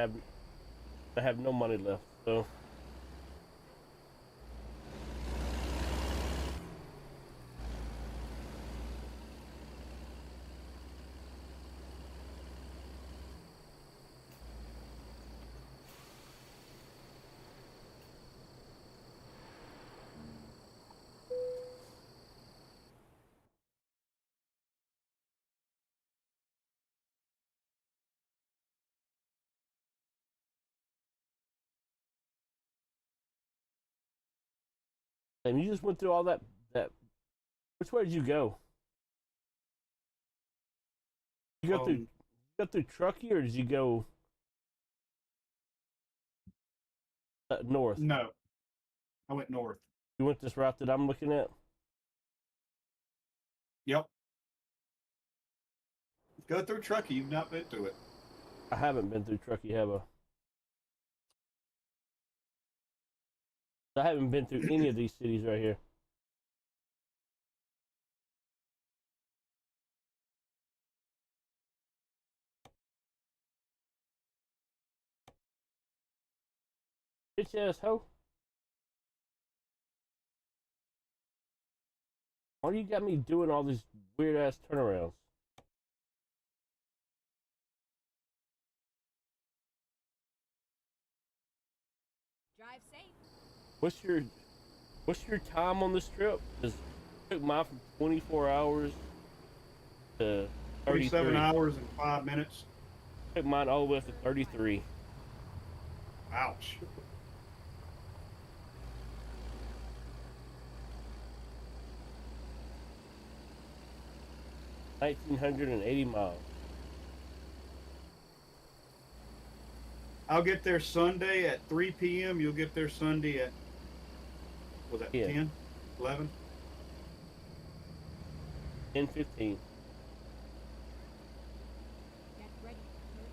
have no money left. So And you just went through all that. Which way did you go? You go through Truckee, or did you go north? No, I went north. You went this route that I'm looking at. Yep. Go through Truckee. You've not been through it. I haven't been through Truckee, have I? I haven't been through any of these cities right here. Bitch ass hoe. Why you got me doing all these weird ass turnarounds? Drive safe. What's your time on this trip? Because it took mine from 24 hours to 33. 37 hours and 5 minutes. Took mine all the way up to 33. Ouch. $1,980 miles. I'll get there Sunday at 3 p.m. You'll get there Sunday at, was that Yeah. 10, 11? 10:15. Get ready. Turn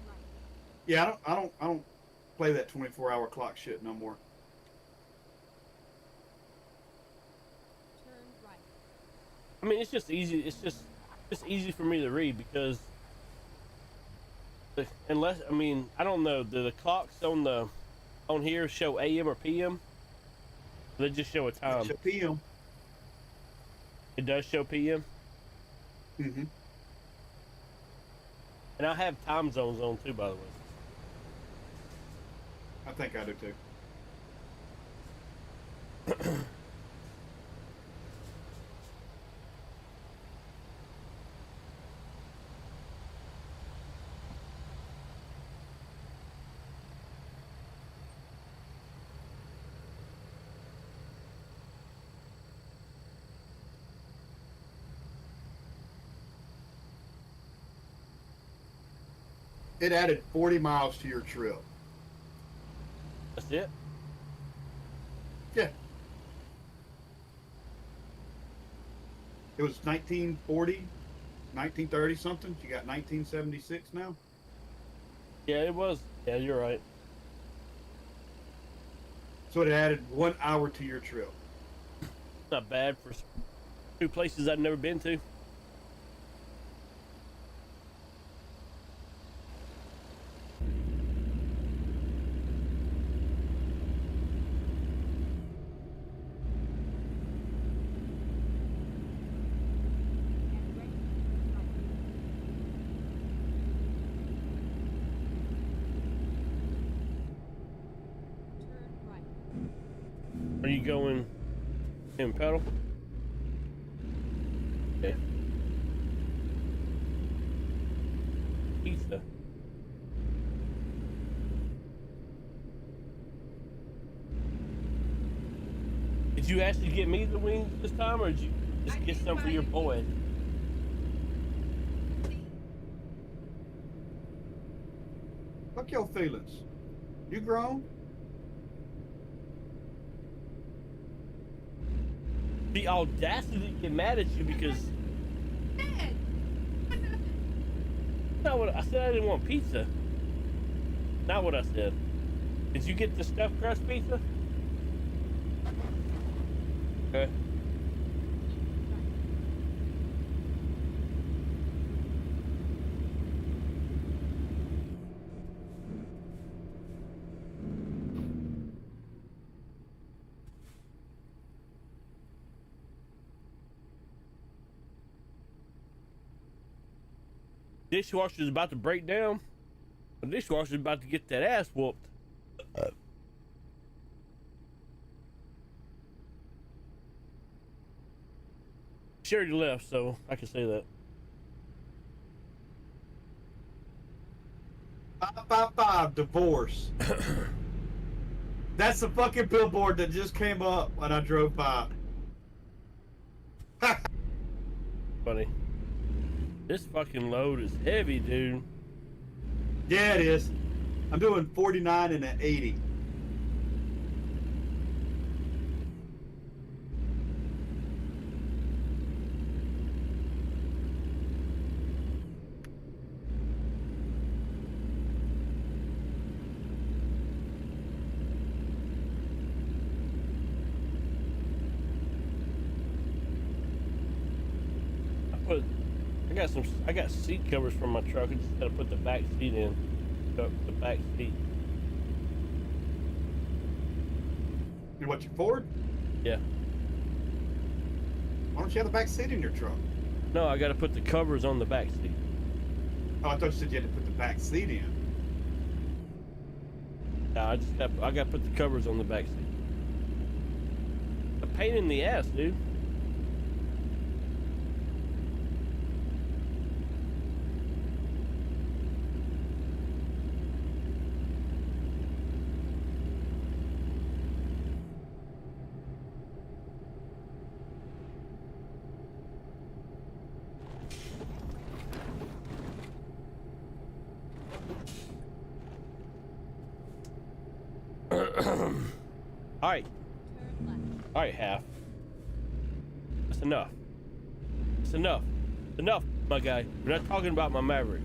right. Yeah, I don't play that 24-hour clock shit no more. Turn right. I mean, it's just easy. It's easy for me to read because unless I don't know. Do the clocks on here show AM or PM? They just show a time. It's a PM. It does show PM, Mm-hmm. and I have time zones on too, by the way. I think I do too. It added 40 miles to your trip. That's it. Yeah. It was 1940, 1930 something. You got 1976 now. Yeah, it was. Yeah, you're right. So it added 1 hour to your trip. Not bad for two places I've never been to. Get ready. Turn right. Turn right. Are you going in pedal? Okay. Pizza. Did you actually get me the wings this time, or did you just get some for your boy? Fuck your feelings. You grown? The audacity to get mad at you because not what I said. I didn't want pizza. Not what I said. Did you get the stuffed crust pizza? Okay. Dishwasher's about to break down. The dishwasher's about to get that ass whooped. She already left, so I can say that. 555 divorce. That's the fucking billboard that just came up when I drove by. funny. This fucking load is heavy, dude. Yeah, it is. I'm doing 49 and an 80. I got seat covers for my truck. I just gotta put the back seat in. The back seat. You what, your Ford? Yeah. Why don't you have the back seat in your truck? No, I gotta put the covers on the back seat. Oh, I thought you said you had to put the back seat in. Nah, I gotta put the covers on the back seat. A pain in the ass, dude. All right, Turn left. all right, half. That's enough. That's enough. Enough, my guy. We're not talking about my Maverick.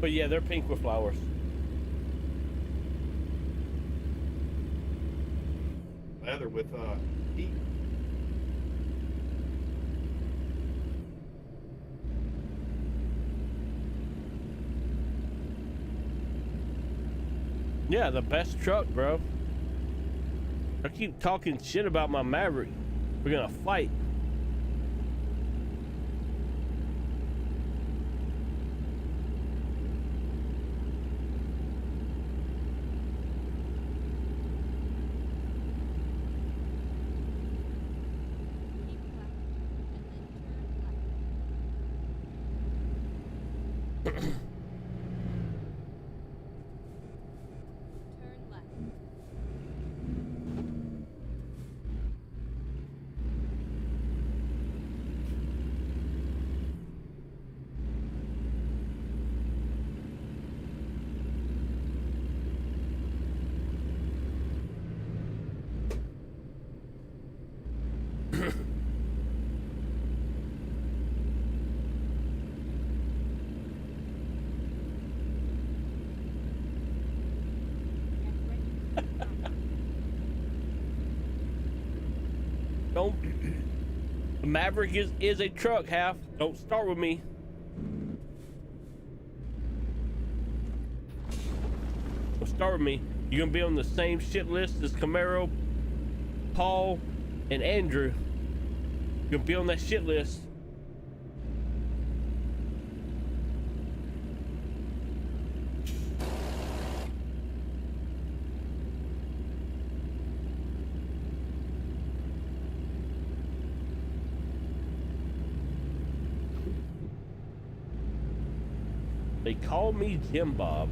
But yeah, they're pink with flowers. Leather with heat. Yeah, the best truck, bro. I keep talking shit about my Maverick. We're gonna fight. Keep left. And then turn left. Turn left. Get ready. Don't. The Maverick is a truck, half. Don't start with me. Don't start with me. You're gonna be on the same shit list as Camaro, Paul, and Andrew. You're gonna be on that shit list. They call me Jim Bob.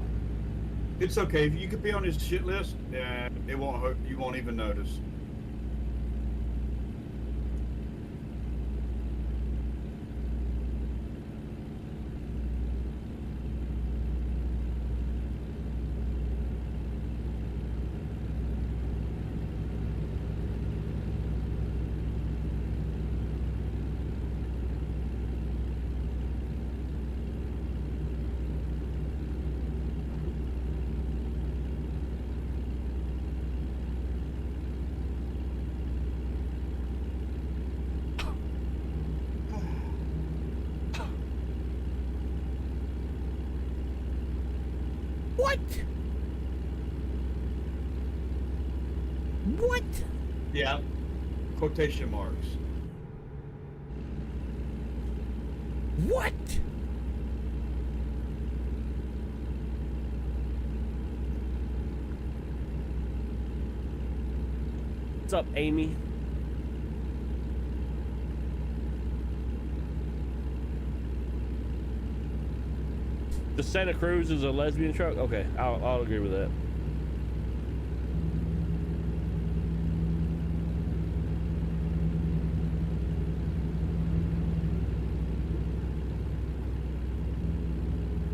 It's okay. If you could be on his shit list, it won't hurt. You won't even notice. What? What? Yeah. Quotation marks. What? What's up, Amy? The Santa Cruz is a lesbian truck? Okay, I'll agree with that.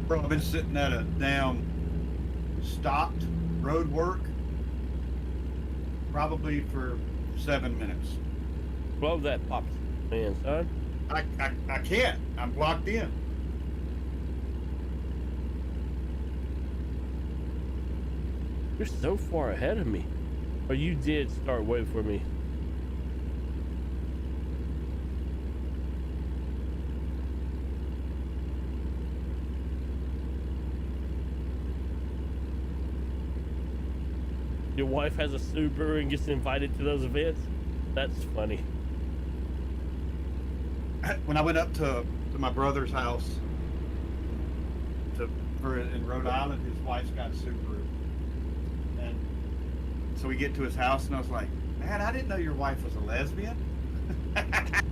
Bro, I've been sitting at a damn stopped road work probably for 7 minutes. Blow that pops, man, son. I can't. I'm blocked in. You're so far ahead of me. Or you did start waiting for me. Your wife has a Subaru and gets invited to those events? That's funny. When I went up to my brother's house in Rhode Island, his wife's got a Subaru. And so we get to his house and I was like, man, I didn't know your wife was a lesbian. She's like,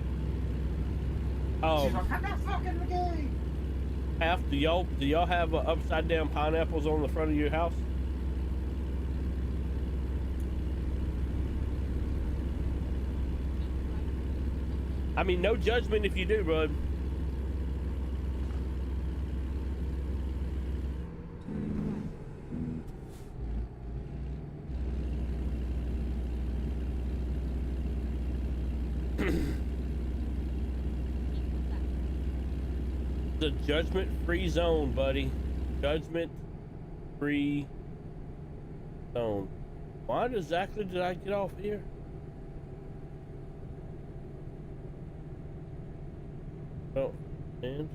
I'm not fucking gay. Do y'all have upside down pineapples on the front of your house? I mean, no judgment if you do, bud. The judgment-free zone, buddy. Judgment-free zone. Why exactly did I get off here? Oh, and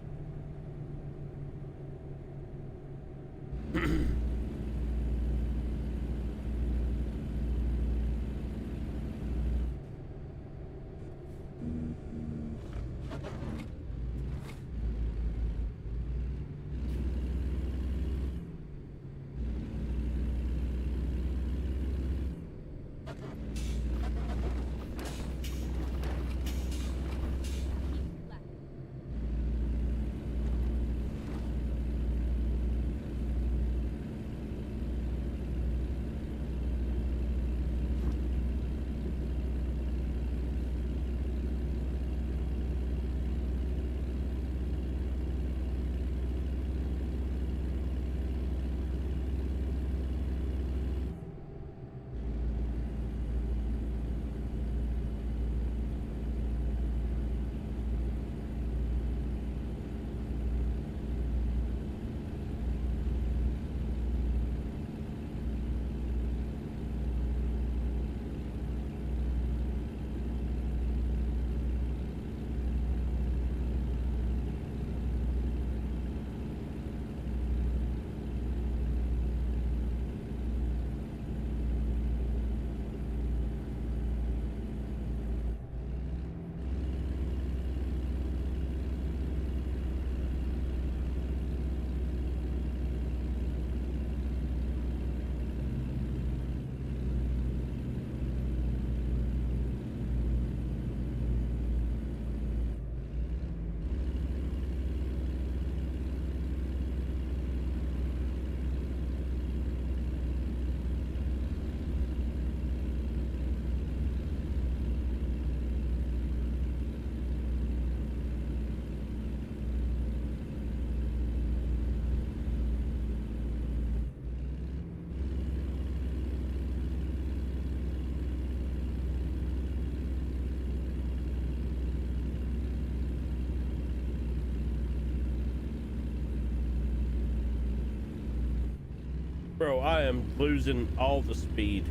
bro, I am losing all the speed.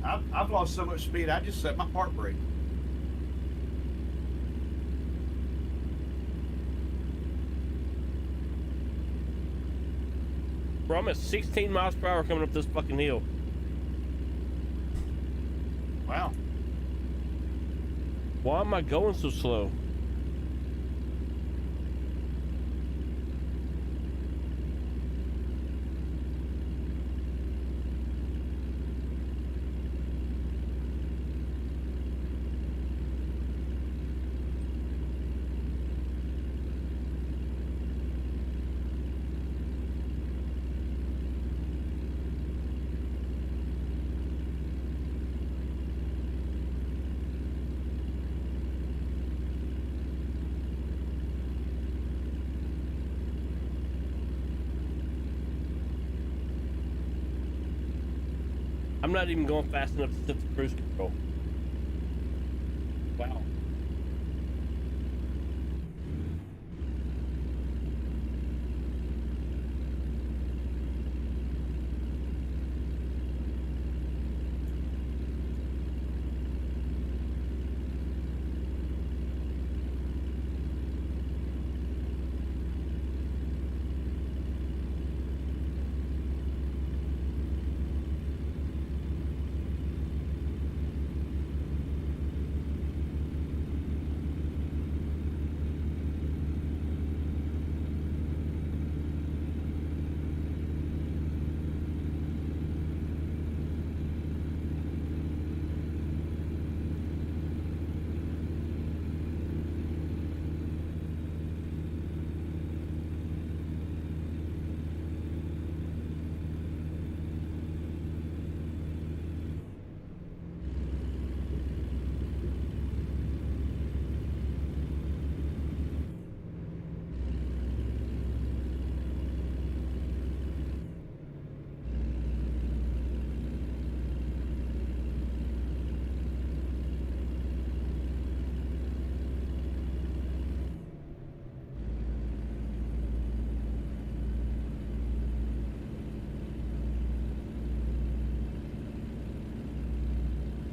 I've lost so much speed, I just set my park brake. Bro, I'm at 16 miles per hour coming up this fucking hill. Wow. Why am I going so slow? I'm not even going fast enough to set the cruise control. Wow.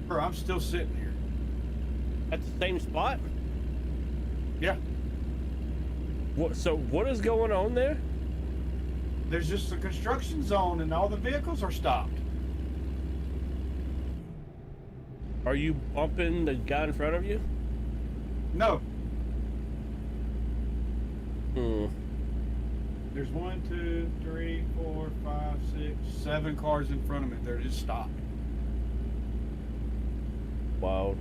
Bro, I'm still sitting here. At the same spot? Yeah. What? So what is going on there? There's just a construction zone and all the vehicles are stopped. Are you bumping the guy in front of you? No. Hmm. There's 1, 2, 3, 4, 5, 6, 7 cars in front of me. They're just stopped. Wild.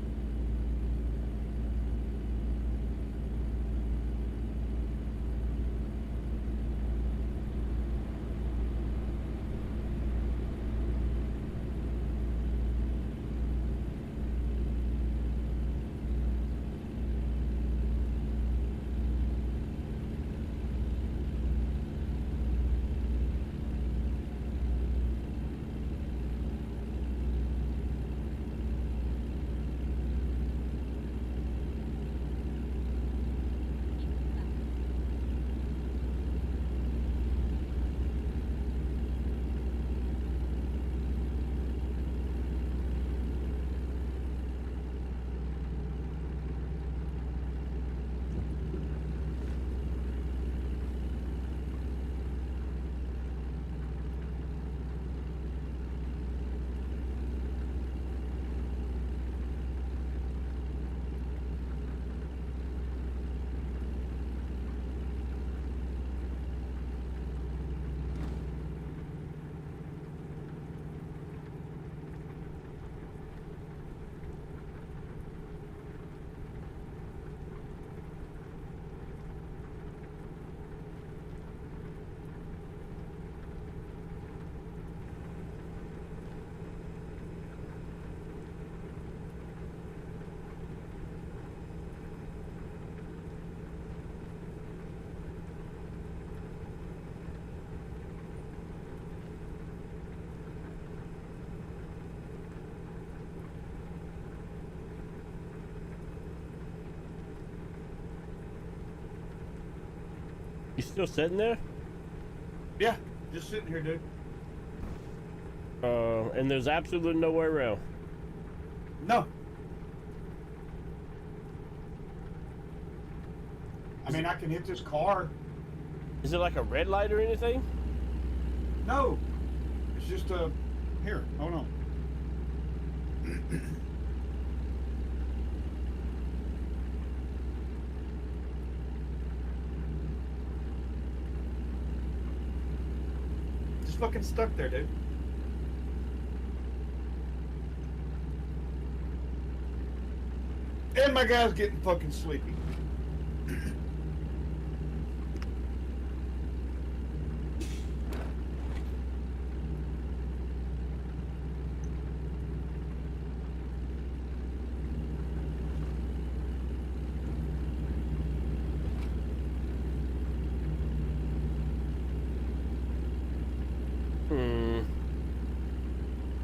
You still sitting there? Yeah, just sitting here, dude. And there's absolutely nowhere around. No. I mean, I can hit this car. Is it like a red light or anything? No. It's just a... Here, hold on. Just fucking stuck there, dude. And my guy's getting fucking sleepy.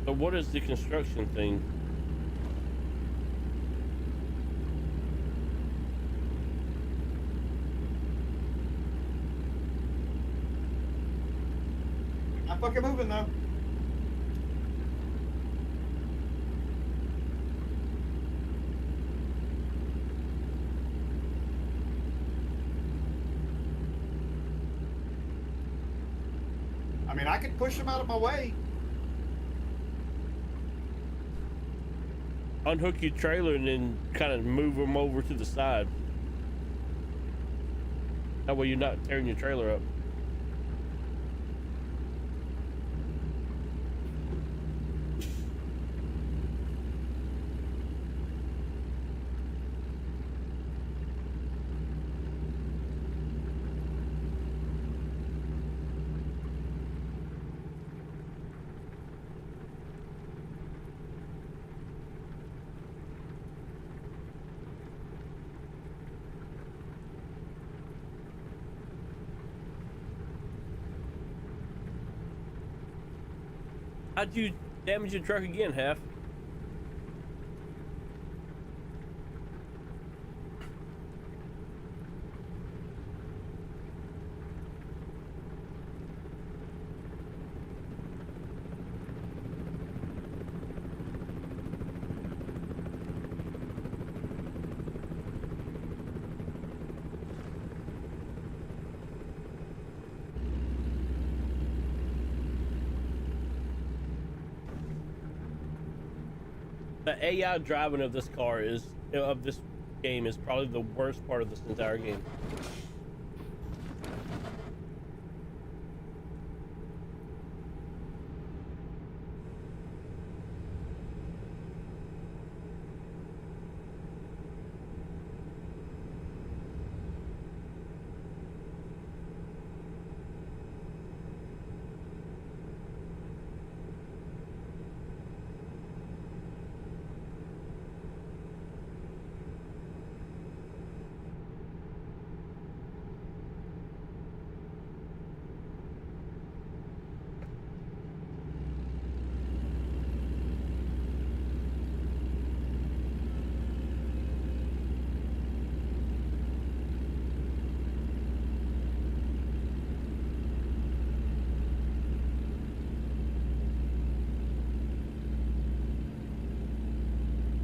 So what is the construction thing? Not fucking moving though. I mean, I could push him out of my way. Unhook your trailer and then kind of move them over to the side. That way you're not tearing your trailer up. How'd you damage your truck again, Half? The AI driving of this car of this game is probably the worst part of this entire game.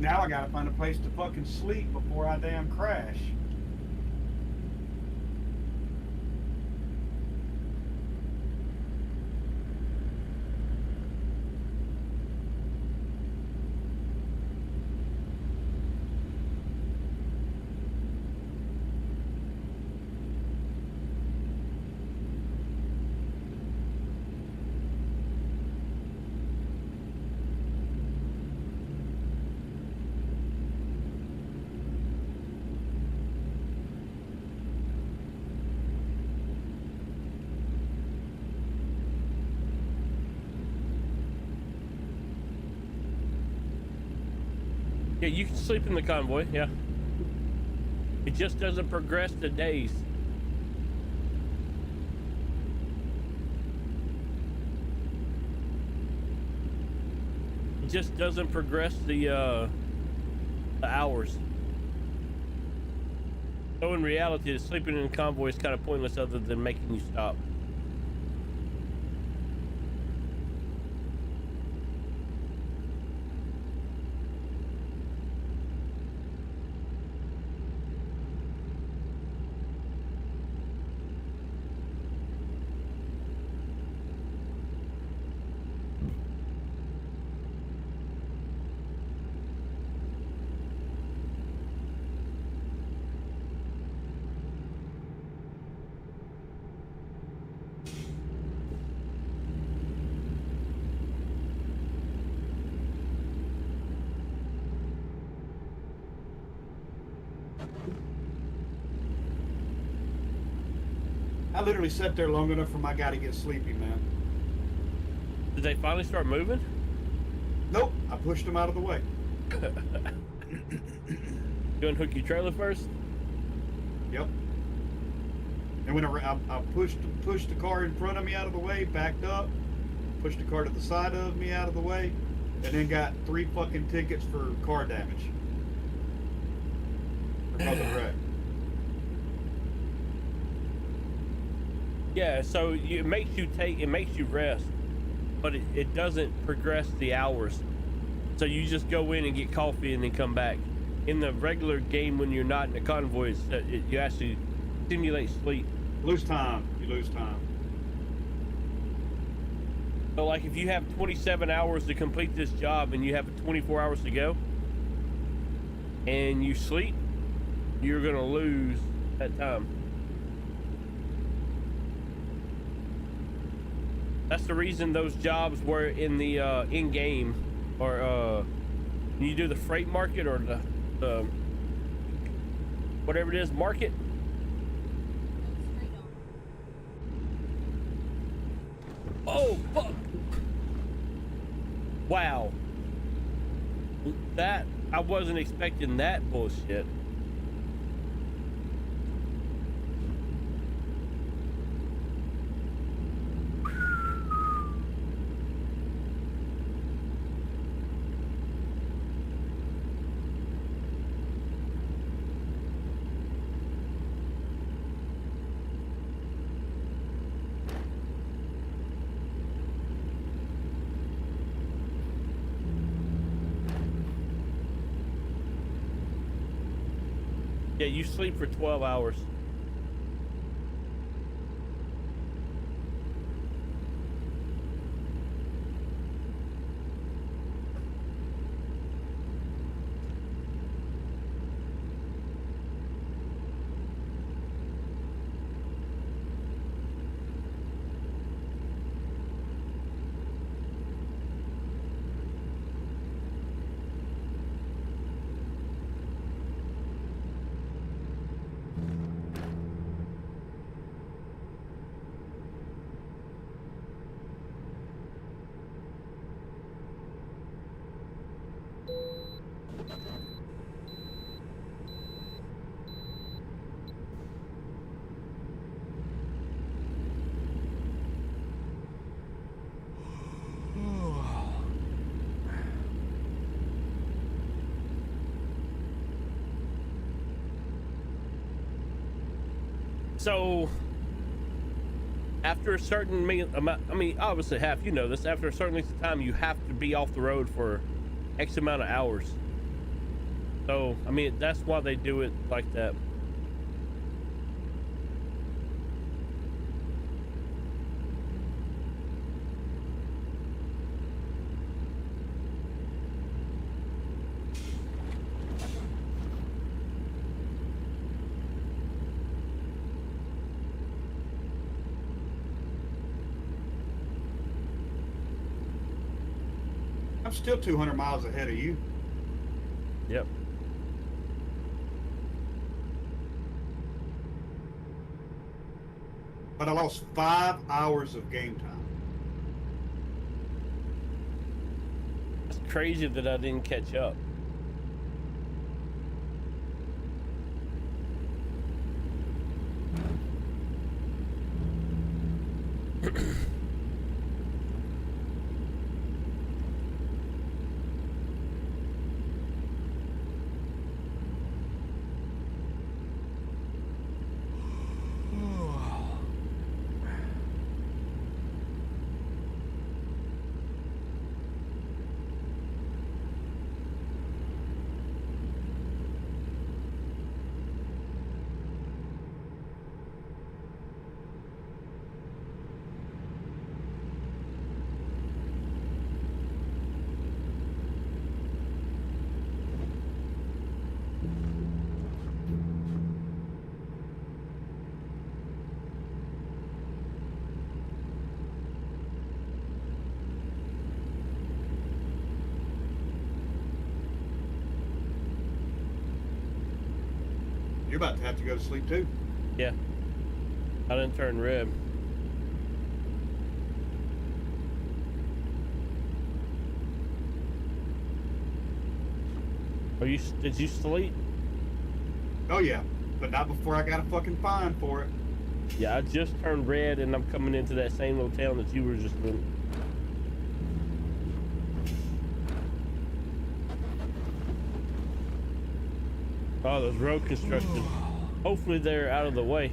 Now I gotta find a place to fucking sleep before I damn crash. Yeah, you can sleep in the convoy, yeah. It just doesn't progress to days. It just doesn't progress the hours. So in reality, sleeping in a convoy is kind of pointless other than making you stop. I literally sat there long enough for my guy to get sleepy, man. Did they finally start moving? Nope, I pushed him out of the way. You unhook your trailer first? Yep. And when I pushed the car in front of me out of the way, backed up, pushed the car to the side of me out of the way, and then got 3 fucking tickets for car damage. Because of the wreck. Yeah, so it makes you rest, but it doesn't progress the hours. So you just go in and get coffee and then come back. In the regular game, when you're not in the convoy, you actually simulate sleep. Lose time. You lose time. So like if you have 27 hours to complete this job and you have 24 hours to go and you sleep, you're gonna lose that time. That's the reason those jobs were in the in-game, or when you do the freight market or the whatever it is, market. Go straight on. Oh fuck! Wow, that I wasn't expecting that bullshit. Yeah, you sleep for 12 hours. So, after a certain amount, I mean, obviously half, you know this, after a certain length of time, you have to be off the road for X amount of hours. So, I mean, that's why they do it like that. I'm still 200 miles ahead of you. Yep. But I lost 5 hours of game time. It's crazy that I didn't catch up. You're about to have to go to sleep too. Yeah. I didn't turn red. Did you sleep? Oh yeah, but not before I got a fucking fine for it. Yeah, I just turned red and I'm coming into that same little town that you were just in. Oh, there's road construction. Hopefully they're out of the way.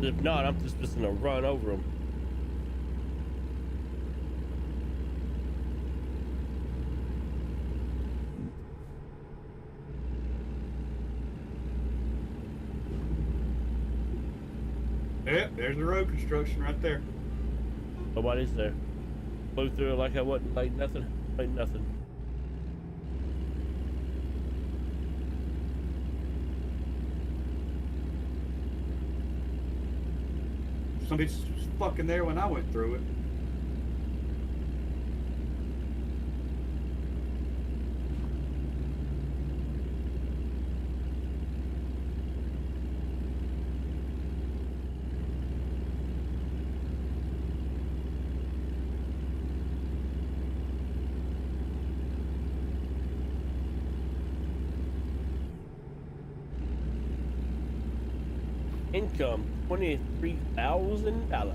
If not, I'm just gonna run over them. Yep, there's the road construction right there. Nobody's there. Flew through it like I wasn't like nothing. Like nothing. Somebody's fucking there when I went through it. Income $23,000.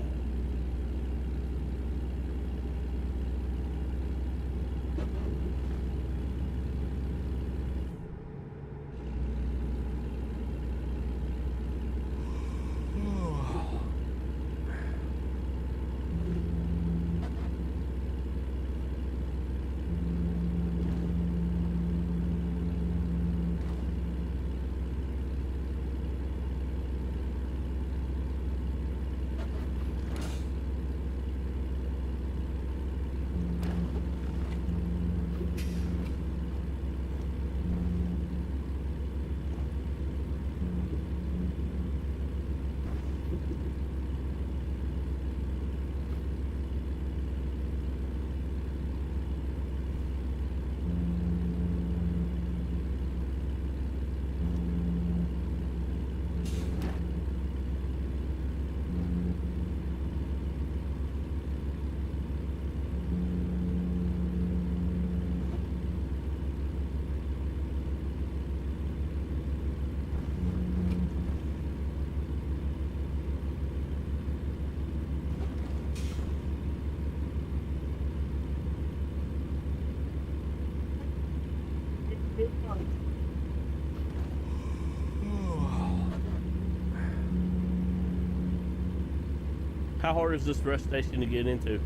How hard is this rest station to get into?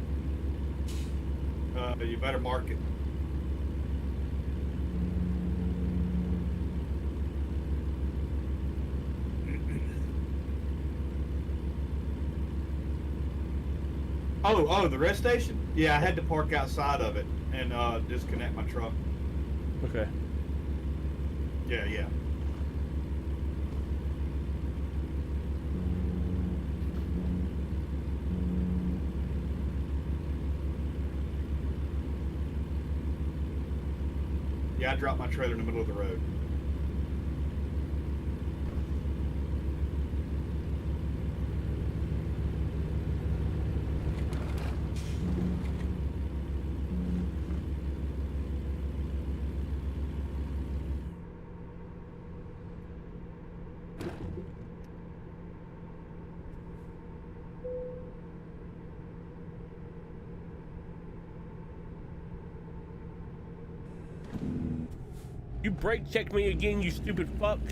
You better mark it. Oh, the rest station? Yeah, I had to park outside of it and disconnect my truck. Okay. Yeah. Yeah, I dropped my trailer in the middle of the road. You brake check me again, you stupid fuck. Go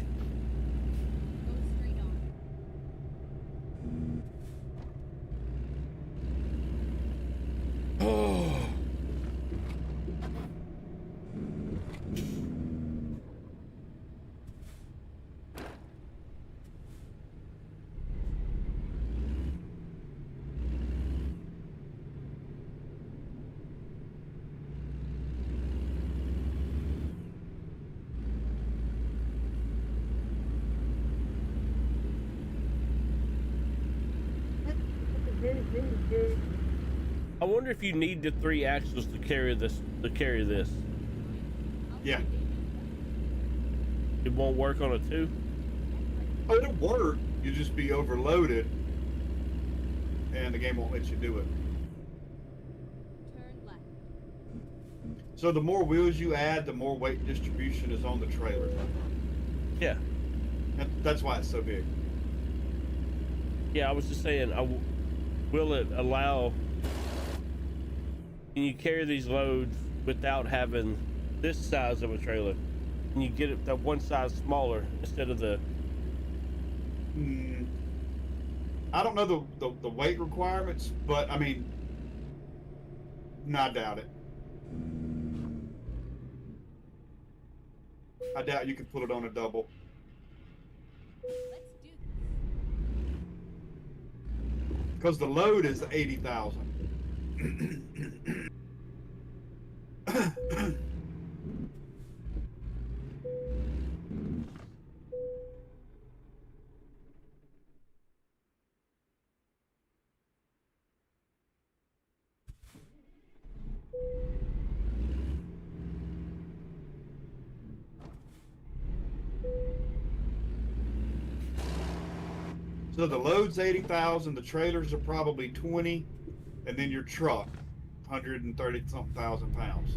straight on. Oh. I wonder if you need the 3 axles to carry this. Yeah. It won't work on a 2. Oh, it'll work. You'll just be overloaded, and the game won't let you do it. Turn left. So the more wheels you add, the more weight distribution is on the trailer. Yeah. That's why it's so big. Yeah, I was just saying, will it allow... Can you carry these loads without having this size of a trailer, and you get it that one size smaller instead of the. I don't know the weight requirements, but I mean, no, I doubt it. I doubt you could put it on a double. Let's do this. Because the load is 80,000. So the load's 80,000, the trailers are probably 20, and then your truck, 130 something thousand pounds.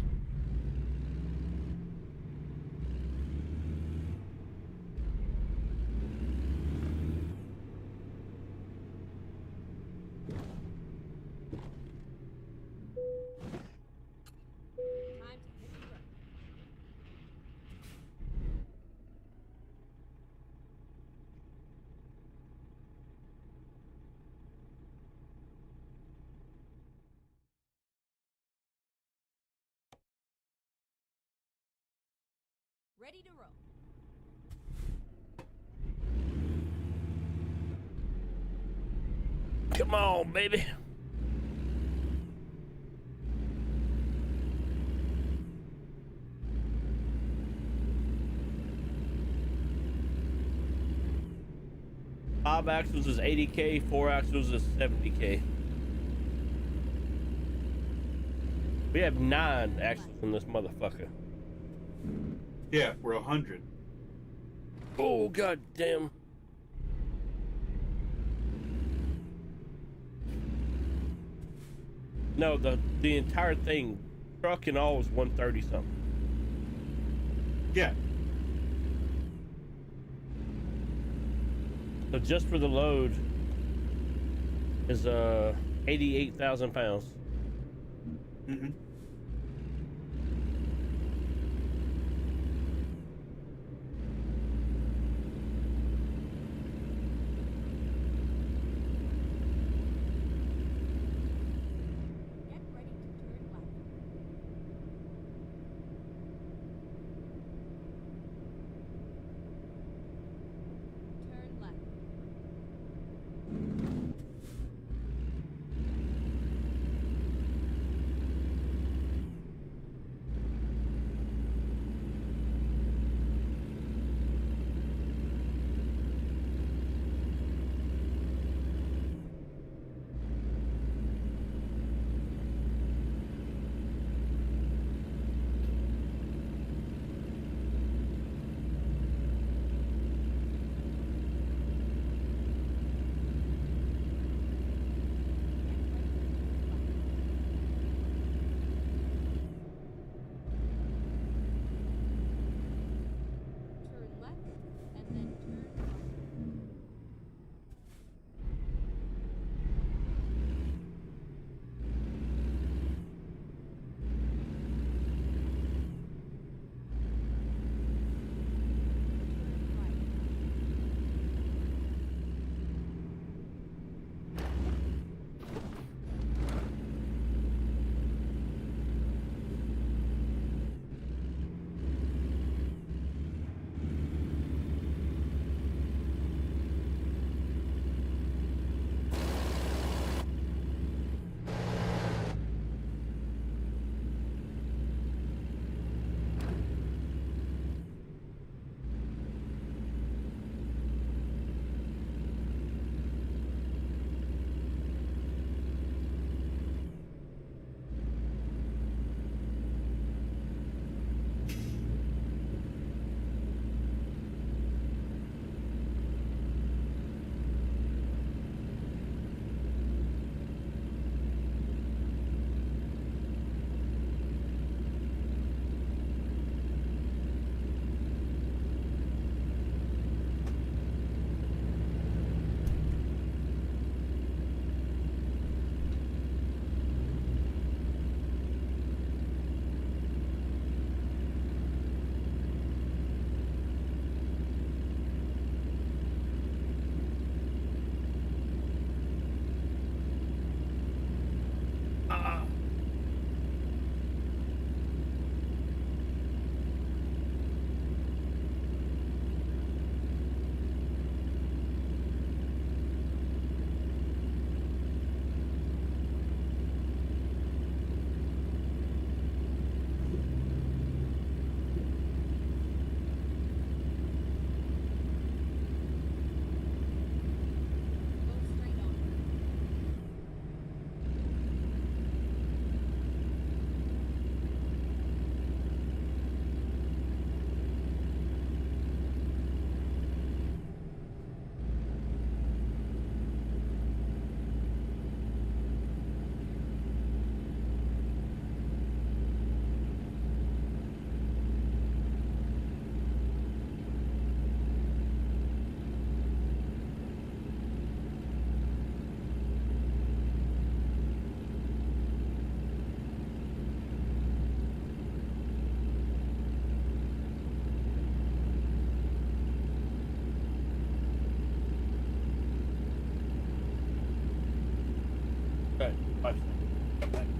Time to hit the road. Ready to roll. Come on, baby. Five axles is 80K, four axles is 70K. We have 9 axles in this motherfucker. Yeah, we're 100. Oh, god damn. No, the entire thing, truck and all, was 130 something. Yeah. So just for the load is 88,000 pounds. Mm-hmm. Get ready to turn left. Turn left. Okay, 5 seconds.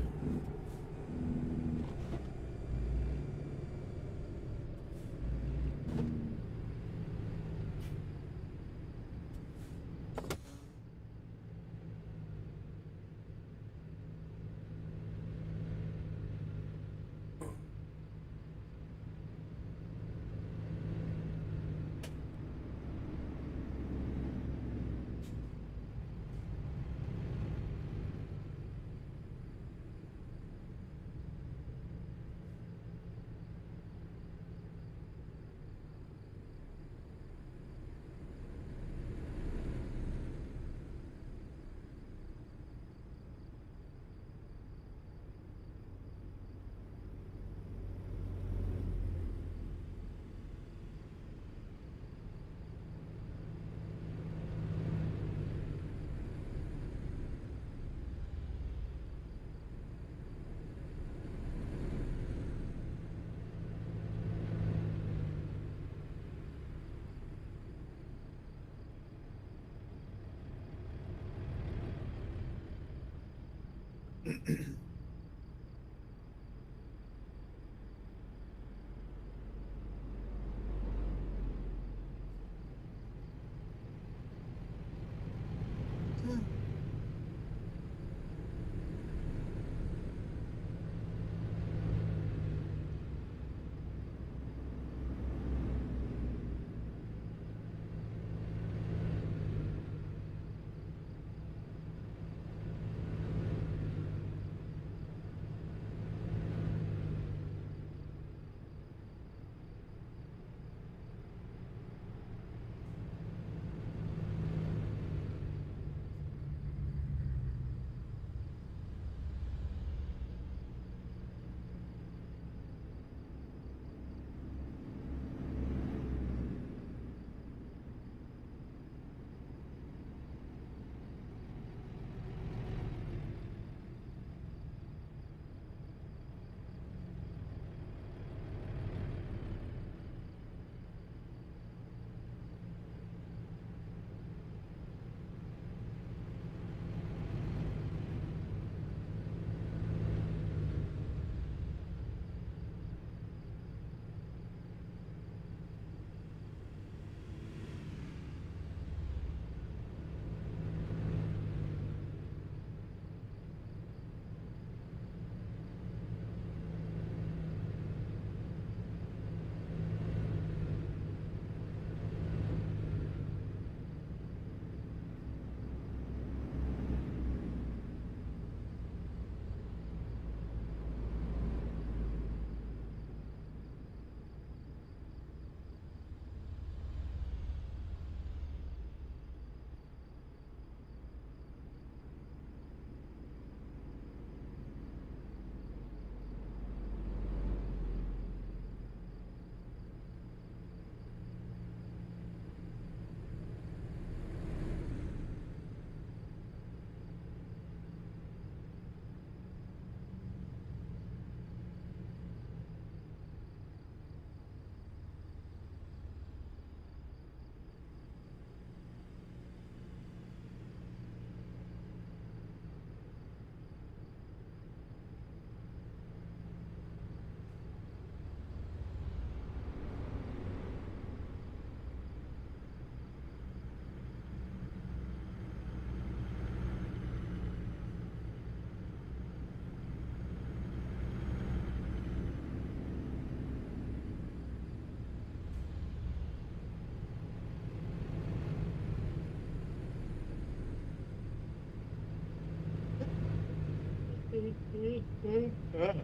Come back.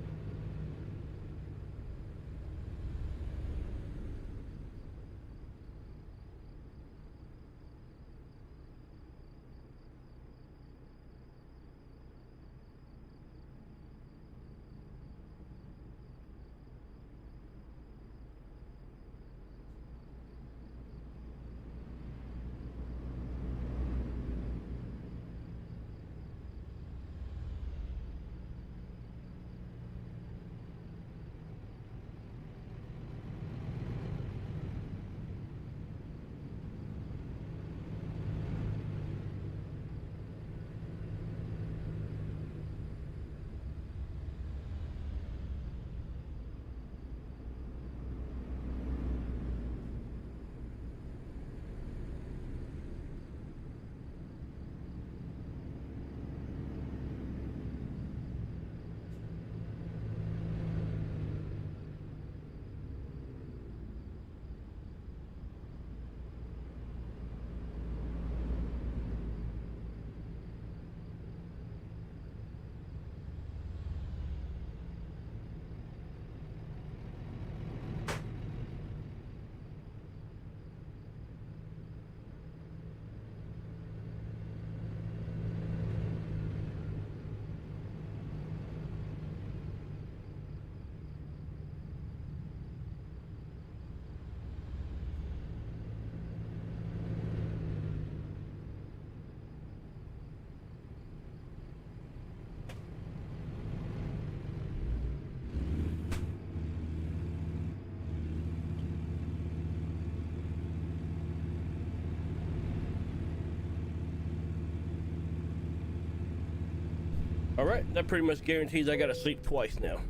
All right, that pretty much guarantees I gotta sleep twice now.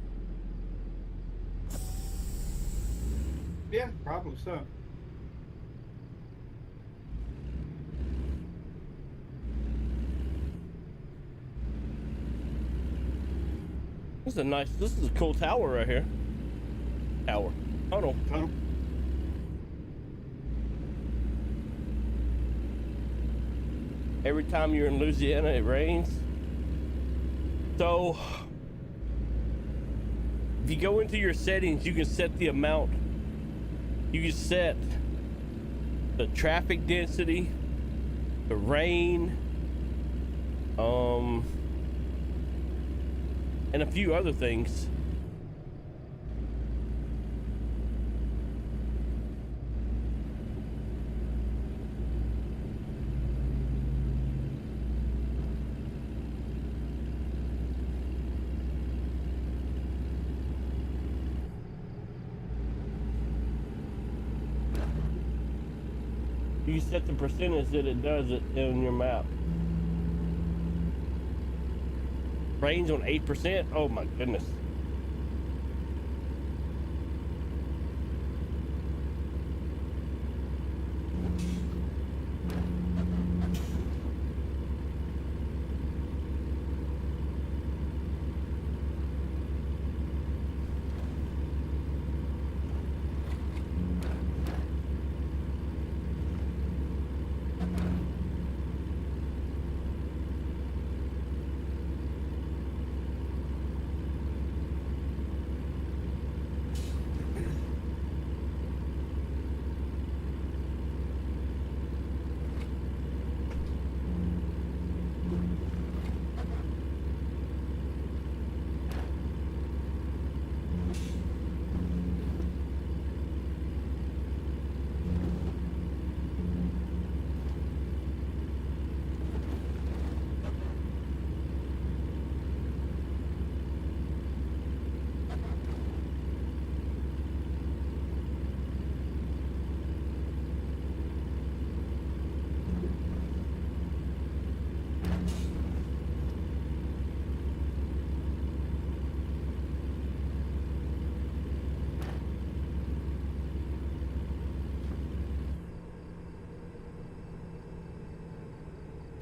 Yeah, probably so. This is a cool tower right here. Tower. Tunnel. Tunnel. Every time you're in Louisiana, it rains. So, if you go into your settings, you can set the amount. You can set the traffic density, the rain, and a few other things. You set the percentage that it does it in your map. Rain's on 8%. Oh my goodness.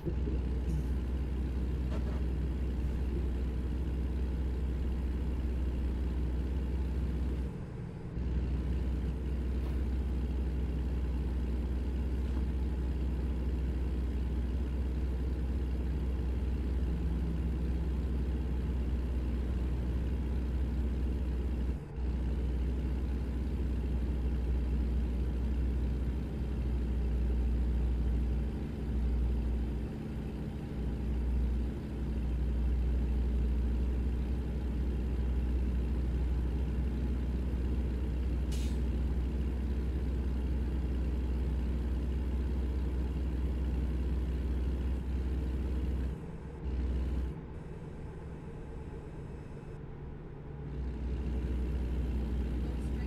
Go straight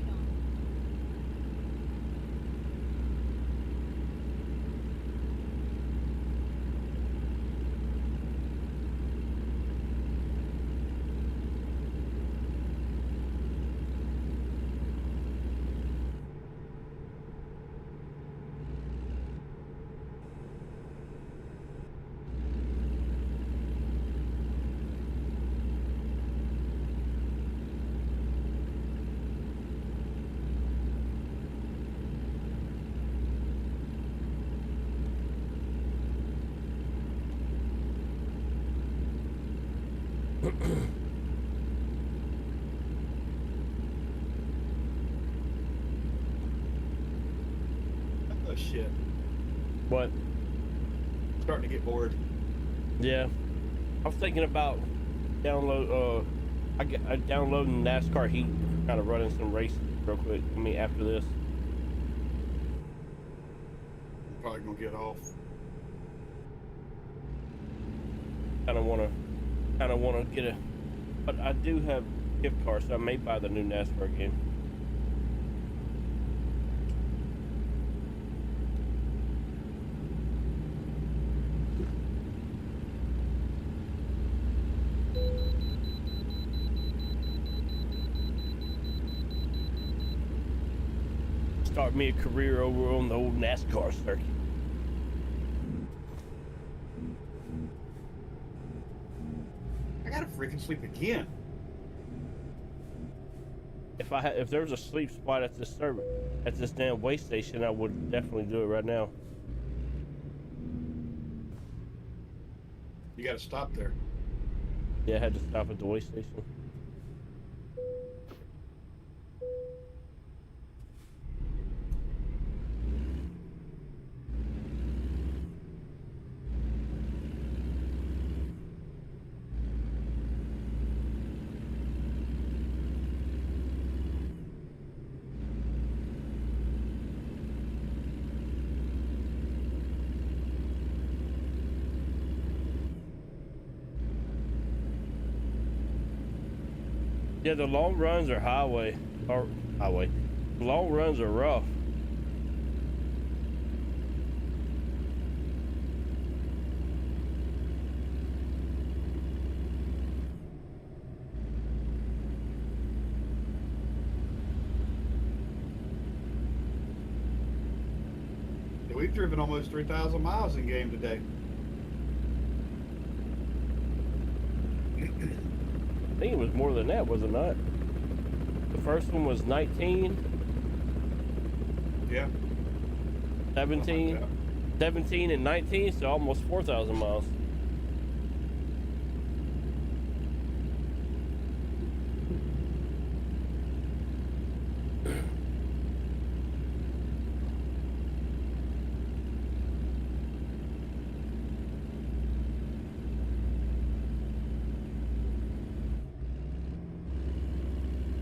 on. Oh shit. What? Starting to get bored. Yeah. I was thinking about downloading NASCAR Heat, kind of running some races real quick. I mean, after this. I'm probably gonna get off. Kind of want to get a, but I do have gift cards, so I may buy the new NASCAR game. start me a career over on the old NASCAR circuit. I gotta freaking sleep again. If there was a sleep spot at this damn way station, I would definitely do it right now. You gotta stop there. Yeah, I had to stop at the way station. Yeah, the long runs are highway. The long runs are rough. Yeah, we've driven almost 3,000 miles in game today. I think it was more than that, was it not? The first one was 19, Yeah. 17, Something like 17 and 19, so almost 4,000 miles.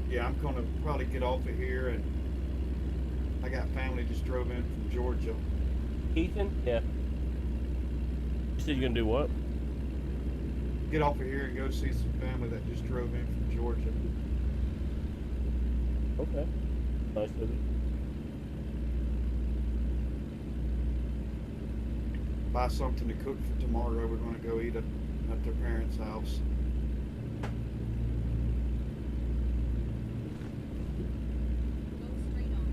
Yeah, I'm gonna probably get off of here, and I got family just drove in from Georgia. Ethan? Yeah. You said you're gonna do what? Get off of here and go see some family that just drove in from Georgia. Okay. Nice of you. Buy something to cook for tomorrow. We're gonna go eat at their parents' house. Go straight on.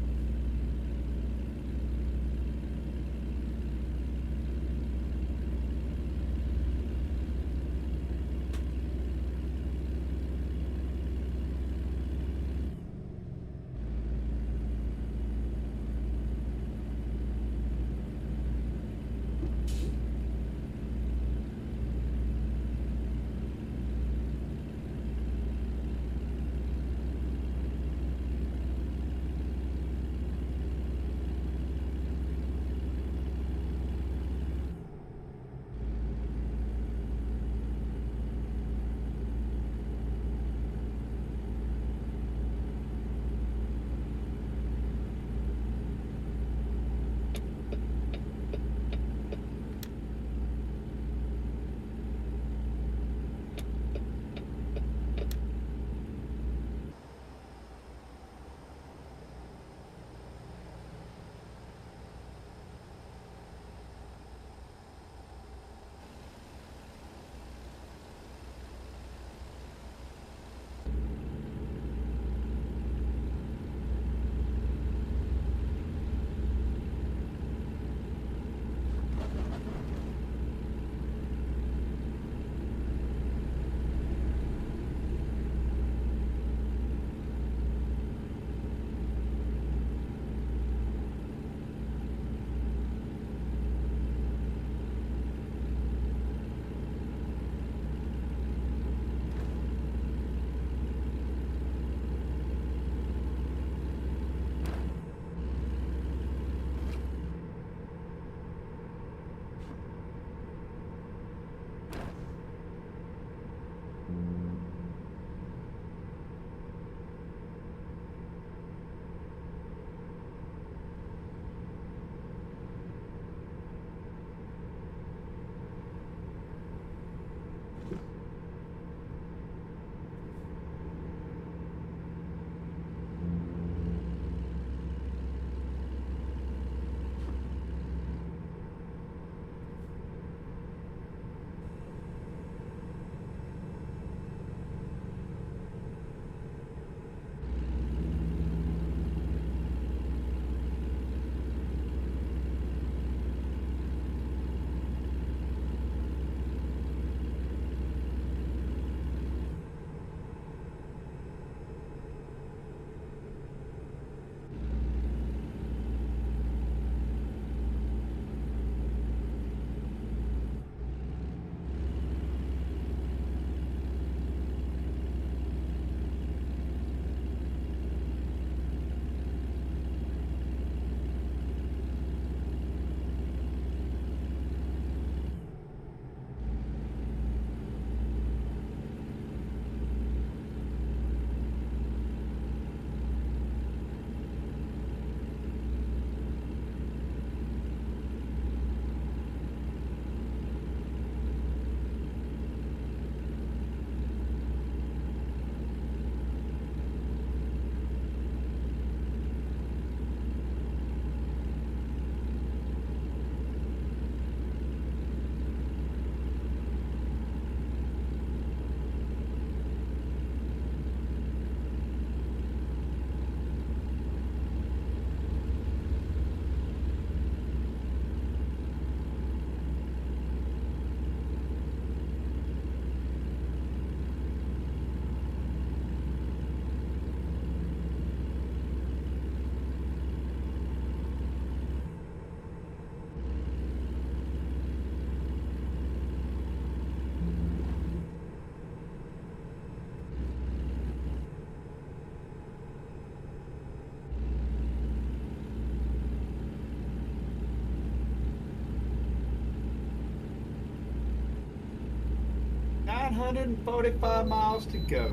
945 miles to go.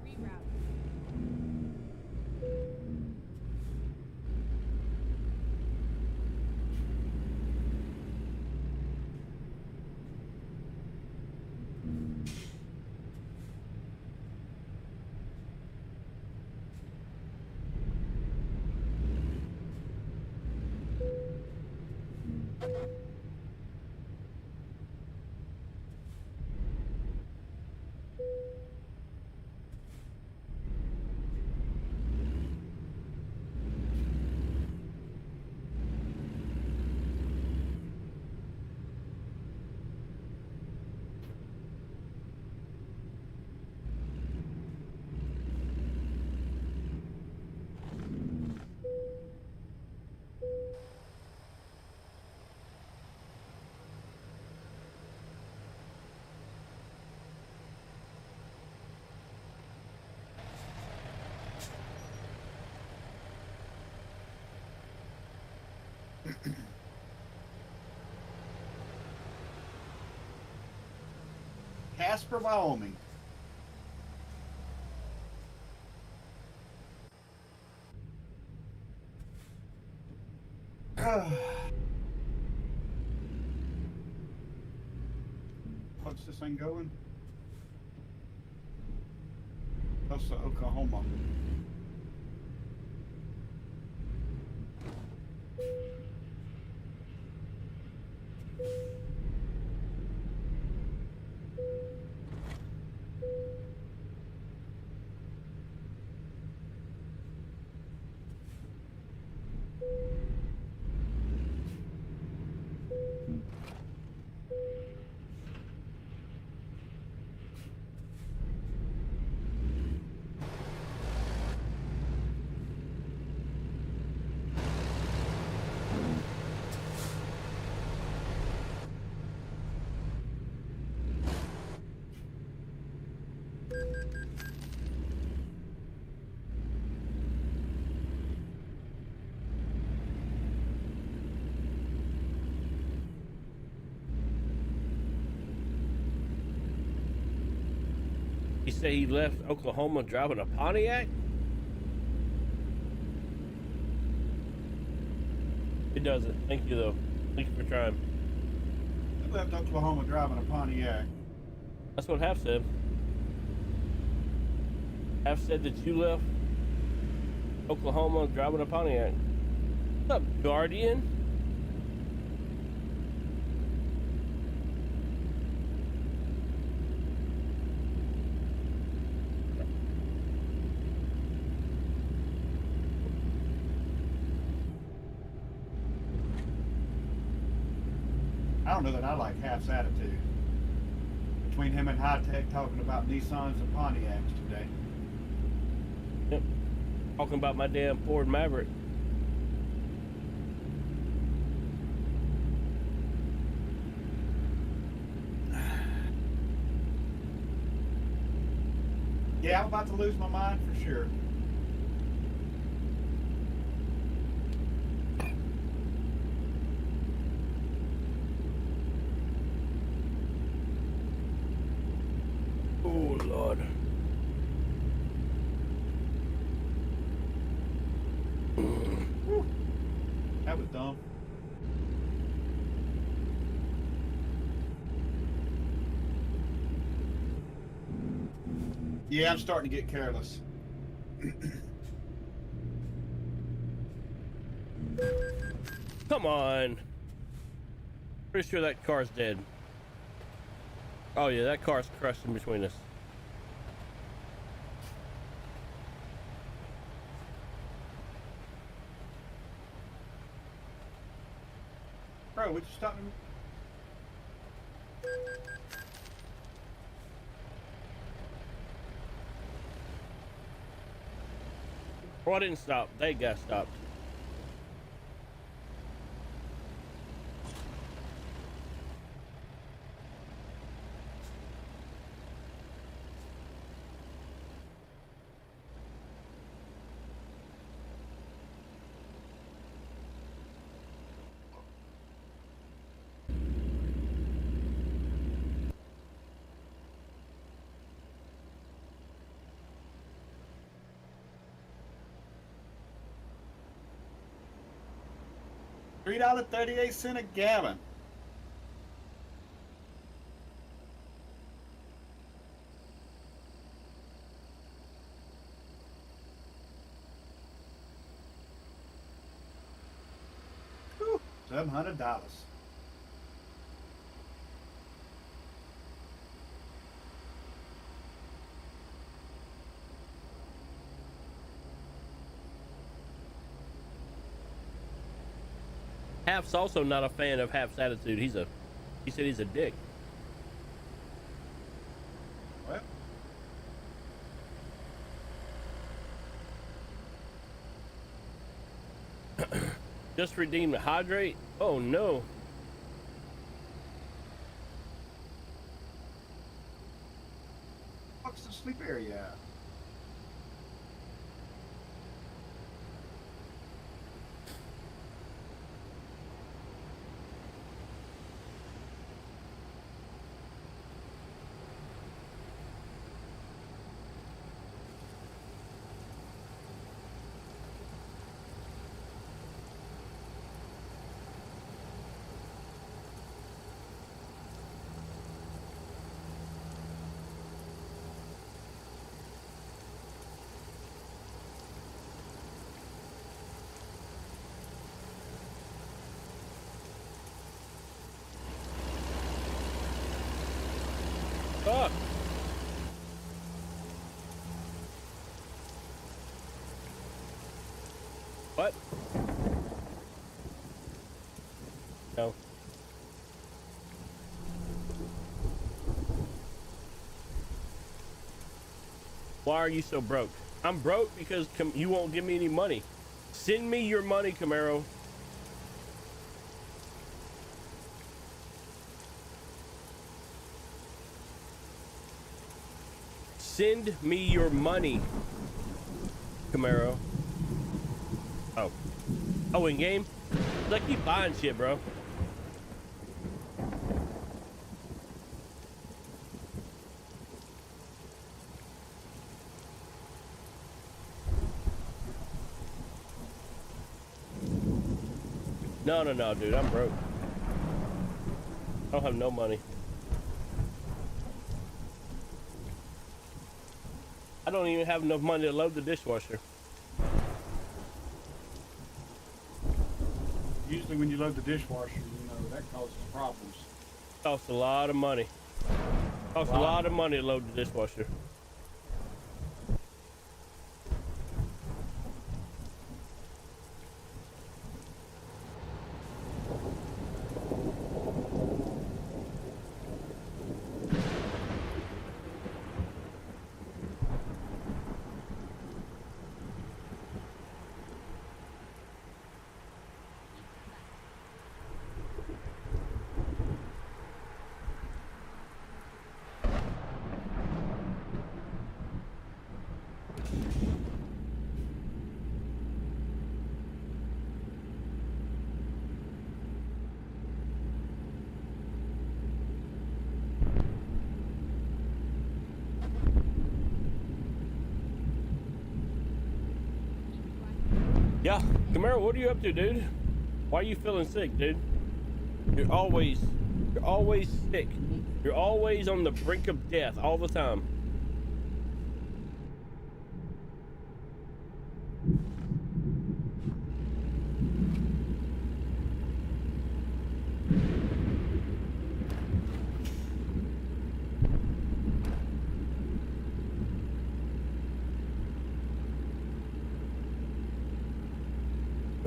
Reroute. Casper, Wyoming. What's this thing going? Tulsa, Oklahoma. He said he left Oklahoma driving a Pontiac? It doesn't. Thank you, though. Thank you for trying. I left Oklahoma driving a Pontiac. That's what Half said. Half said that you left Oklahoma driving a Pontiac. What's up, Guardian? I don't know that I like Half's attitude. Between him and High Tech talking about Nissans and Pontiacs today. Yep. Talking about my damn Ford Maverick. Yeah, I'm about to lose my mind for sure. Oh, Lord. Whew. That was dumb. Yeah, I'm starting to get careless. Come on. Pretty sure that car's dead. Oh, yeah, that car's crushed in between us. Bro, would you stop me? Oh, I didn't stop. They got stopped. $3.38 a gallon. Whew, $700. Half's also not a fan of Half's attitude. He said he's a dick. Well, Just redeemed the hydrate. Oh no. what's the sleep area at? Fuck. What? No. Why are you so broke? I'm broke because you won't give me any money. Send me your money, Camaro. Send me your money, Camaro. Oh. Oh, in game? I keep buying shit, bro. No, dude. I'm broke. I don't have no money. I don't even have enough money to load the dishwasher. Usually when you load the dishwasher, that causes problems. Costs a lot of money. Costs a lot of money to load the dishwasher. Yeah, Camaro, what are you up to, dude? Why are you feeling sick, dude? You're always sick. You're always on the brink of death all the time.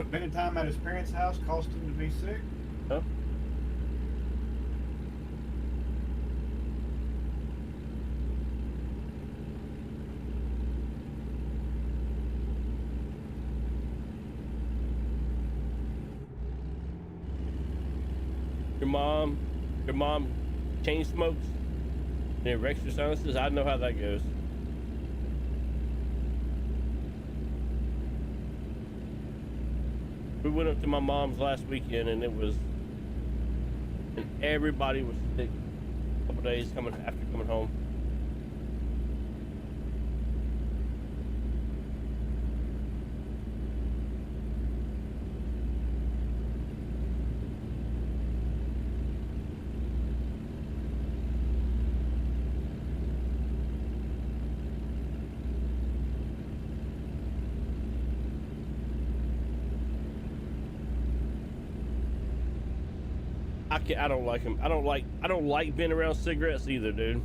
Spending time at his parents' house caused him to be sick? Huh? Your mom chain smokes and it wrecks your sinuses. I know how that goes. We went up to my mom's last weekend and everybody was sick a couple days after coming home. I don't like him. I don't like being around cigarettes either, dude.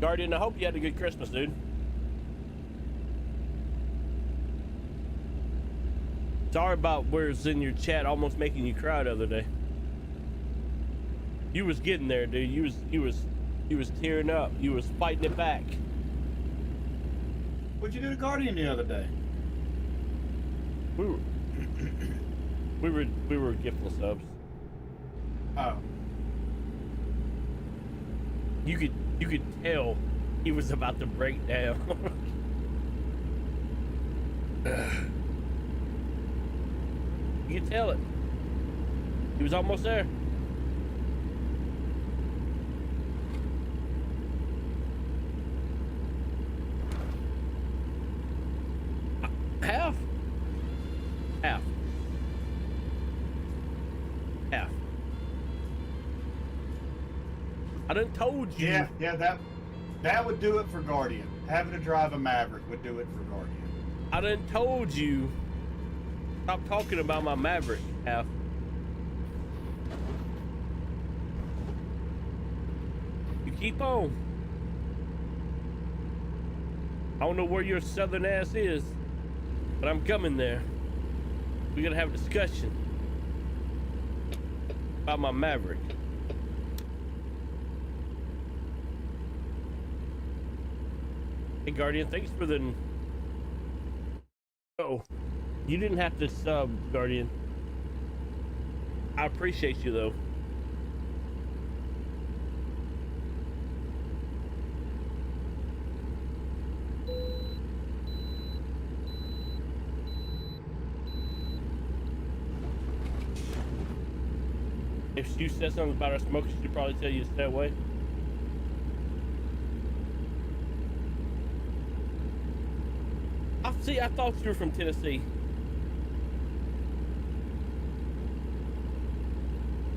Guardian, I hope you had a good Christmas, dude. Sorry about where's in your chat almost making you cry the other day. You was getting there, dude. You was tearing up. You was fighting it back. What'd you do to Guardian the other day? We were gifting subs. Oh. You could tell he was about to break down. You could tell it. He was almost there. Half. I done told you. Yeah, that would do it for Guardian. Having to drive a Maverick would do it for Guardian. I done told you. Stop talking about my Maverick, Half. You keep on. I don't know where your southern ass is, but I'm coming there. We're gonna have a discussion about my Maverick. Hey Guardian, thanks for the... Oh, you didn't have to sub, Guardian. I appreciate you though. If you said something about our smoke, she'd probably tell you to stay away. I thought you were from Tennessee.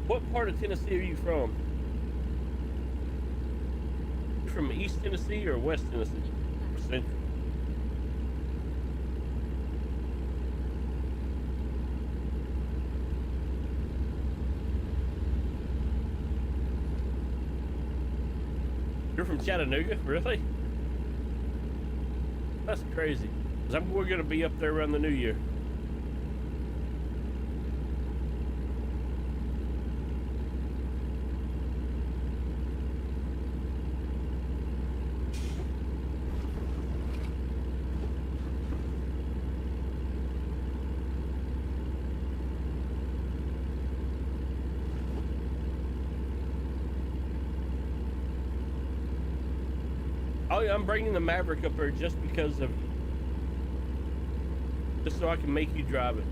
What part of Tennessee are you from? You from East Tennessee or West Tennessee? Or Central? You're from Chattanooga? Really? That's crazy. Because we're going to be up there around the new year. Oh yeah, I'm bringing the Maverick up there just because of... Just so I can make you drive it.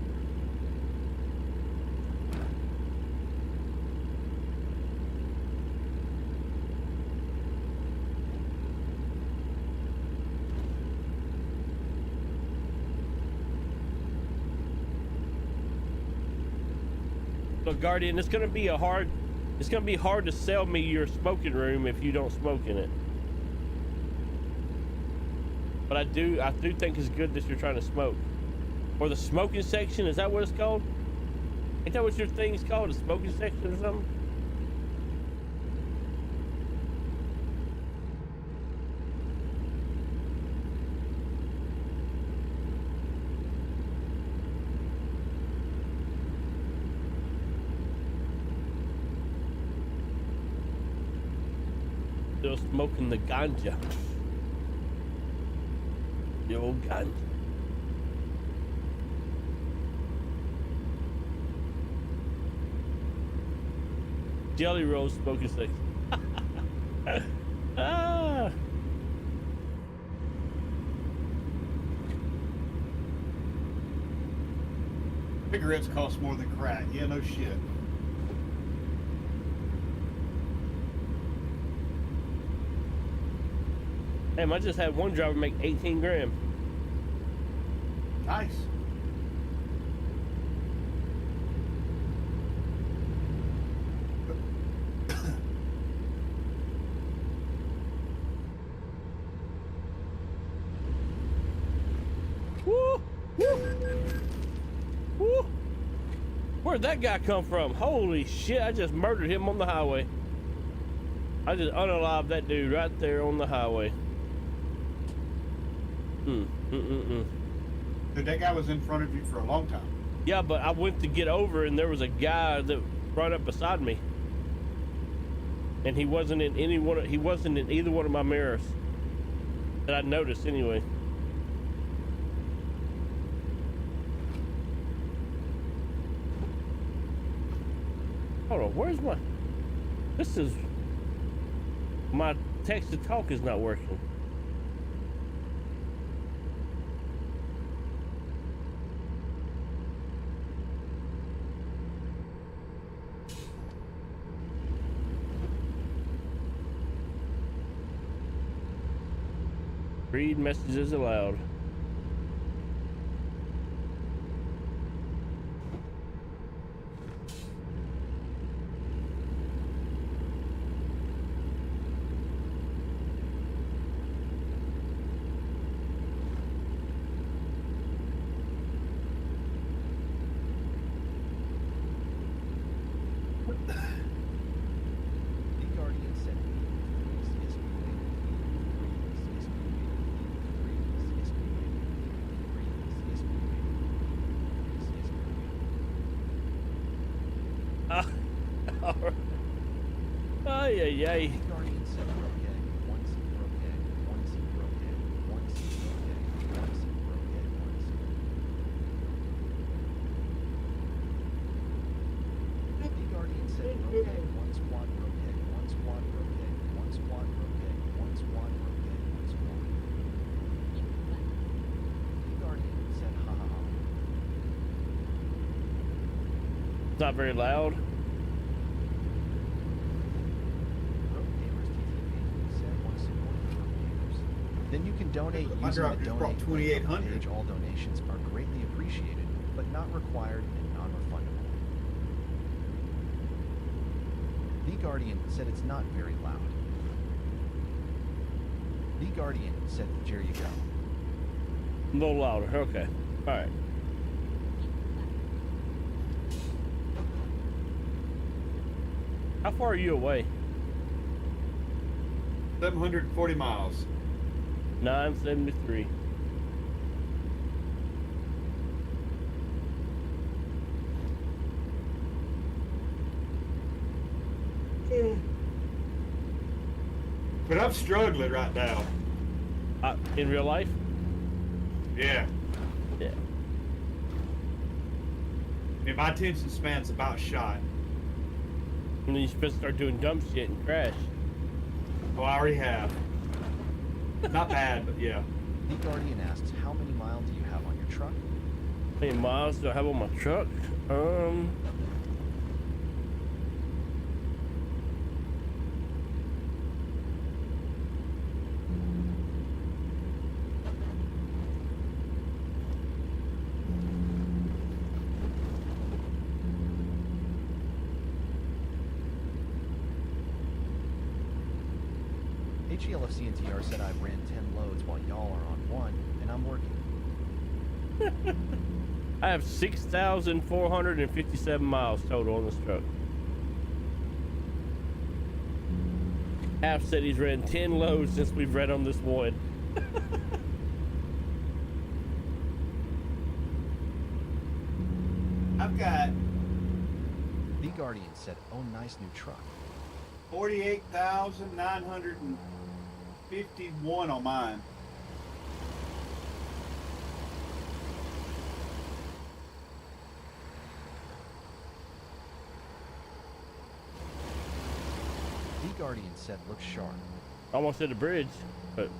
Look, Guardian, it's gonna be hard to sell me your smoking room if you don't smoke in it. But I do think it's good that you're trying to smoke. Or the smoking section, is that what it's called? Ain't that what your thing's called, a smoking section or something? Still smoking the ganja. The old ganja. Jelly Roll smoking section. Ah. Cigarettes cost more than crack. Yeah, no shit. Damn, I just had one driver make 18 grand. Nice. Woo! Woo! Woo! Where'd that guy come from? Holy shit, I just murdered him on the highway. I just unalived that dude right there on the highway. Dude, that guy was in front of you for a long time. Yeah, but I went to get over and there was a guy that run up beside me. And he wasn't in either one of my mirrors. That I noticed anyway. Hold on, where's my... This is... My text to talk is not working. Read messages aloud. Ay, ay, ay. It's not very loud. Then you can donate using the donate link on the page. All donations are greatly appreciated, but not required and non-refundable. The Guardian said it's not very loud. The Guardian said, there you go. A little louder, okay. Alright. How far are you away? 740 miles. 973. But I'm struggling right now. In real life? Yeah. Yeah. And my attention span's about shot. And then you're supposed to start doing dumb shit and crash. Oh, I already have. Not bad, but yeah. The Guardian asks, how many miles do you have on your truck? How many miles do I have on my truck? HELFC and TR said I ran 10 loads while y'all are on one, and I'm working. I have 6,457 miles total on this truck. Half said he's ran 10 loads since we've read on this one. I've got The Guardian said, oh, nice new truck. 48,951 on mine. The Guardian said, looks sharp. Almost at the bridge, but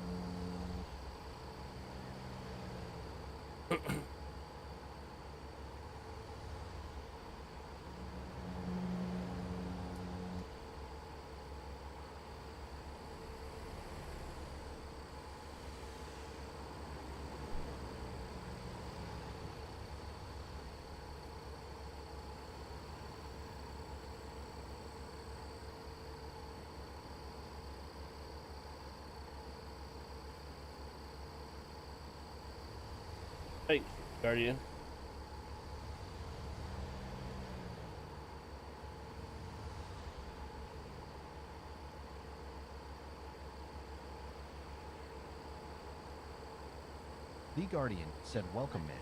Thanks, Guardian. The Guardian said, "Welcome, man."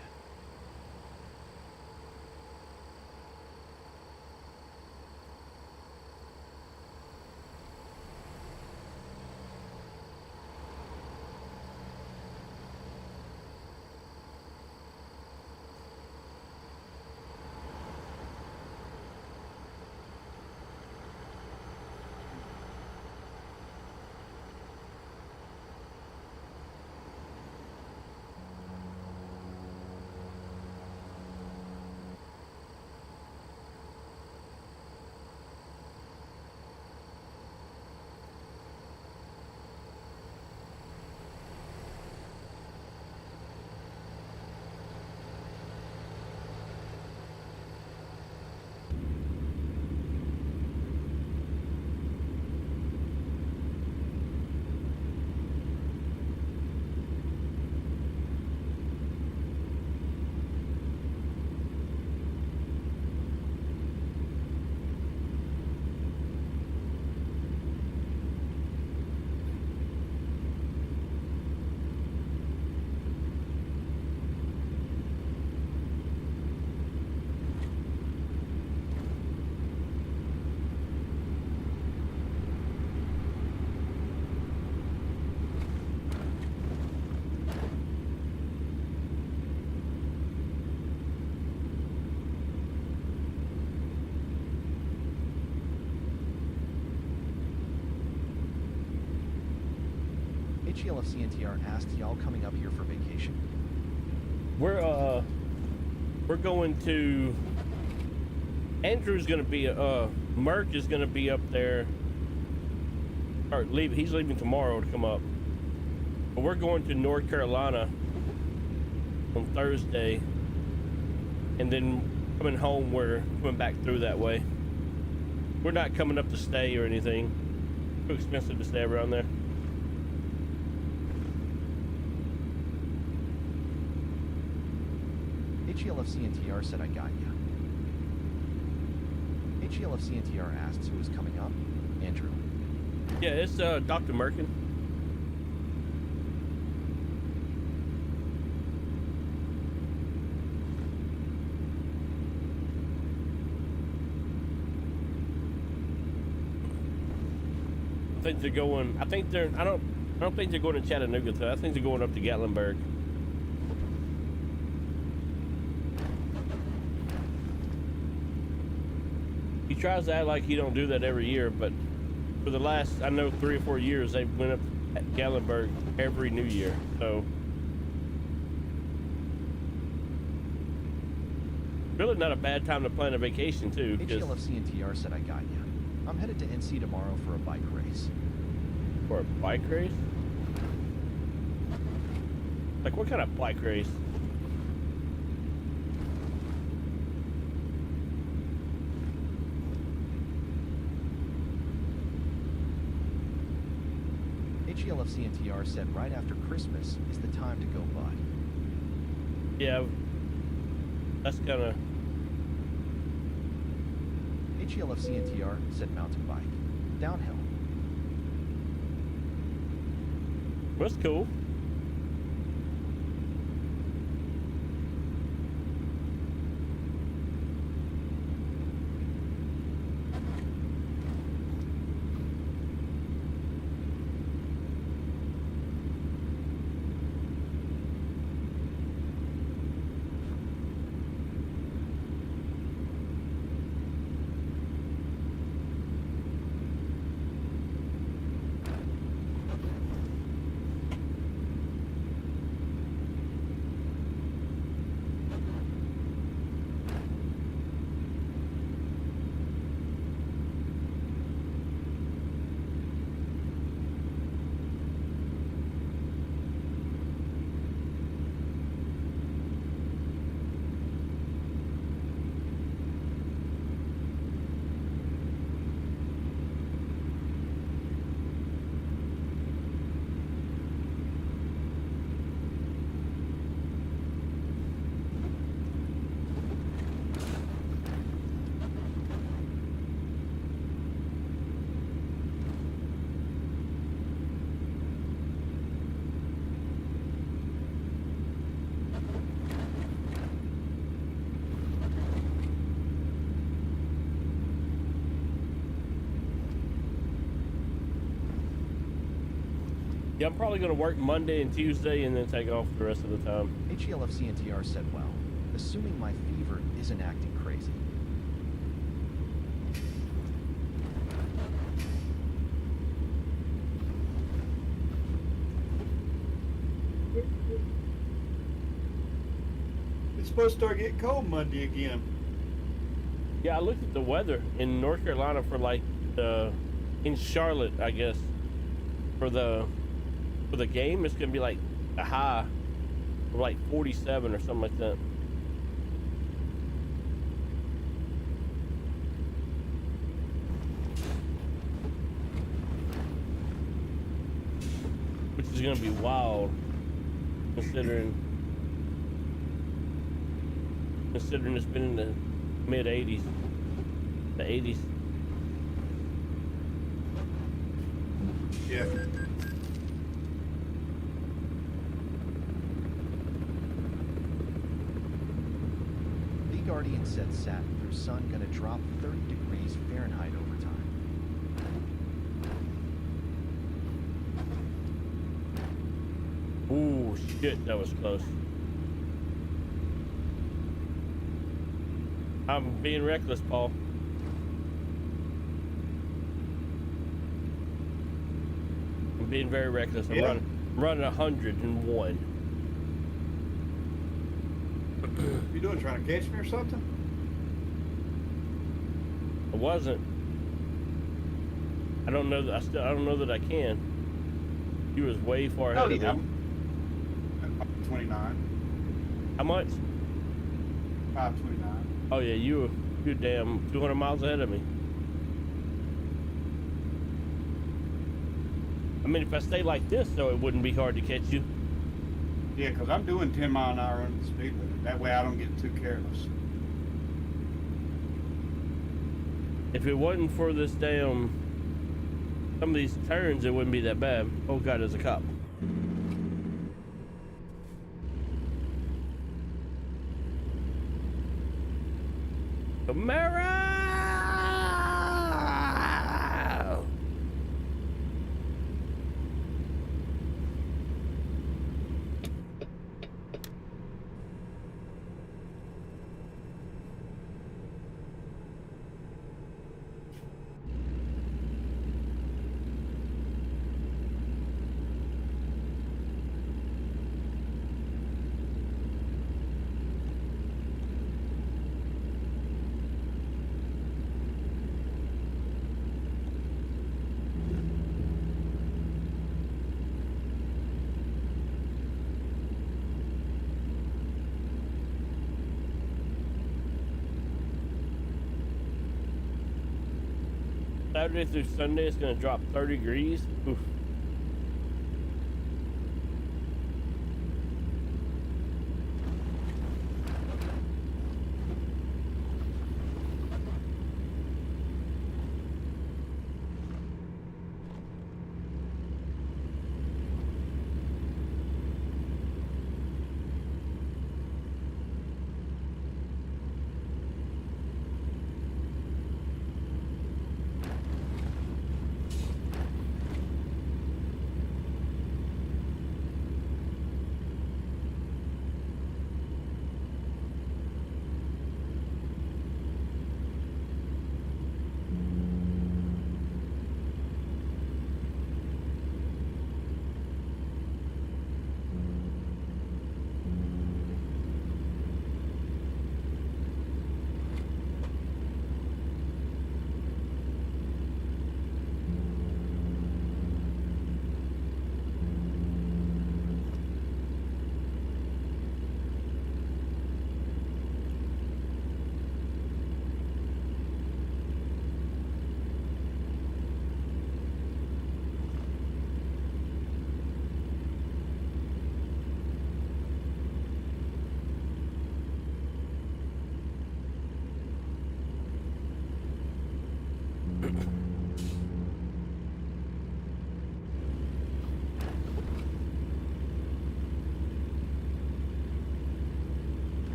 HELFCNTR asked, "Y'all coming up here for vacation?" We're going to. Andrew's gonna be Merc is gonna be up there. Or he's leaving tomorrow to come up. But we're going to North Carolina on Thursday, and then coming home. We're coming back through that way. We're not coming up to stay or anything. Too expensive to stay around there. HELFCNTR said, "I got ya." HELFCNTR asked who was coming up. Andrew. Yeah, it's Dr. Merkin. I think they're going. I don't think they're going to Chattanooga. Though. I think they're going up to Gatlinburg. He tries to act like he don't do that every year, but for the last, I know, 3 or 4 years, they went up at Gatlinburg every New Year. So really not a bad time to plan a vacation too. HELFCNTR said, "I got ya. I'm headed to NC tomorrow for a bike race." For a bike race? Like what kind of bike race? HELFCNTR said, "Right after Christmas is the time to go, bud." Yeah, that's kind of. HELFCNTR said, "Mountain bike. Downhill." That's cool. Yeah, I'm probably gonna work Monday and Tuesday and then take off the rest of the time. HELF CNTR said, well, assuming my fever isn't acting crazy. It's supposed to start getting cold Monday again. Yeah, I looked at the weather in North Carolina for like in Charlotte, I guess, for the game. It's gonna be like a high of like 47 or something like that. Which is gonna be wild, considering it's been in the mid 80s, the 80s. Yeah. The Guardian said Saturn sun gonna drop 30 degrees Fahrenheit over time. Ooh, shit, that was close. I'm being reckless, Paul. I'm being very reckless. I'm Yeah. running 101. You doing? Trying to catch me or something? I wasn't. I don't know that I don't know that I can. You was way far ahead of me. 29. How much? 529. Oh yeah, you're damn 200 miles ahead of me. I mean, if I stay like this, though, it wouldn't be hard to catch you. Yeah, because I'm doing 10 mile an hour under the speed limit. That way I don't get too careless. If it wasn't for this damn some of these turns, it wouldn't be that bad. Oh God, there's a cop. Camaro! Saturday through Sunday, it's gonna drop 30 degrees. Oof.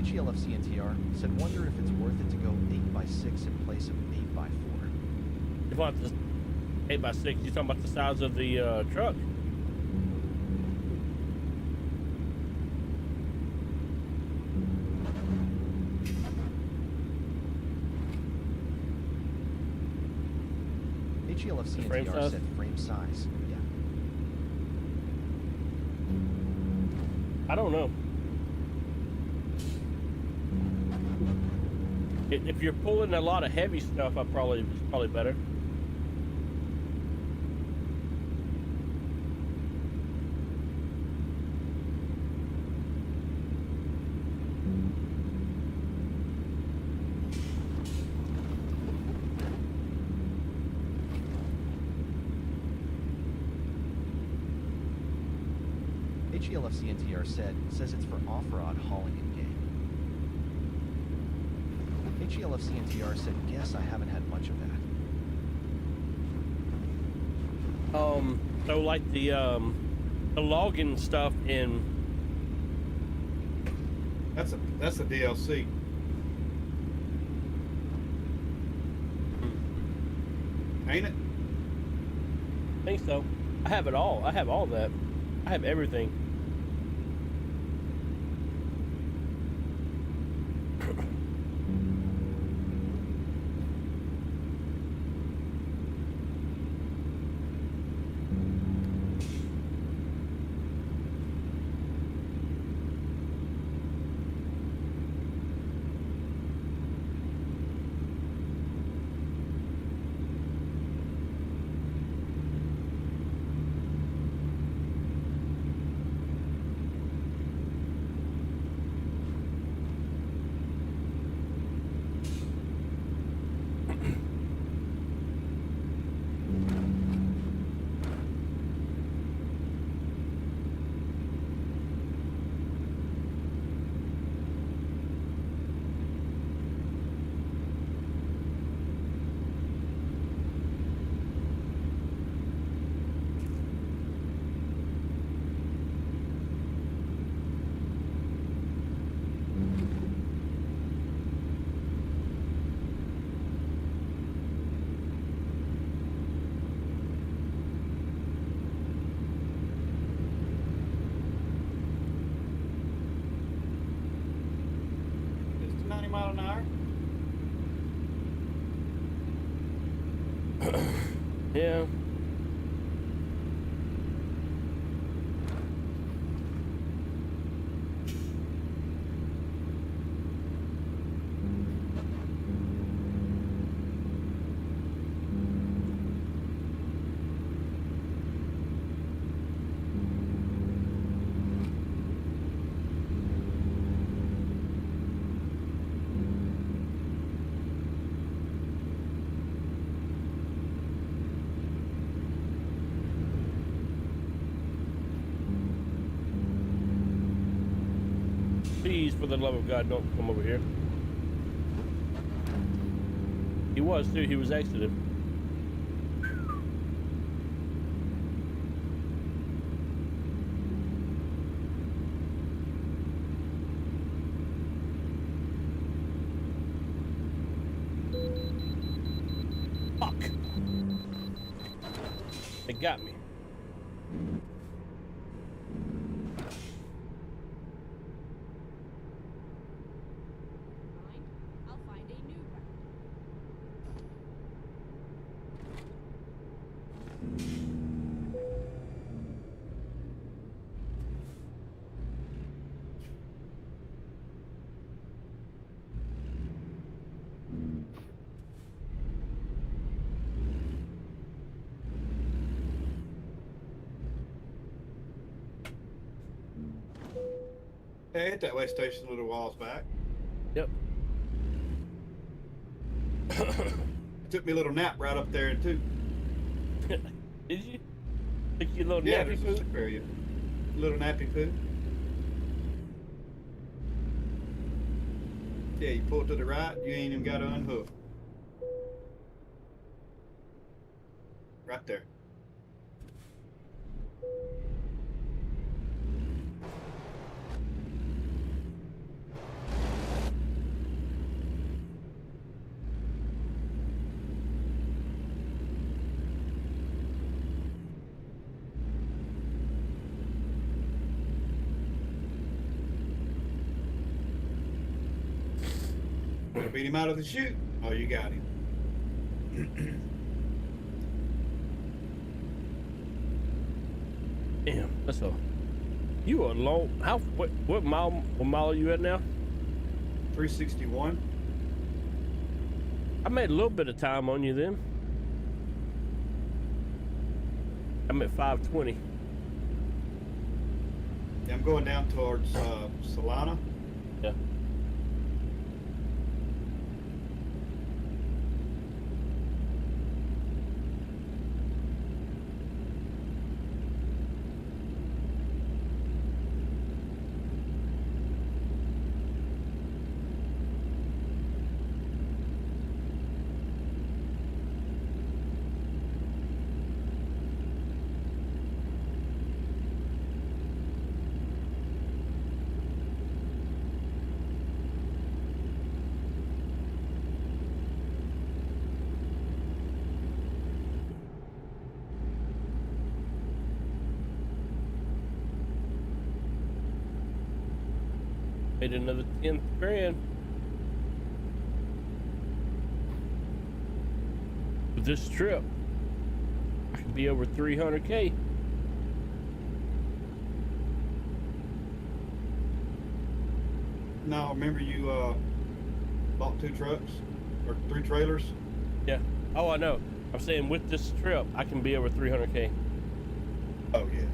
HELF CNTR said, wonder if it's worth it to go 8x6 in place of 8x4. You want the 8x6? You talking about the size of the truck? HELF Frame CNTR size? said frame size. Yeah. I don't know. If you're pulling a lot of heavy stuff, it's probably better. HELF CNTR says it's for off-road hauling in game. HELF CNTR said, guess I haven't had much of that. So like the logging stuff in. That's a DLC. Ain't it? I think so. I have it all. I have all that. I have everything. It's 90 mile an hour. Yeah. Please, for the love of God, don't come over here. He was too. He was exited. Fuck. It got me. Mind? I'll find a new route. Hey, I hit that way station a little whiles back. Yep. Took me a little nap right up there too. Did you? Took your little Yeah, nappy there's a poo? sick area. Little nappy poo. Yeah, you pull to the right, you ain't even got to unhook. Right there. Gonna beat him out of the chute. Oh, you got him. Damn, that's a. You are long. How? What mile? What mile are you at now? 361. I made a little bit of time on you then. I'm at 520. Yeah, I'm going down towards Solana. Yeah. Made another 10 grand. With this trip, I could be over 300K. No, remember you bought 2 trucks or 3 trailers? Yeah. Oh, I know. I'm saying with this trip, I can be over 300K. Oh yeah, yeah.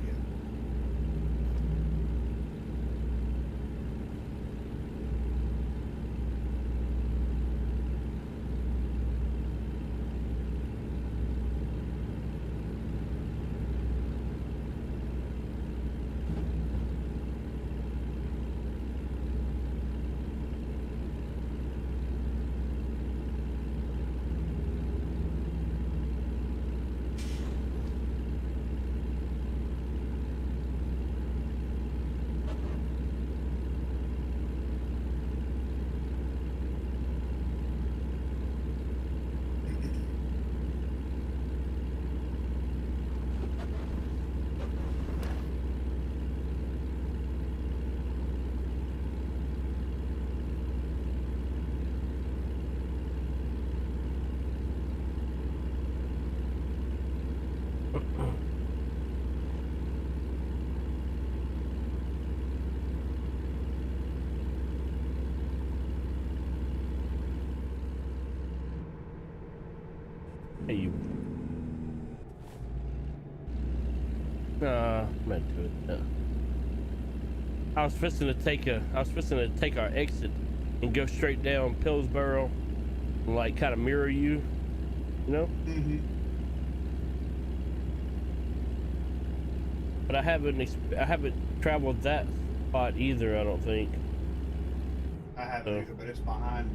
Hey, you. I'm into it. I was fixing to take our exit and go straight down Pillsboro, and like kind of mirror you, you know. Mm-hmm. But I haven't traveled that spot either. I don't think. I haven't either, but it's behind.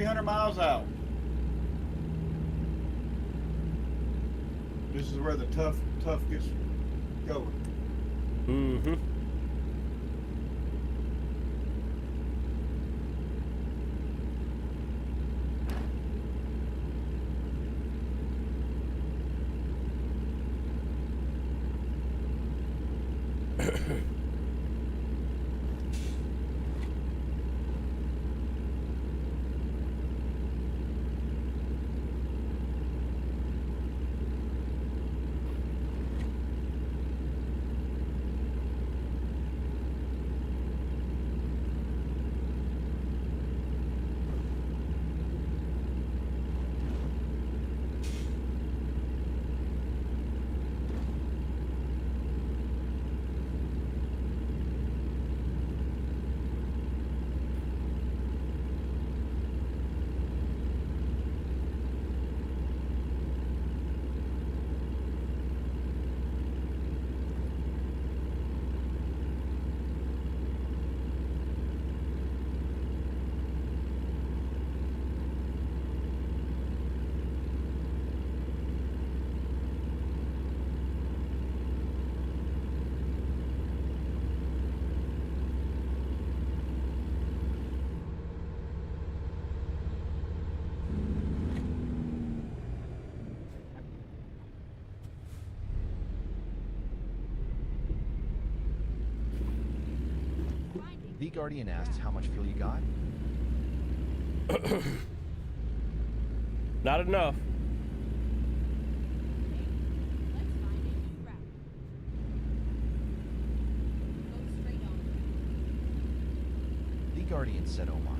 300 miles out. This is where the tough gets going. Mm-hmm. Finding. The Guardian asks how much fuel you got. Not enough. Okay, let's find a new route. Go straight on. The Guardian said, oh my.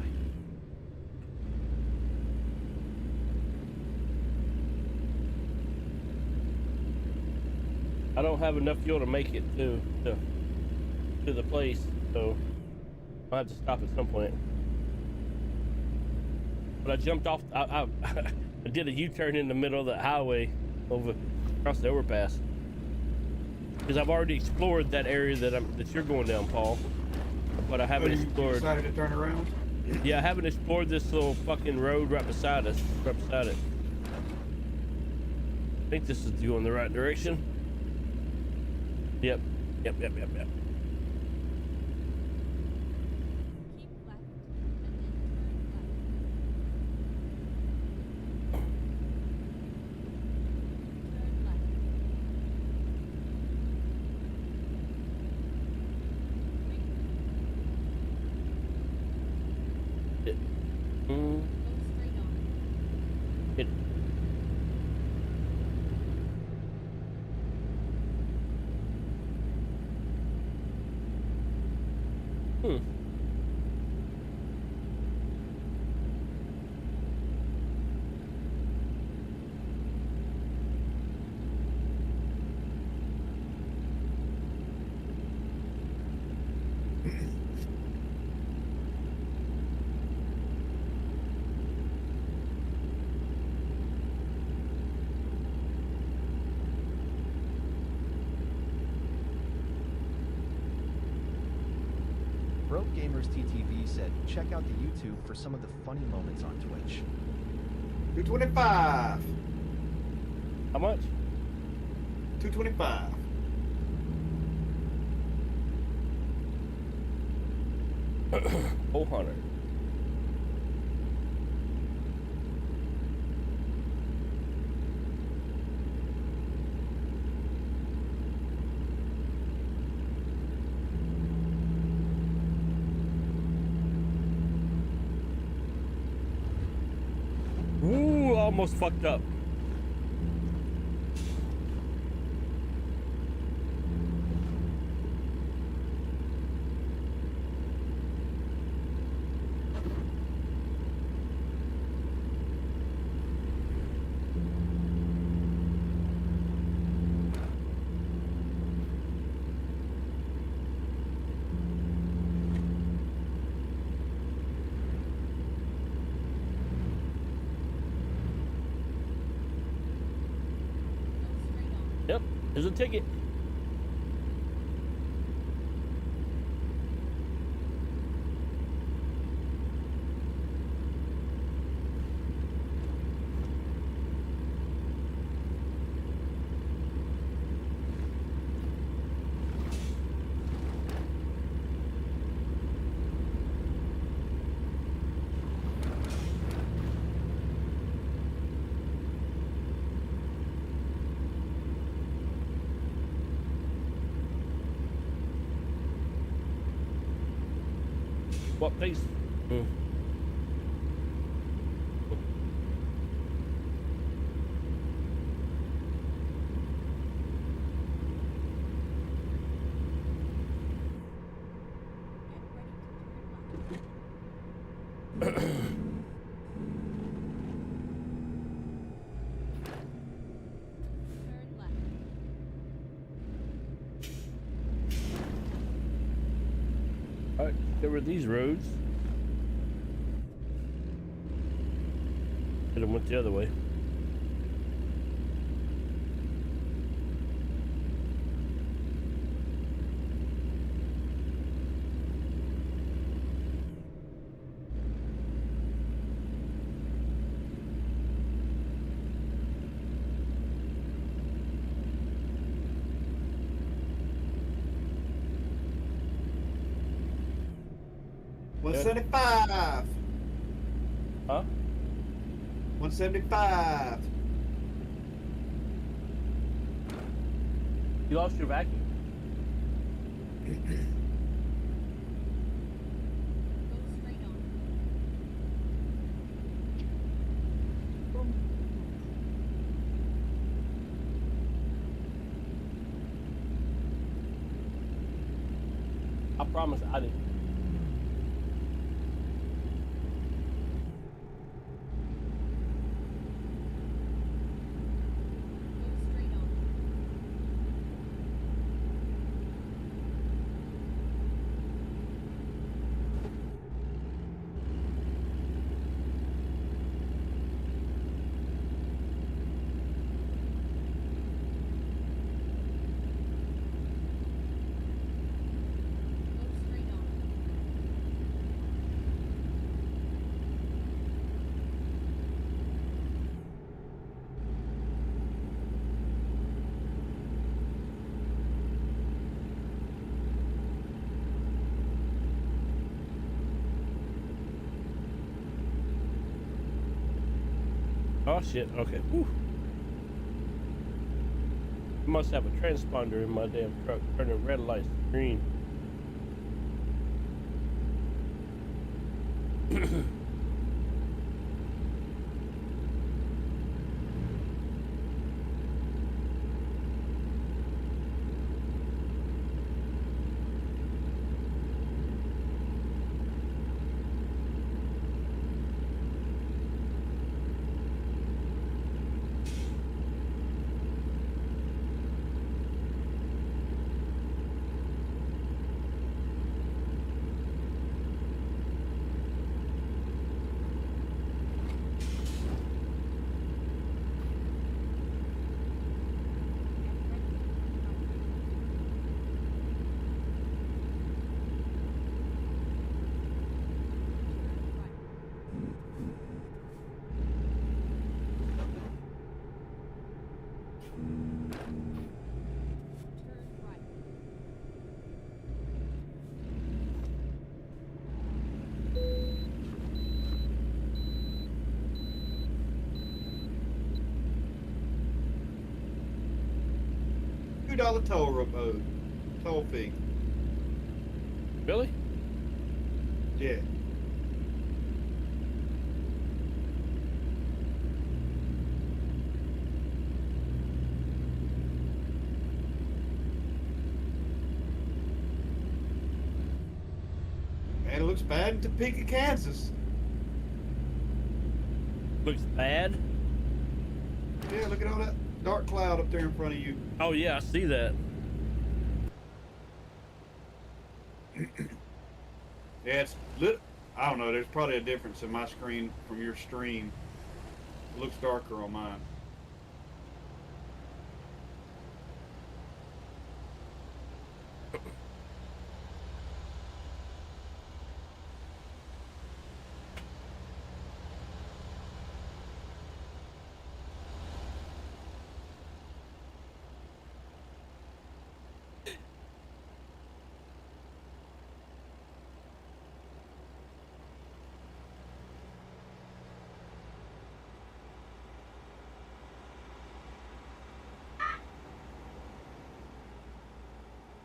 I don't have enough fuel to make it to the place, so I'll have to stop at some point. But I jumped off. I did a U-turn in the middle of the highway over across the overpass because I've already explored that area that you're going down, Paul. But I haven't You explored. decided to turn around? Yeah, I haven't explored this little fucking road right beside us. Right beside it. I think this is going the right direction. Yep. Keep left and then turn left. Turn left. Mm, Go straight on. it, hmm. Broke Gamers TTV said, check out the YouTube for some of the funny moments on Twitch. 225. How much? 225. Oh, Hunter. Ooh, almost fucked up. Go straight on. Yep, there's a ticket. What place? Hmm. Get ready to turn left. Turn left. Alright, there were these roads. Could have went the other way. One 175. Huh? 175. You lost your vacuum? Go straight on. I promise I didn't. Go straight on. Go straight on. Oh shit, okay. Whew. Must have a transponder in my damn truck turning red lights to green. Turn right. $2 toll fee. Really? Yeah. Man, it looks bad in Topeka, Kansas. Looks bad? Yeah, look at all that dark cloud up there in front of you. Oh yeah, I see that. Yeah, it's lit. I don't know. There's probably a difference in my screen from your stream. It looks darker on mine.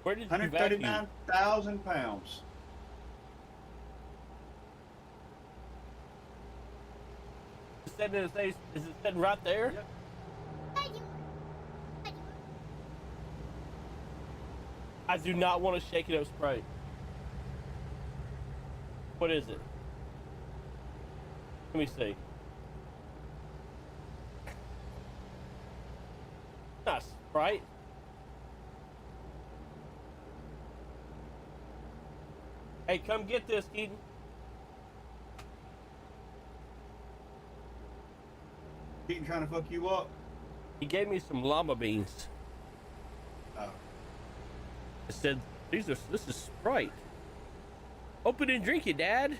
Where did you vacuum? 139,000 pounds. sitting in the is it sitting right there? Yep. I do not want to shake it up Sprite. What is it? Let me see. Not Sprite. Hey, come get this, Keaton. Keaton trying to fuck you up. He gave me some llama beans. Oh. I said, this is Sprite. Open and drink it, Dad.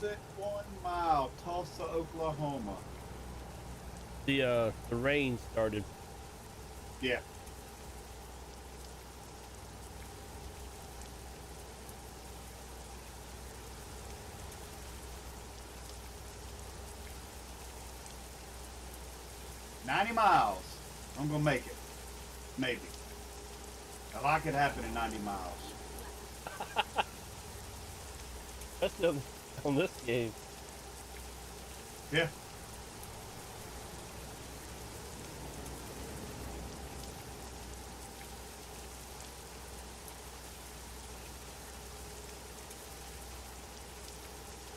Exit 1 mile, Tulsa, Oklahoma. The rain started. Yeah. $90 miles. I'm gonna make it. Maybe. A lot could happen in 90 miles. That's on this game. Yeah.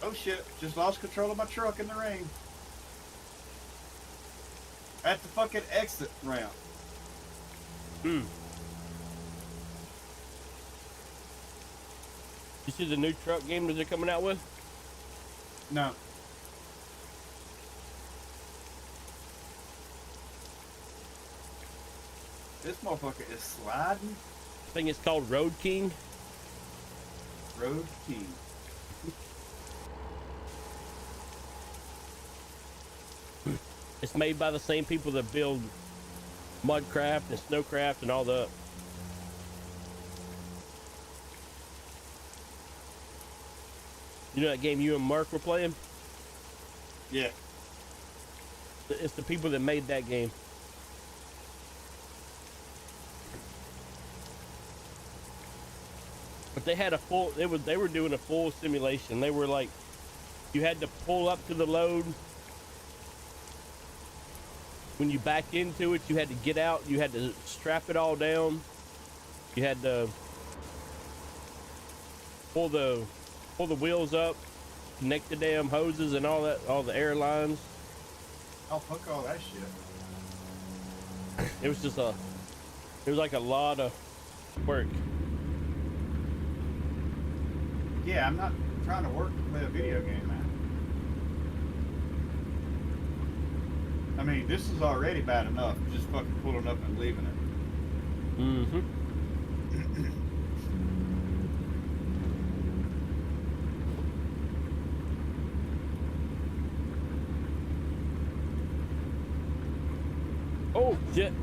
Oh shit, just lost control of my truck in the rain. At the fucking exit ramp. Hmm. You see the new truck game that they're coming out with? No. This motherfucker is sliding. I think it's called Road King. Road King. It's made by the same people that build Mudcraft and Snowcraft and all the. You know that game you and Mark were playing? Yeah. It's the people that made that game. But they had a full. They were doing a full simulation. They were like, you had to pull up to the load. When you back into it, you had to get out. You had to strap it all down. You had to pull the wheels up, connect the damn hoses and all that, all the air lines. Oh, fuck all that shit. It was just it was like a lot of work. Yeah, I'm not trying to work to play a video game, man. I mean, this is already bad enough, just fucking pulling up and leaving it. Mm-hmm. Oh, shit.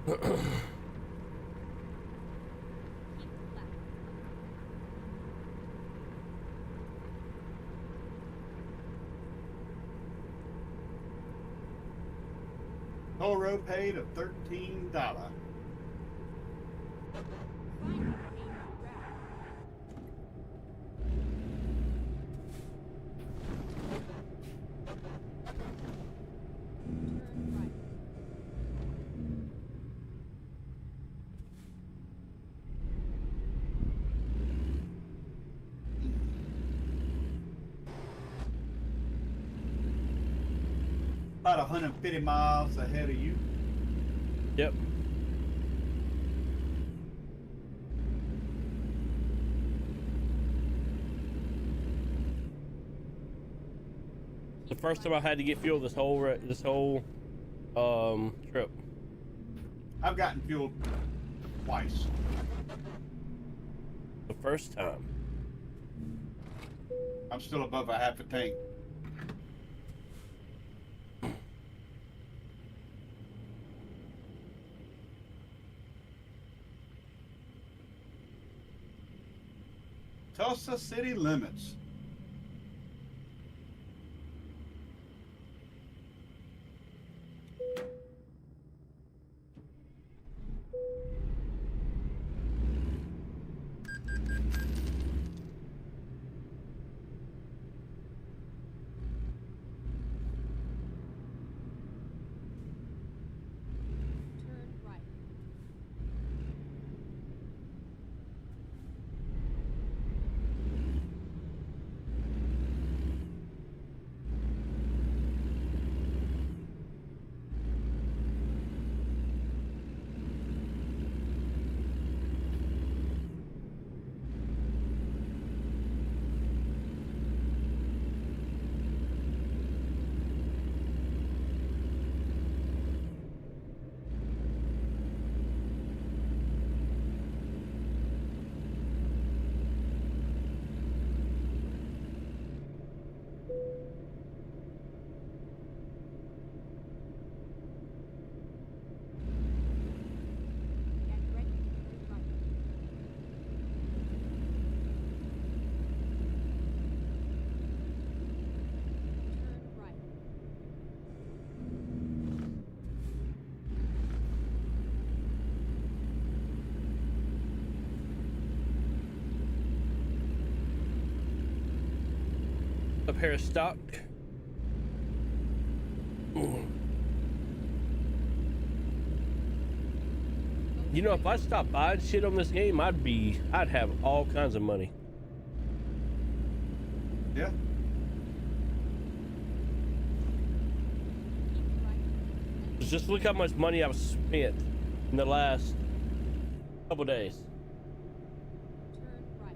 Keep Toll road paid of $13. Find a new route. Turn right. About 150 miles ahead of you. Yep. The first time I had to get fuel this whole trip. I've gotten fueled twice. The first time. I'm still above a half a tank. Tulsa city limits. Turn right. Get ready to turn right. Turn right. A pair of stock. You know, if I stopped buying shit on this game, I'd have all kinds of money. Yeah. Keep right. Just look how much money I've spent in the last couple days. Turn right.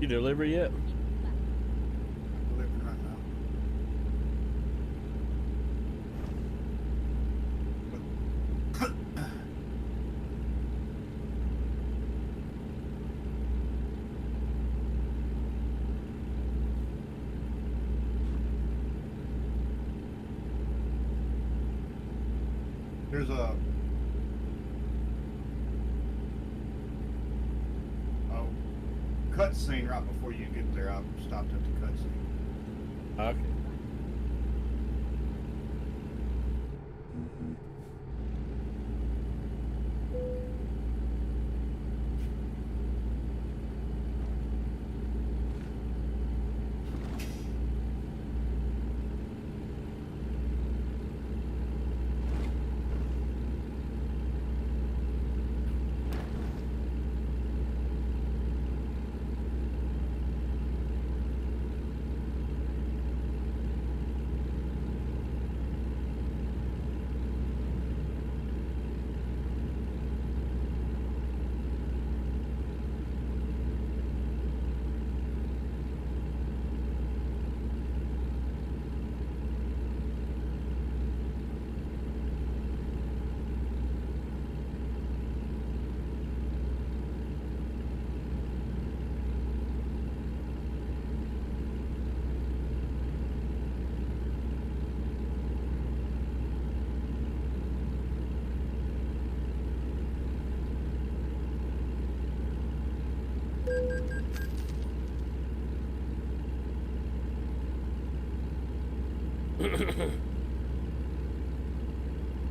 You deliver yet? Keep left. Delivering right now. There's a cutscene right before you get there. I stopped at the cutscene. Okay.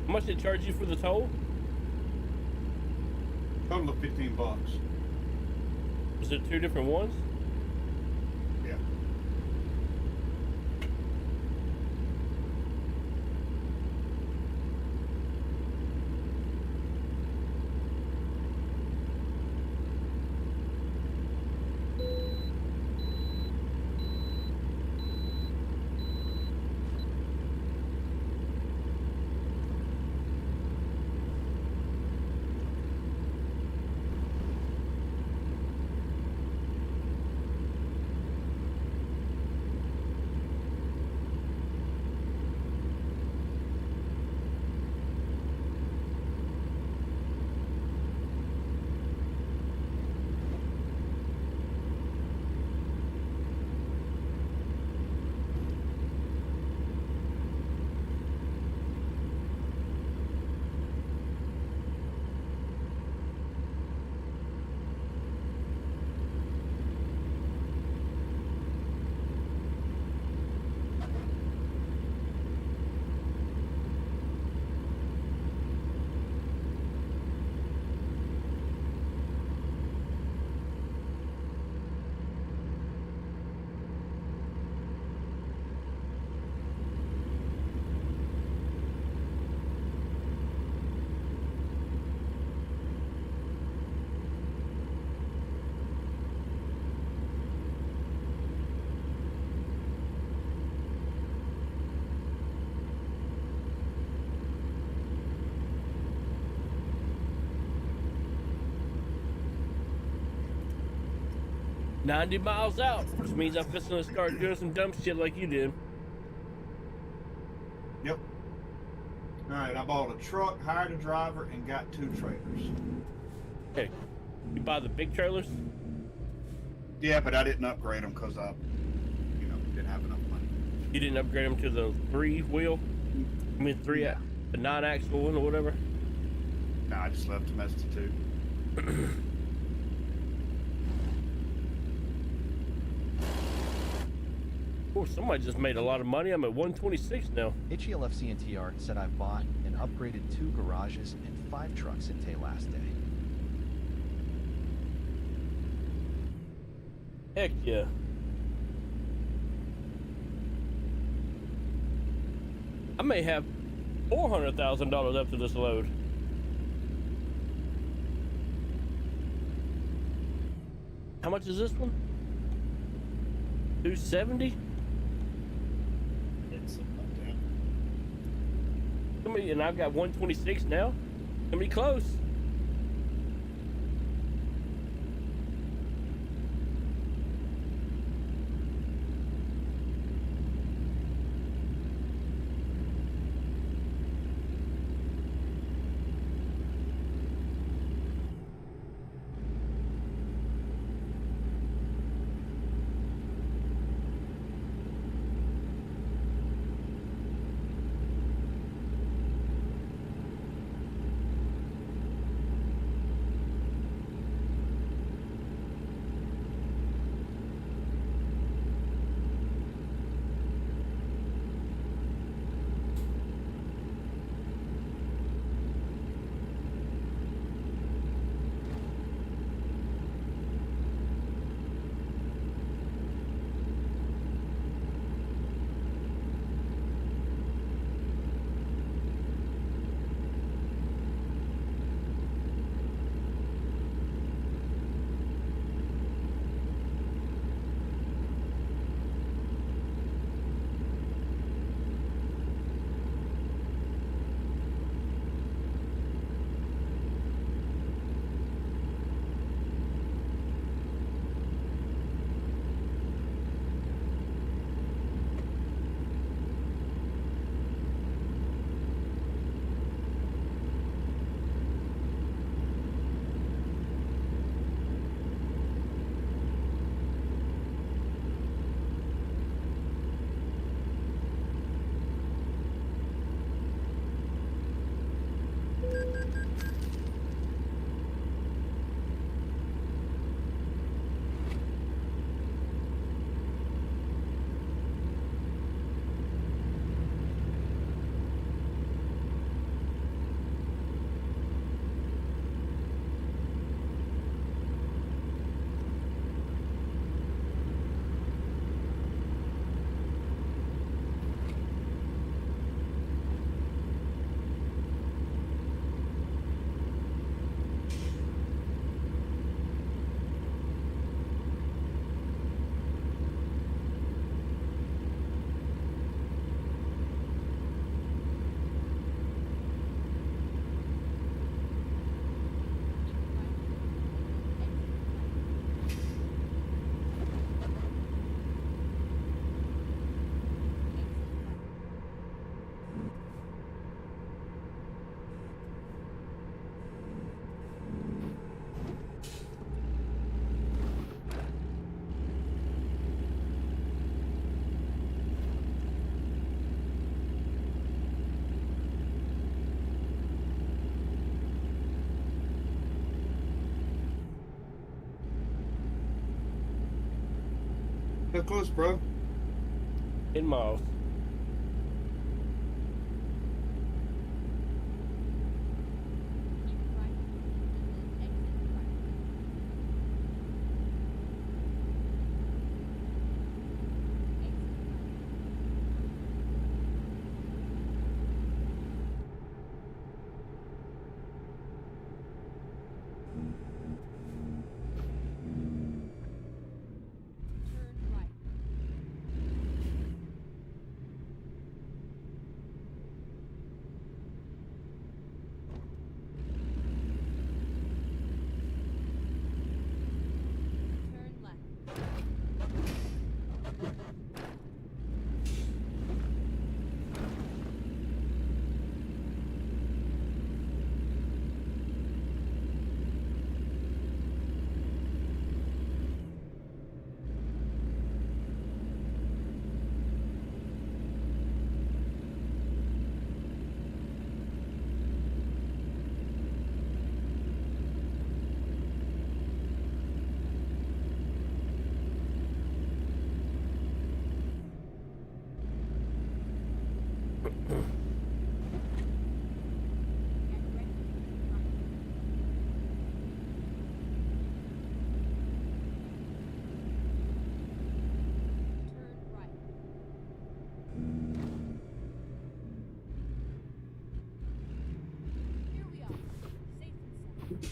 How much they charge you for the toll? Total of $15. Was it 2 different ones? Yeah. $90 miles out, which means I'm fixing to start doing some dumb shit like you did. Yep. All right, I bought a truck, hired a driver, and got 2 trailers. Hey, you buy the big trailers? Yeah, but I didn't upgrade them because I, didn't have enough money. You didn't upgrade them to the 3-wheel? I mean, the 9-axle one or whatever? No, I just left them as the 2. Oh, somebody just made a lot of money. I'm at 126 now. HELF CNTR said I bought and upgraded 2 garages and 5 trucks in Tay last day. Heck yeah. I may have $400,000 up to this load. How much is this one? 270? It's something like that. Somebody, and I've got 126 now. Somebody close. Real close, bro. 10 miles. Keep right, and then exit right. Exit right. Turn right. Turn left. Get ready. Right. Turn right. Here we are. Safe and sound.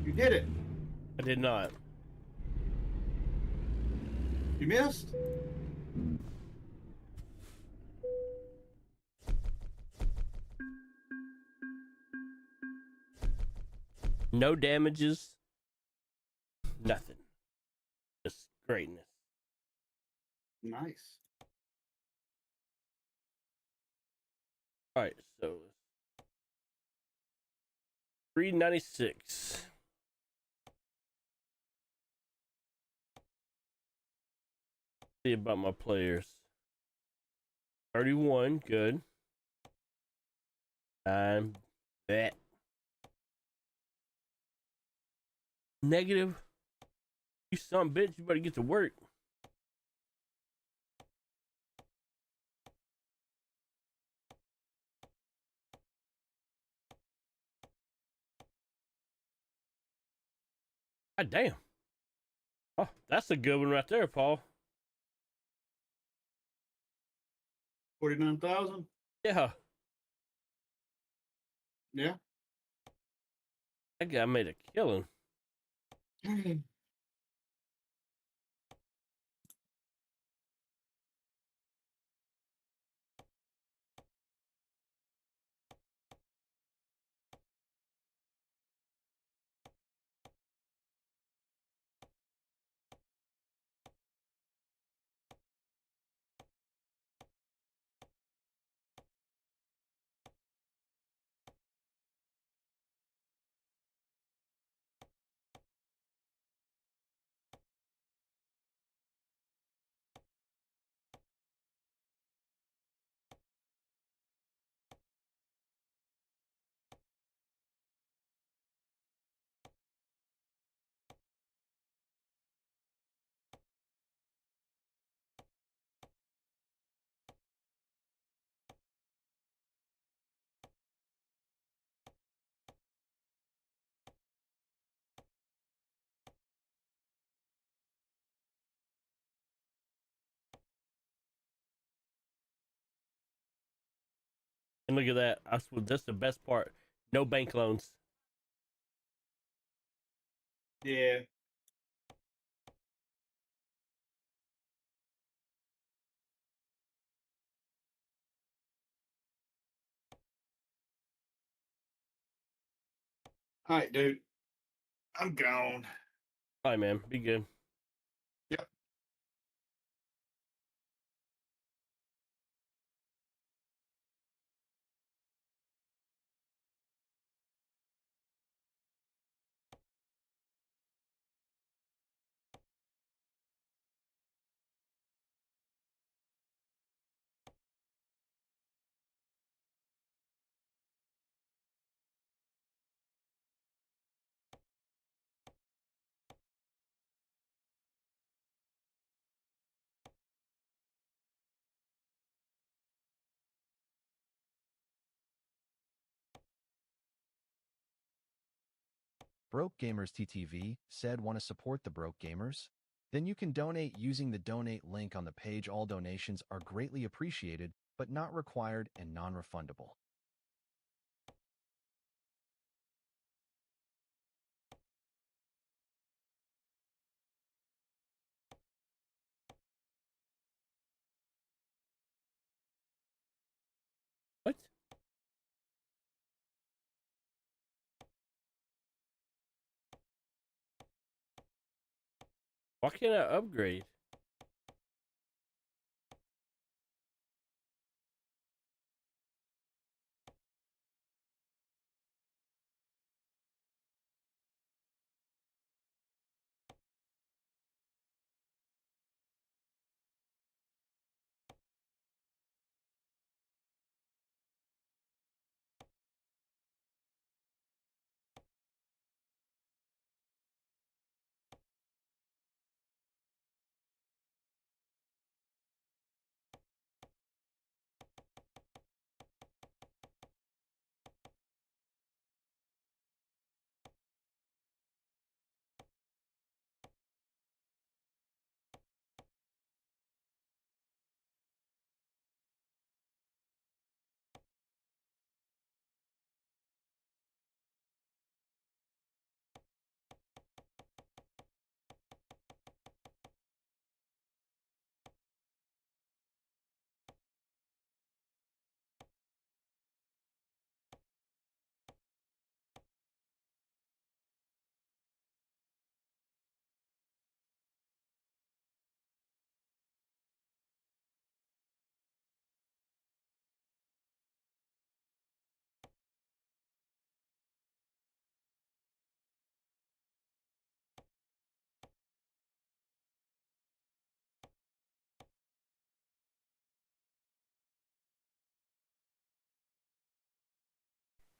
You did it. I did not. You missed. No damages. Nothing. Just greatness. Nice. All right, so 396. See about my players. 31, good. 9, that. Negative. You son of a bitch, you better get to work. God damn. Oh, that's a good one right there, Paul. 49,000. Yeah, Yeah. that guy made a killing. And look at that. That's the best part. No bank loans. Yeah. All right, dude. I'm gone. All right, man. Be good. Yep. Broke Gamers TTV said, want to support the Broke Gamers? Then you can donate using the donate link on the page. All donations are greatly appreciated, but not required and non-refundable. What? Why can't I upgrade?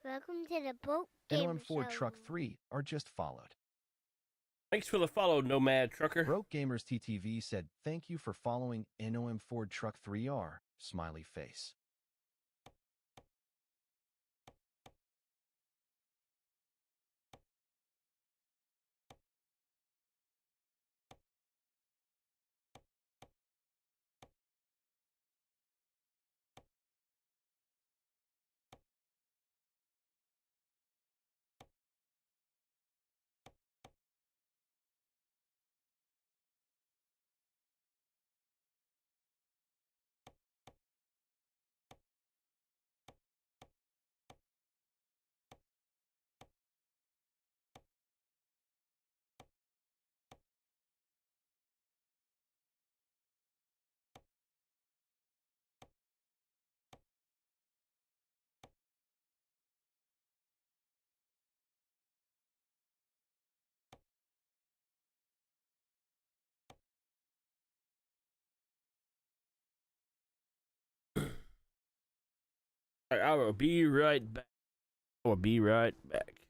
Welcome to the Boat Game NOM Ford Show. Truck 3 are just followed. Thanks for the follow, Nomad Trucker. Broke Gamers TTV said, thank you for following NOM Ford Truck 3R, smiley face. All right, I will be right back. I will be right back.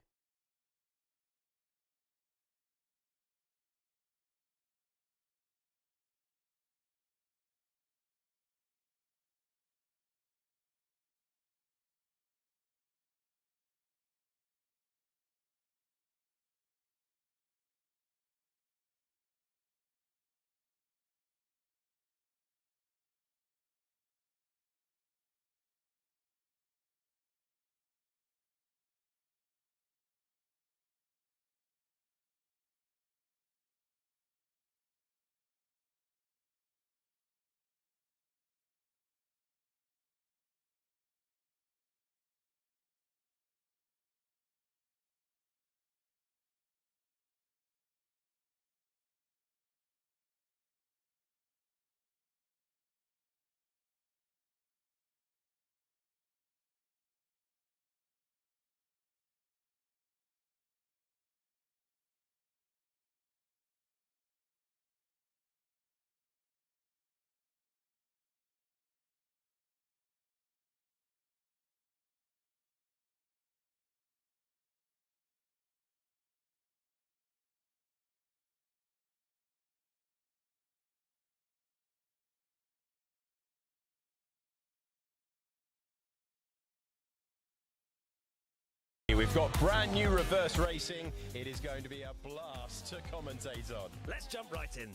We've got brand new reverse racing. It is going to be a blast to commentate on. Let's jump right in.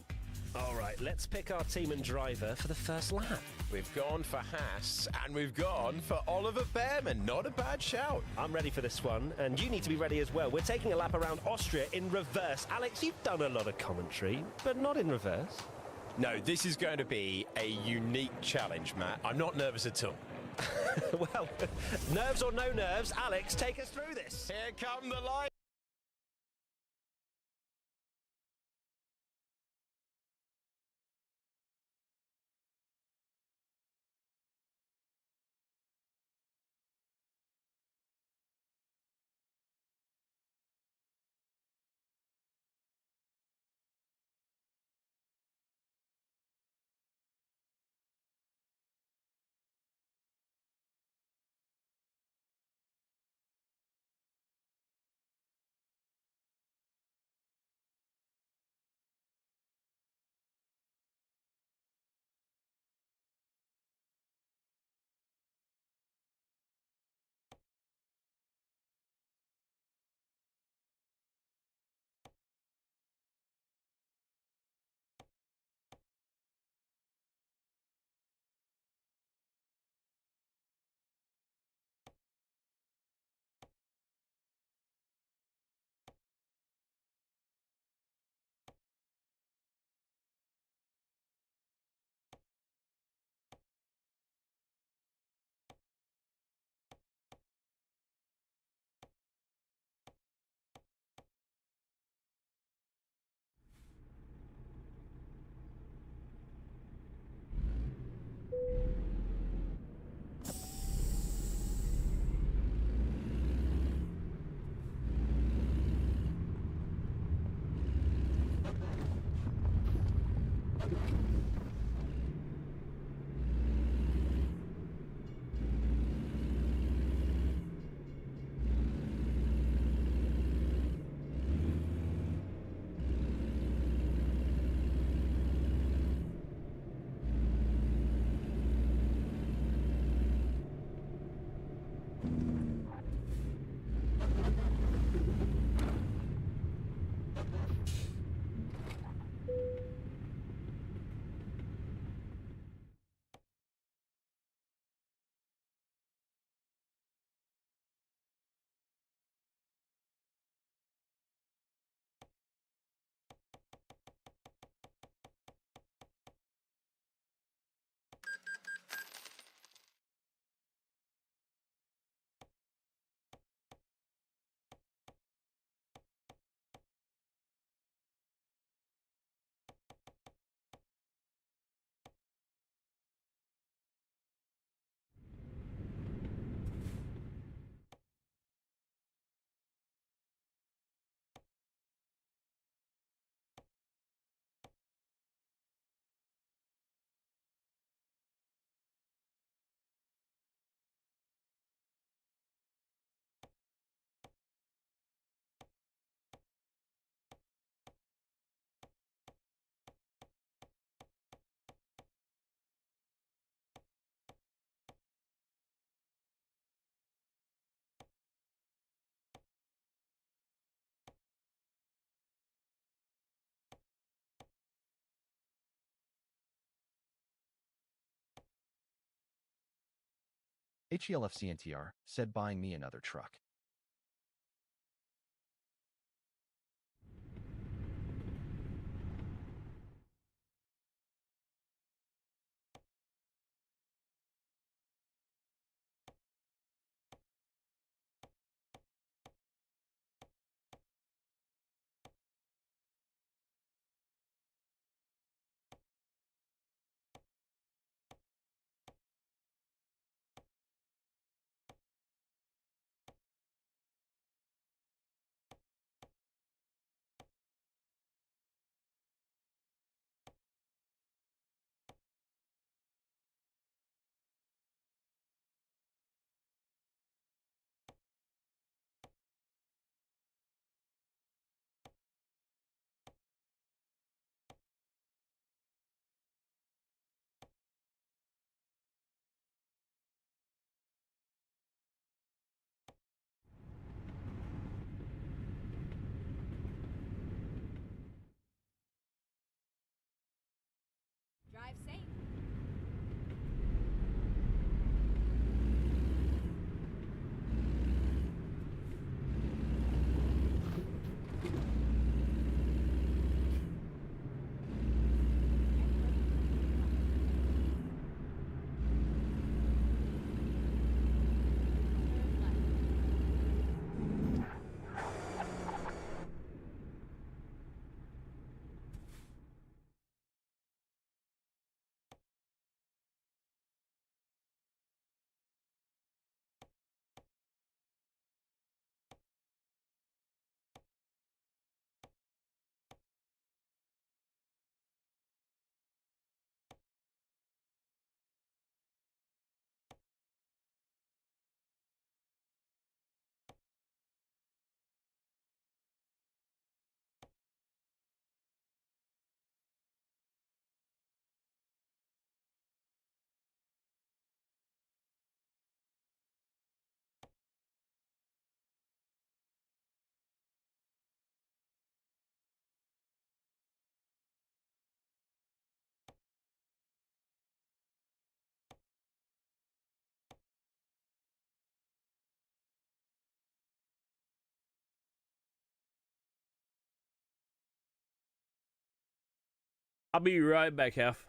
All right, let's pick our team and driver for the first lap. We've gone for Haas and we've gone for Oliver Behrman. Not a bad shout. I'm ready for this one, and you need to be ready as well. We're taking a lap around Austria in reverse. Alex, you've done a lot of commentary, but not in reverse. No, this is going to be a unique challenge, Matt. I'm not nervous at all. Well, nerves or no nerves, Alex, take us through this. Here come the lights. HELFCNTR said buying me another truck. I'll be right back, Half.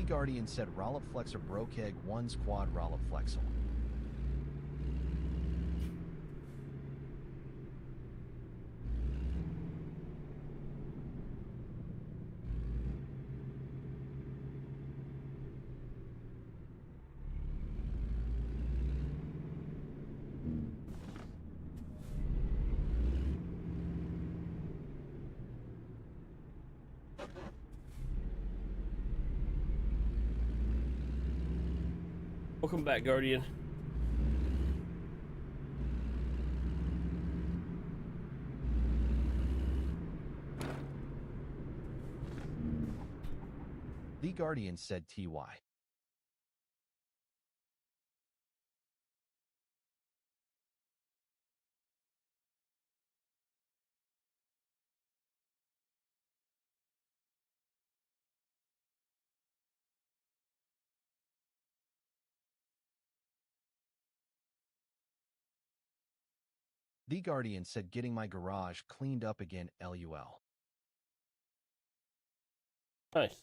Guardian said Rollop Flexor Brokeg 1 Squad Rollop Flexel. Welcome back, Guardian. The Guardian said TY. The Guardian said getting my garage cleaned up again LUL. Nice.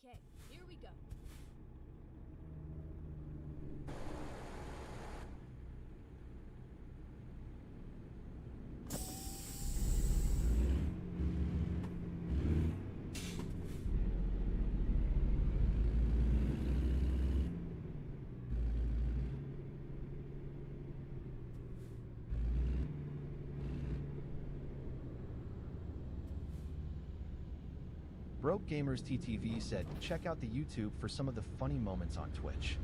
Okay, here we go. Broke Gamers TTV said, check out the YouTube for some of the funny moments on Twitch.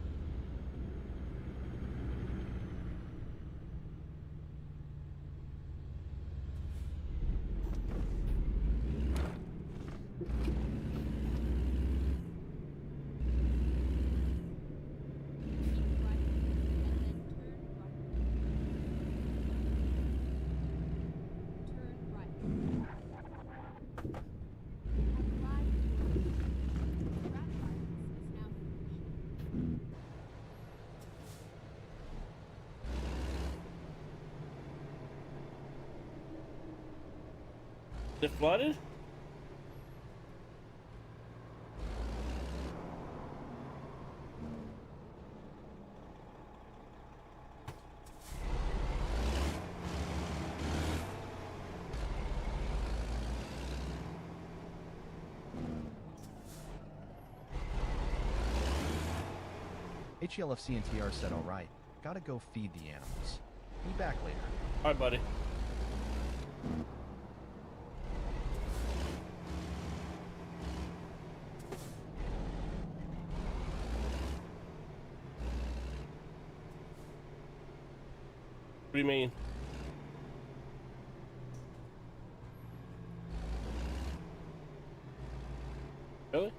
Keep right, and then turn right. Turn right. Have 5 tours. Rat Pirates is now finished. Is it flooded? HLFC and TR said, alright, gotta go feed the animals. Be back later. Alright, buddy. What do you mean? Really?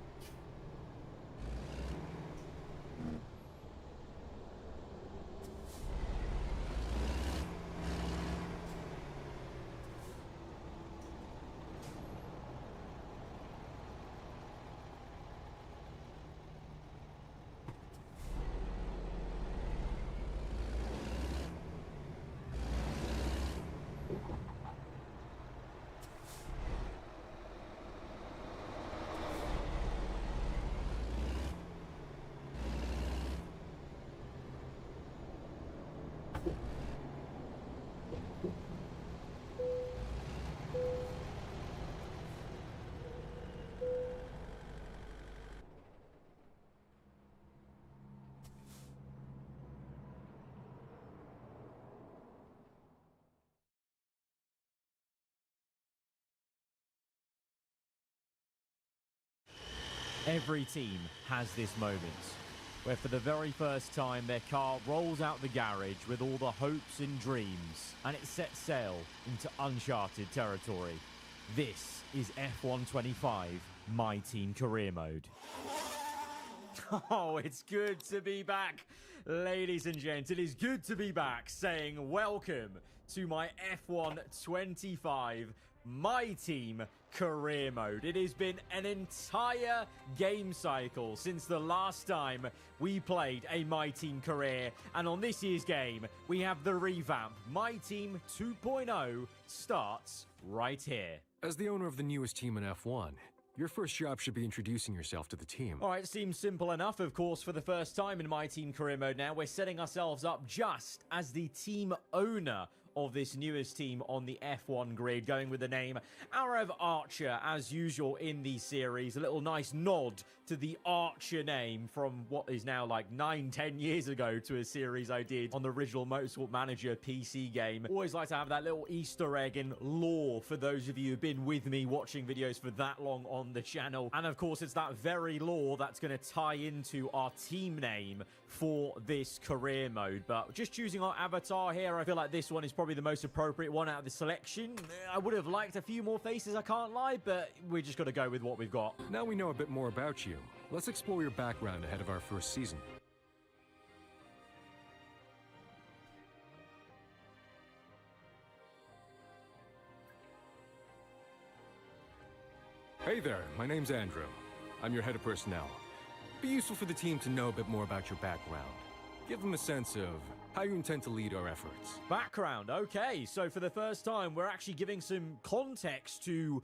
Every team has this moment where for the very first time their car rolls out the garage with all the hopes and dreams and it sets sail into uncharted territory. This is F1 25 My Team Career Mode. Oh, it's good to be back, ladies and gents. It is good to be back saying welcome to my F1 25 My Team Career Mode. It has been an entire game cycle since the last time we played a My Team Career, and on this year's game we have the revamp. My Team 2.0 starts right here. As the owner of the newest team in F1, your first job should be introducing yourself to the team. All right, seems simple enough. Of course, for the first time in My Team Career Mode now, we're setting ourselves up just as the team owner of this newest team on the F1 grid, going with the name Arav Archer, as usual in the series. A little nice nod to the Archer name from what is now like 9-10 years ago to a series I did on the original Motorsport Manager PC game. Always like to have that little Easter egg in lore for those of you who've been with me watching videos for that long on the channel. And of course, it's that very lore that's going to tie into our team name for this career mode. But just choosing our avatar here, I feel like this one is probably the most appropriate one out of the selection. I would have liked a few more faces, I can't lie, but we're just going to go with what we've got. Now we know a bit more about you. Let's explore your background ahead of our first season. Hey there, my name's Andrew. I'm your head of personnel. Be useful for the team to know a bit more about your background. Give them a sense of how you intend to lead our efforts. Background, okay. So for the first time, we're actually giving some context to,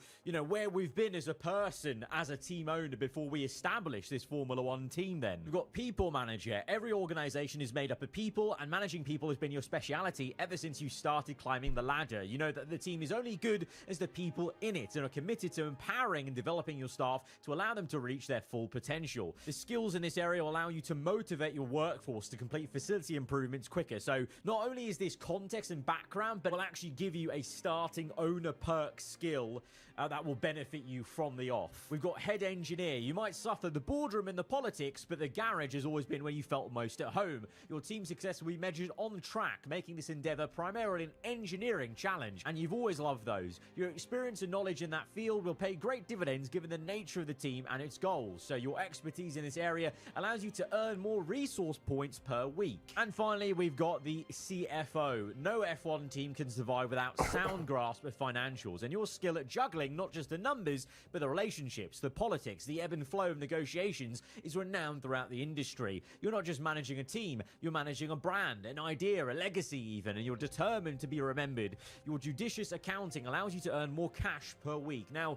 where we've been as a person, as a team owner before we establish this Formula One team then. We've got people manager. Every organization is made up of people, and managing people has been your speciality ever since you started climbing the ladder. You know that the team is only good as the people in it and are committed to empowering and developing your staff to allow them to reach their full potential. The skills in this area will allow you to motivate your workforce to complete facility improvements quicker. So not only is this context and background, but it'll actually give you a starting owner perk skill that will benefit you from the off. We've got head engineer. You might suffer the boardroom and the politics, but the garage has always been where you felt most at home. Your team success will be measured on track, making this endeavor primarily an engineering challenge, and you've always loved those. Your experience and knowledge in that field will pay great dividends given the nature of the team and its goals. So your expertise in this area allows you to earn more resource points per week. And finally, we've got the CFO. No F1 team can survive without sound grasp of financials, and your skill at juggling not just the numbers, but the relationships, the politics, the ebb and flow of negotiations is renowned throughout the industry. You're not just managing a team, you're managing a brand, an idea, a legacy even, and you're determined to be remembered. Your judicious accounting allows you to earn more cash per week. Now,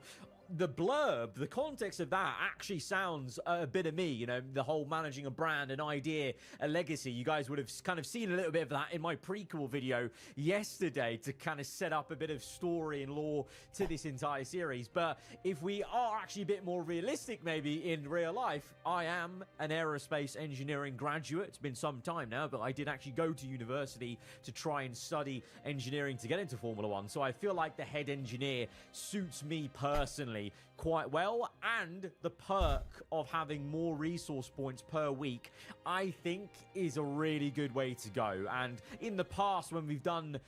the blurb, the context of that actually sounds a bit of me, the whole managing a brand, an idea, a legacy. You guys would have kind of seen a little bit of that in my prequel video yesterday to kind of set up a bit of story and lore to this entire series. But if we are actually a bit more realistic maybe in real life, I am an aerospace engineering graduate. It's been some time now, but I did actually go to university to try and study engineering to get into Formula One. So I feel like the head engineer suits me personally quite well, and the perk of having more resource points per week I think is a really good way to go. And in the past when we've done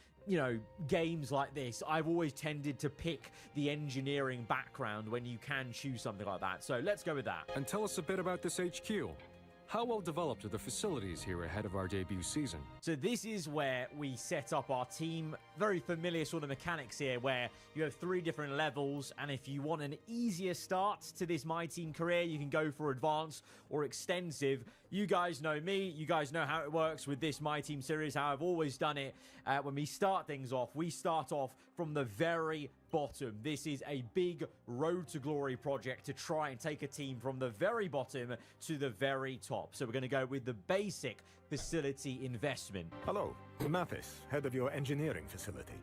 games like this, I've always tended to pick the engineering background when you can choose something like that. So let's go with that. And tell us a bit about this HQ. How well developed are the facilities here ahead of our debut season? So this is where we set up our team. Very familiar sort of mechanics here where you have 3 different levels, and if you want an easier start to this My Team career, you can go for advanced or extensive. You guys know me. You guys know how it works with this My Team series, how I've always done it. When we start things off, we start off from the very bottom. This is a big road to glory project to try and take a team from the very bottom to the very top. So we're going to go with the basic facility investment. Hello, Mathis, head of your engineering facility.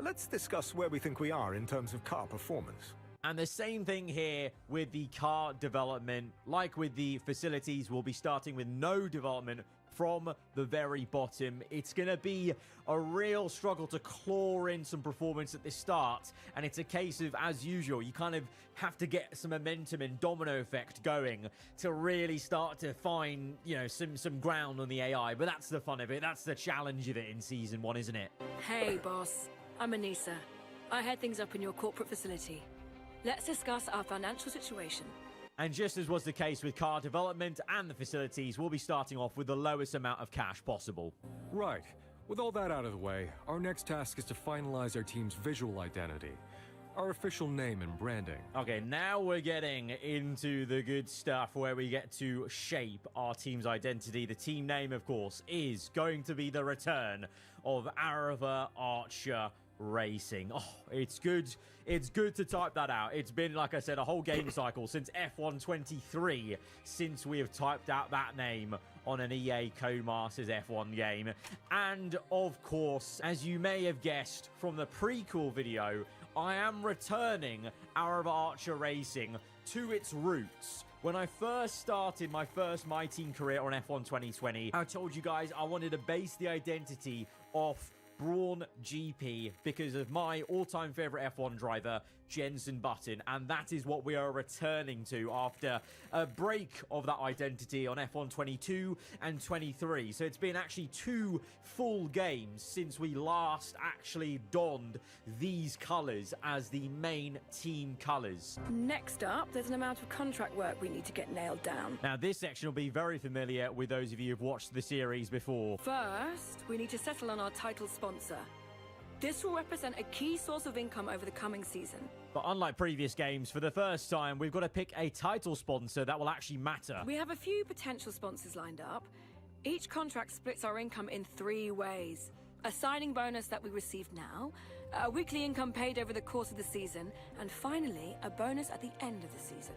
Let's discuss where we think we are in terms of car performance. And the same thing here with the car development. Like with the facilities, we'll be starting with no development from the very bottom. It's going to be a real struggle to claw in some performance at the start, and it's a case of, as usual, you kind of have to get some momentum and domino effect going to really start to find, you know, some ground on the AI. But that's the fun of it. That's the challenge of it in Season 1, isn't it? Hey, boss. I'm Anissa. I head things up in your corporate facility. Let's discuss our financial situation. And just as was the case with car development and the facilities, we'll be starting off with the lowest amount of cash possible. Right. With all that out of the way, our next task is to finalize our team's visual identity, our official name and branding. Okay, now we're getting into the good stuff where we get to shape our team's identity. The team name, of course, is going to be the return of Arava Archer Racing. Oh, it's good. It's good to type that out. It's been, like I said, a whole game cycle since F1 23 since we have typed out that name on an EA Codemasters F1 game. And of course, as you may have guessed from the prequel video, I am returning Arava Archer Racing to its roots. When I first started my first My Team career on F1 2020, I told you guys I wanted to base the identity off Brawn GP because of my all-time favorite F1 driver, Jenson Button, and that is what we are returning to after a break of that identity on F1 22 and 23. So it's been actually 2 full games since we last actually donned these colours as the main team colours. Next up, there's an amount of contract work we need to get nailed down. Now, this section will be very familiar with those of you who've watched the series before. First, we need to settle on our title sponsor. This will represent a key source of income over the coming season. But unlike previous games, for the first time, we've got to pick a title sponsor that will actually matter. We have a few potential sponsors lined up. Each contract splits our income in 3 ways. A signing bonus that we receive now, a weekly income paid over the course of the season, and finally, a bonus at the end of the season,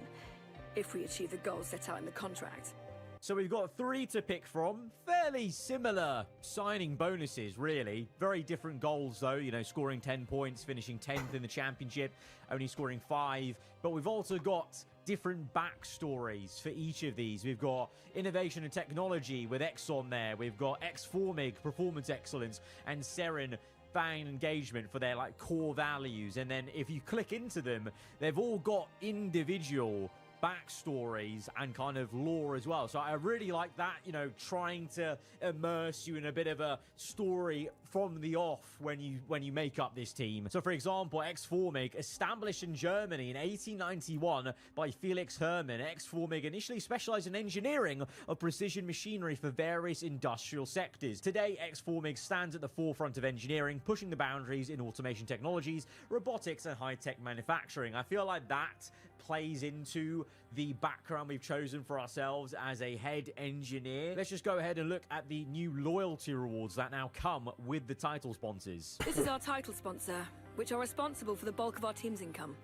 if we achieve the goals set out in the contract. So we've got 3 to pick from. Fairly similar signing bonuses, really. Very different goals, though. You know, scoring 10 points, finishing 10th in the championship, only scoring 5. But we've also got different backstories for each of these. We've got innovation and technology with Exxon there. We've got X4MIG, performance excellence, and Seren, fan engagement for their like core values. And then if you click into them, they've all got individual backstories and kind of lore as well. So I really like that, you know, trying to immerse you in a bit of a story from the off when you make up this team. So for example, X4MIG, established in Germany in 1891 by Felix Hermann. X4MIG initially specialized in engineering of precision machinery for various industrial sectors. Today, X4MIG stands at the forefront of engineering, pushing the boundaries in automation technologies, robotics, and high-tech manufacturing. I feel like that plays into the background we've chosen for ourselves as a head engineer. Let's just go ahead and look at the new loyalty rewards that now come with the title sponsors. This is our title sponsor, which are responsible for the bulk of our team's income.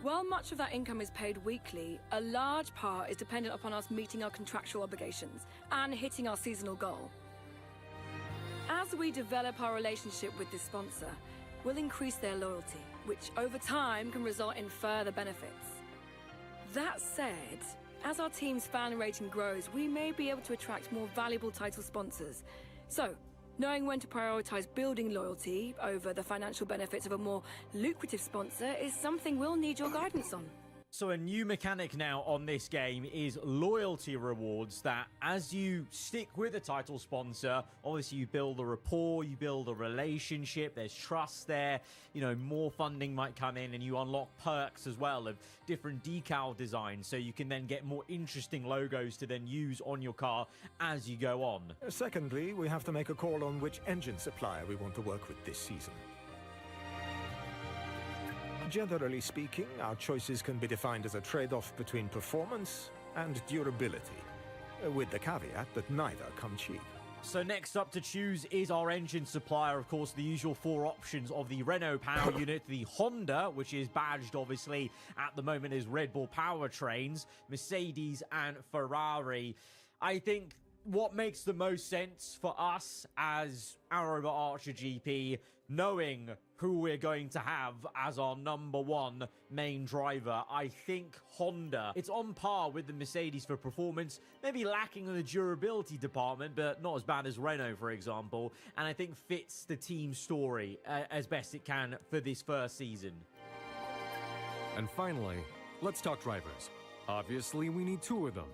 While much of that income is paid weekly, a large part is dependent upon us meeting our contractual obligations and hitting our seasonal goal. As we develop our relationship with this sponsor, we'll increase their loyalty, which over time can result in further benefits. That said, as our team's fan rating grows, we may be able to attract more valuable title sponsors. So, knowing when to prioritize building loyalty over the financial benefits of a more lucrative sponsor is something we'll need your guidance on. So a new mechanic now on this game is loyalty rewards that as you stick with a title sponsor, obviously you build a rapport, you build a relationship, there's trust there, you know, more funding might come in and you unlock perks as well of different decal designs so you can then get more interesting logos to then use on your car as you go on. Secondly, we have to make a call on which engine supplier we want to work with this season. Generally speaking, our choices can be defined as a trade-off between performance and durability, with the caveat that neither come cheap. So next up to choose is our engine supplier. Of course, the usual 4 options of the Renault power unit, the Honda, which is badged obviously at the moment as Red Bull powertrains, Mercedes and Ferrari. I think what makes the most sense for us as Arava Archer GP knowing who we're going to have as our number one main driver, I think Honda, it's on par with the Mercedes for performance, maybe lacking in the durability department, but not as bad as Renault, for example, and I think fits the team story as best it can for this first season. And finally, let's talk drivers. Obviously, we need 2 of them.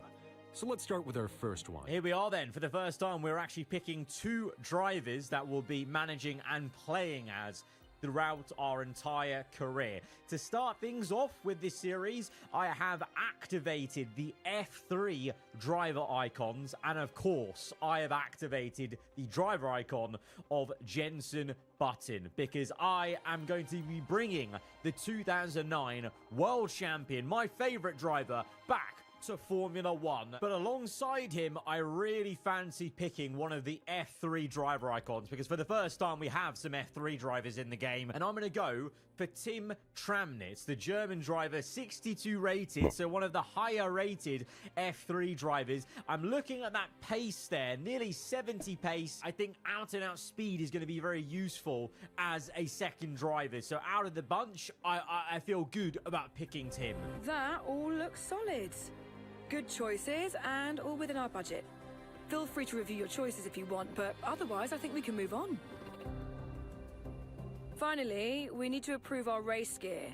So let's start with our first one. Here we are then. For the first time, we're actually picking 2 drivers that will be managing and playing as throughout our entire career. To start things off with this series, I have activated the F3 driver icons, and of course, I have activated the driver icon of Jenson Button, because I am going to be bringing the 2009 World Champion, my favorite driver, back to Formula 1. But alongside him, I really fancy picking one of the F3 driver icons, because for the first time we have some F3 drivers in the game, and I'm going to go for Tim Tramnitz, the German driver, 62 rated, so one of the higher rated F3 drivers. I'm looking at that pace there, nearly 70 pace. I think out and out speed is going to be very useful as a second driver. So out of the bunch, I feel good about picking Tim. That all looks solid. Good choices, and all within our budget. Feel free to review your choices if you want, but otherwise I think we can move on. Finally, we need to approve our race gear.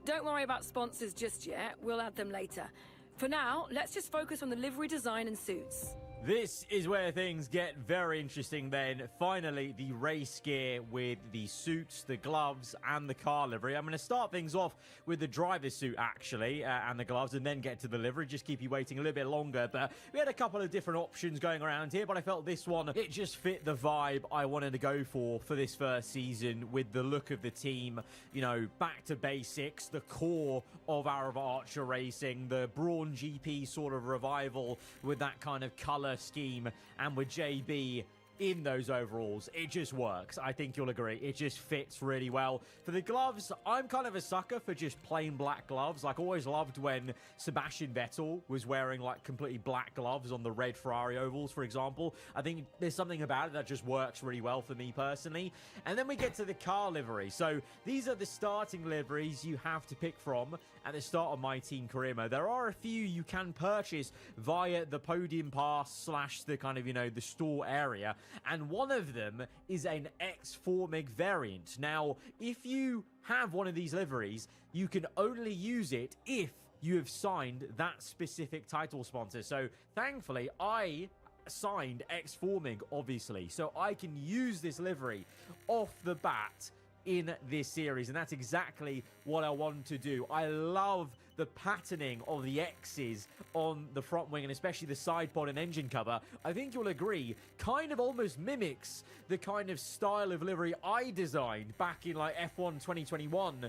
Don't worry about sponsors just yet, we'll add them later. For now, let's just focus on the livery design and suits. This is where things get very interesting then. Finally, the race gear with the suits, the gloves, and the car livery. I'm going to start things off with the driver's suit, actually, and the gloves, and then get to the livery. Just keep you waiting a little bit longer. But we had a couple of different options going around here, but I felt this one, it just fit the vibe I wanted to go for this first season, with the look of the team. You know, back to basics, the core of our Archer racing, the Brawn GP sort of revival with that kind of color scheme, and with JB in those overalls, it just works. I think you'll agree. It just fits really well. For the gloves, I'm kind of a sucker for just plain black gloves. Like, always loved when Sebastian Vettel was wearing like completely black gloves on the red Ferrari ovals, for example. I think there's something about it that just works really well for me personally. And then we get to the car livery. So these are the starting liveries you have to pick from at the start of my team career mode. There are a few you can purchase via the podium pass / the kind of, you know, the store area. And one of them is an X-Formig variant. Now, if you have one of these liveries, you can only use it if you have signed that specific title sponsor. So, thankfully, I signed X-Formig, obviously. So, I can use this livery off the bat in this series, and that's exactly what I want to do. I love the patterning of the X's on the front wing, and especially the side pod and engine cover. I think you'll agree, kind of almost mimics the kind of style of livery I designed back in like F1 2021,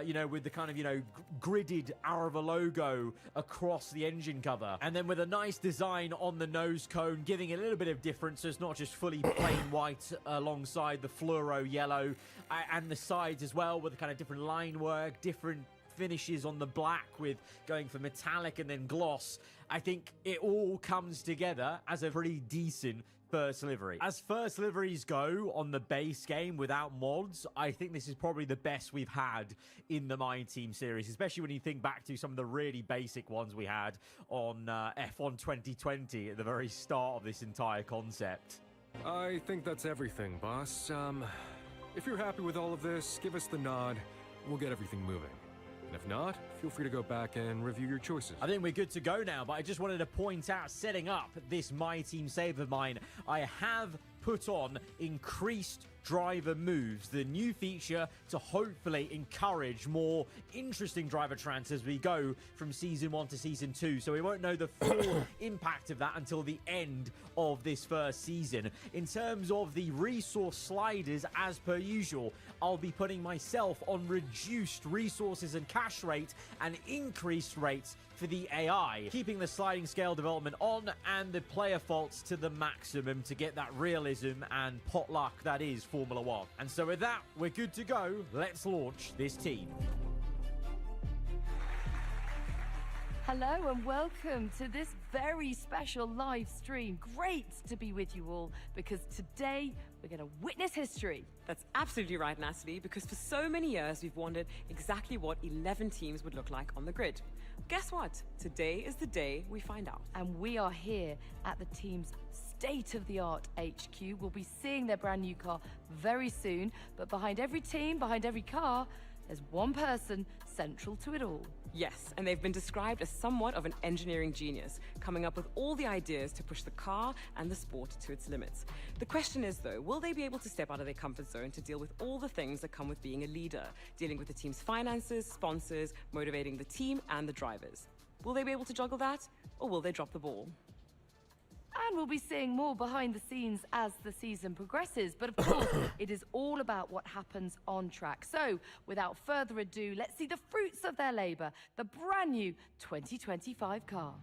you know, with the kind of, you know, gridded Arava logo across the engine cover, and then with a nice design on the nose cone, giving it a little bit of difference, so it's not just fully plain white alongside the fluoro yellow, and the sides as well with the kind of different line work, different finishes on the black with going for metallic and then gloss. I think it all comes together as a pretty decent first livery. As first liveries go on the base game without mods, I think this is probably the best we've had in the My Team series, especially when you think back to some of the really basic ones we had on F1 2020 at the very start of this entire concept. I think that's everything, boss. If you're happy with all of this, give us the nod. We'll get everything moving. And if not, feel free to go back and review your choices. I think we're good to go now, but I just wanted to point out, setting up this My Team save of mine, I have put on increased driver moves, the new feature to hopefully encourage more interesting driver transfers as we go from season 1 to season 2. So we won't know the full impact of that until the end of this first season. In terms of the resource sliders, as per usual, I'll be putting myself on reduced resources and cash rate and increased rates for the AI, keeping the sliding scale development on and the player faults to the maximum to get that realism and potluck that is Formula 1. And so with that, we're good to go. Let's launch this team. Hello and welcome to this very special live stream. Great to be with you all, because today we're going to witness history. That's absolutely right, Natalie, because for so many years we've wondered exactly what 11 teams would look like on the grid. Guess what? Today is the day we find out. And we are here at the team's state-of-the-art HQ. We'll be seeing their brand new car very soon, but behind every team, behind every car, there's one person central to it all. Yes, and they've been described as somewhat of an engineering genius, coming up with all the ideas to push the car and the sport to its limits. The question is, though, will they be able to step out of their comfort zone to deal with all the things that come with being a leader, dealing with the team's finances, sponsors, motivating the team and the drivers? Will they be able to juggle that, or will they drop the ball? And we'll be seeing more behind the scenes as the season progresses. But of course, it is all about what happens on track. So, without further ado, let's see the fruits of their labor, the brand new 2025 car.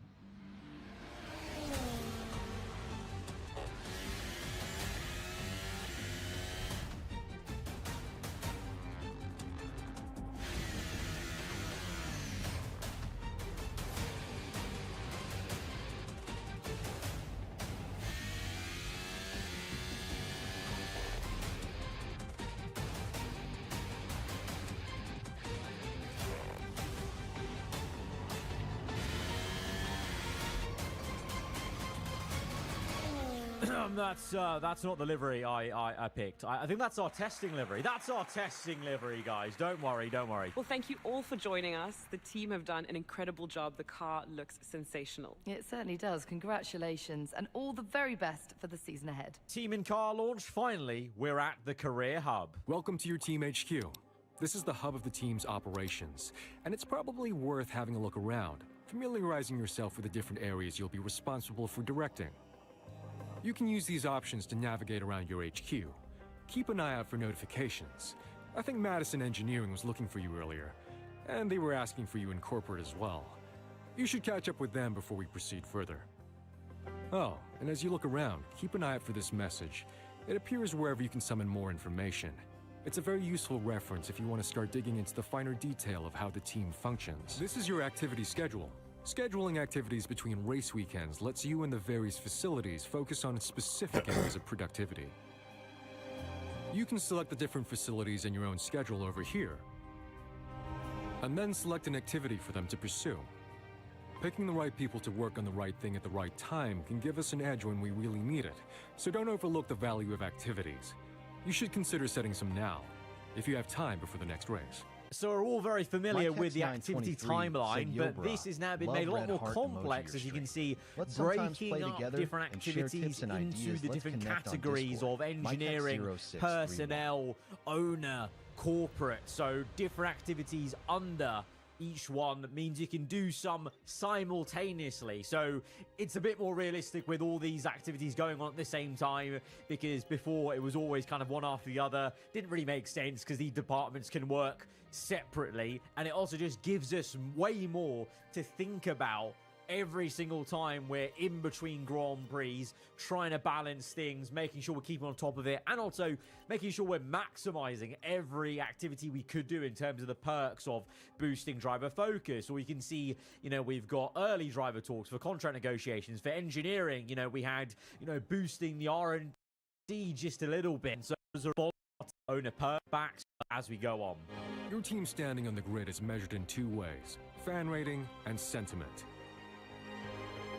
That's not the livery I picked. I think that's our testing livery. That's our testing livery, guys. Don't worry, don't worry. Well, thank you all for joining us. The team have done an incredible job. The car looks sensational. It certainly does. Congratulations, and all the very best for the season ahead. Team in car launch. Finally, we're at the career hub. Welcome to your Team HQ. This is the hub of the team's operations, and it's probably worth having a look around, familiarizing yourself with the different areas you'll be responsible for directing. You can use these options to navigate around your HQ. Keep an eye out for notifications. I think Madison Engineering was looking for you earlier, and they were asking for you in corporate as well. You should catch up with them before we proceed further. Oh, and as you look around, keep an eye out for this message. It appears wherever you can summon more information. It's a very useful reference if you want to start digging into the finer detail of how the team functions. This is your activity schedule. Scheduling activities between race weekends lets you and the various facilities focus on specific areas of productivity. You can select the different facilities in your own schedule over here, and then select an activity for them to pursue. Picking the right people to work on the right thing at the right time can give us an edge when we really need it, so don't overlook the value of activities. You should consider setting some now, if you have time before the next race. So we're all very familiar with the activity timeline, but this has now been made a lot more complex, as you can see, breaking up different activities into the different categories of engineering, personnel, owner, corporate. So different activities under each one means you can do some simultaneously. So it's a bit more realistic with all these activities going on at the same time, because before it was always kind of one after the other. Didn't really make sense because these departments can work separately, and it also just gives us way more to think about every single time we're in between Grand Prix, trying to balance things, making sure we're keeping on top of it, and also making sure we're maximizing every activity we could do in terms of the perks of boosting driver focus. Or you can see, you know, we've got early driver talks for contract negotiations. For engineering, you know, we had, you know, boosting the R&D just a little bit. So there's a lot of owner perk backs as we go on. Your team standing on the grid is measured in two ways: fan rating and sentiment.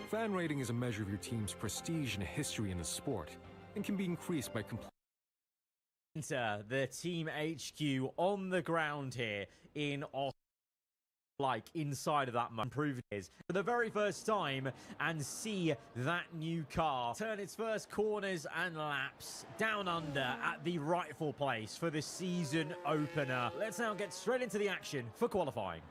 Fan rating is a measure of your team's prestige and history in the sport, and can be increased by Enter the Team HQ on the ground here in inside of that improve it is for the very first time, and see that new car turn its first corners and laps down under at the rightful place for the season opener. Let's now get straight into the action for qualifying.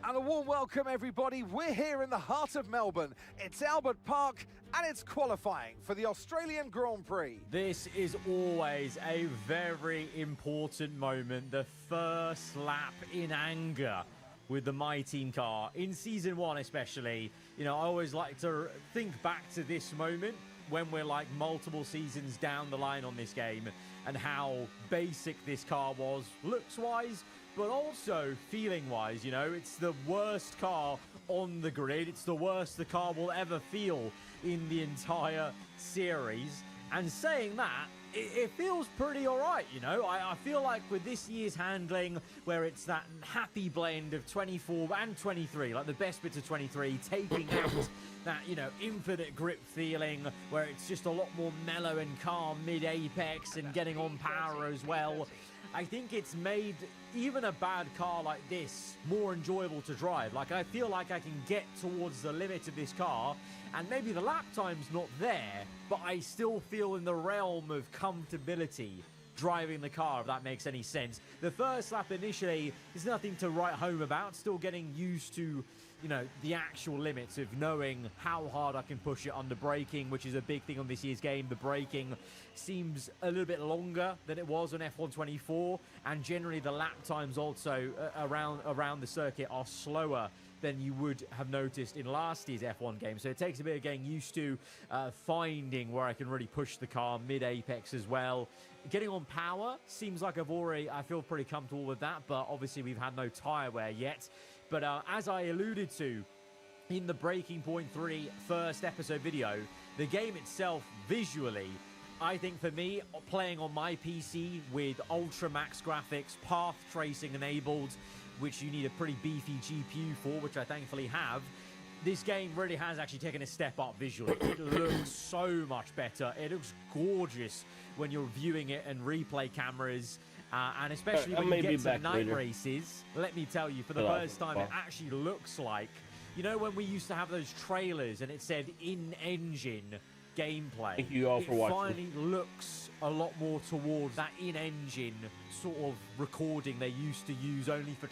And a warm welcome, everybody. We're here in the heart of Melbourne. It's Albert Park, and it's qualifying for the Australian Grand Prix. This is always a very important moment. The first lap in anger with the My Team car. In Season 1 especially, you know, I always like to think back to this moment when we're like multiple seasons down the line on this game, and how basic this car was looks-wise, but also feeling-wise. You know, it's the worst car on the grid. It's the worst the car will ever feel in the entire series. And saying that, it feels pretty all right, you know. I feel like with this year's handling, where it's that happy blend of 24 and 23, like the best bits of 23, taking out that, you know, infinite grip feeling, where it's just a lot more mellow and calm mid-apex and getting on power as well. I think it's made even a bad car like this more enjoyable to drive. Like, I feel like I can get towards the limit of this car, and maybe the lap time's not there, but I still feel in the realm of comfortability driving the car, if that makes any sense. The first lap initially is nothing to write home about, still getting used to, you know, the actual limits of knowing how hard I can push it under braking, which is a big thing on this year's game. The braking seems a little bit longer than it was on F1 24, and generally the lap times also around the circuit are slower than you would have noticed in last year's F1 game. So it takes a bit of getting used to finding where I can really push the car mid-apex as well. Getting on power seems like I feel pretty comfortable with that, but obviously we've had no tyre wear yet. But as I alluded to in the Breaking Point 3 first episode video, the game itself visually, I think for me, playing on my PC with Ultra Max graphics, path tracing enabled, which you need a pretty beefy GPU for, which I thankfully have, this game really has actually taken a step up visually. It looks so much better. It looks gorgeous when you're viewing it in replay cameras. And especially when you get to night races, let me tell you, for the first time, it actually looks like, you know, when we used to have those trailers and it said in-engine gameplay, thank you all for watching. It finally looks a lot more towards that in-engine sort of recording they used to use only for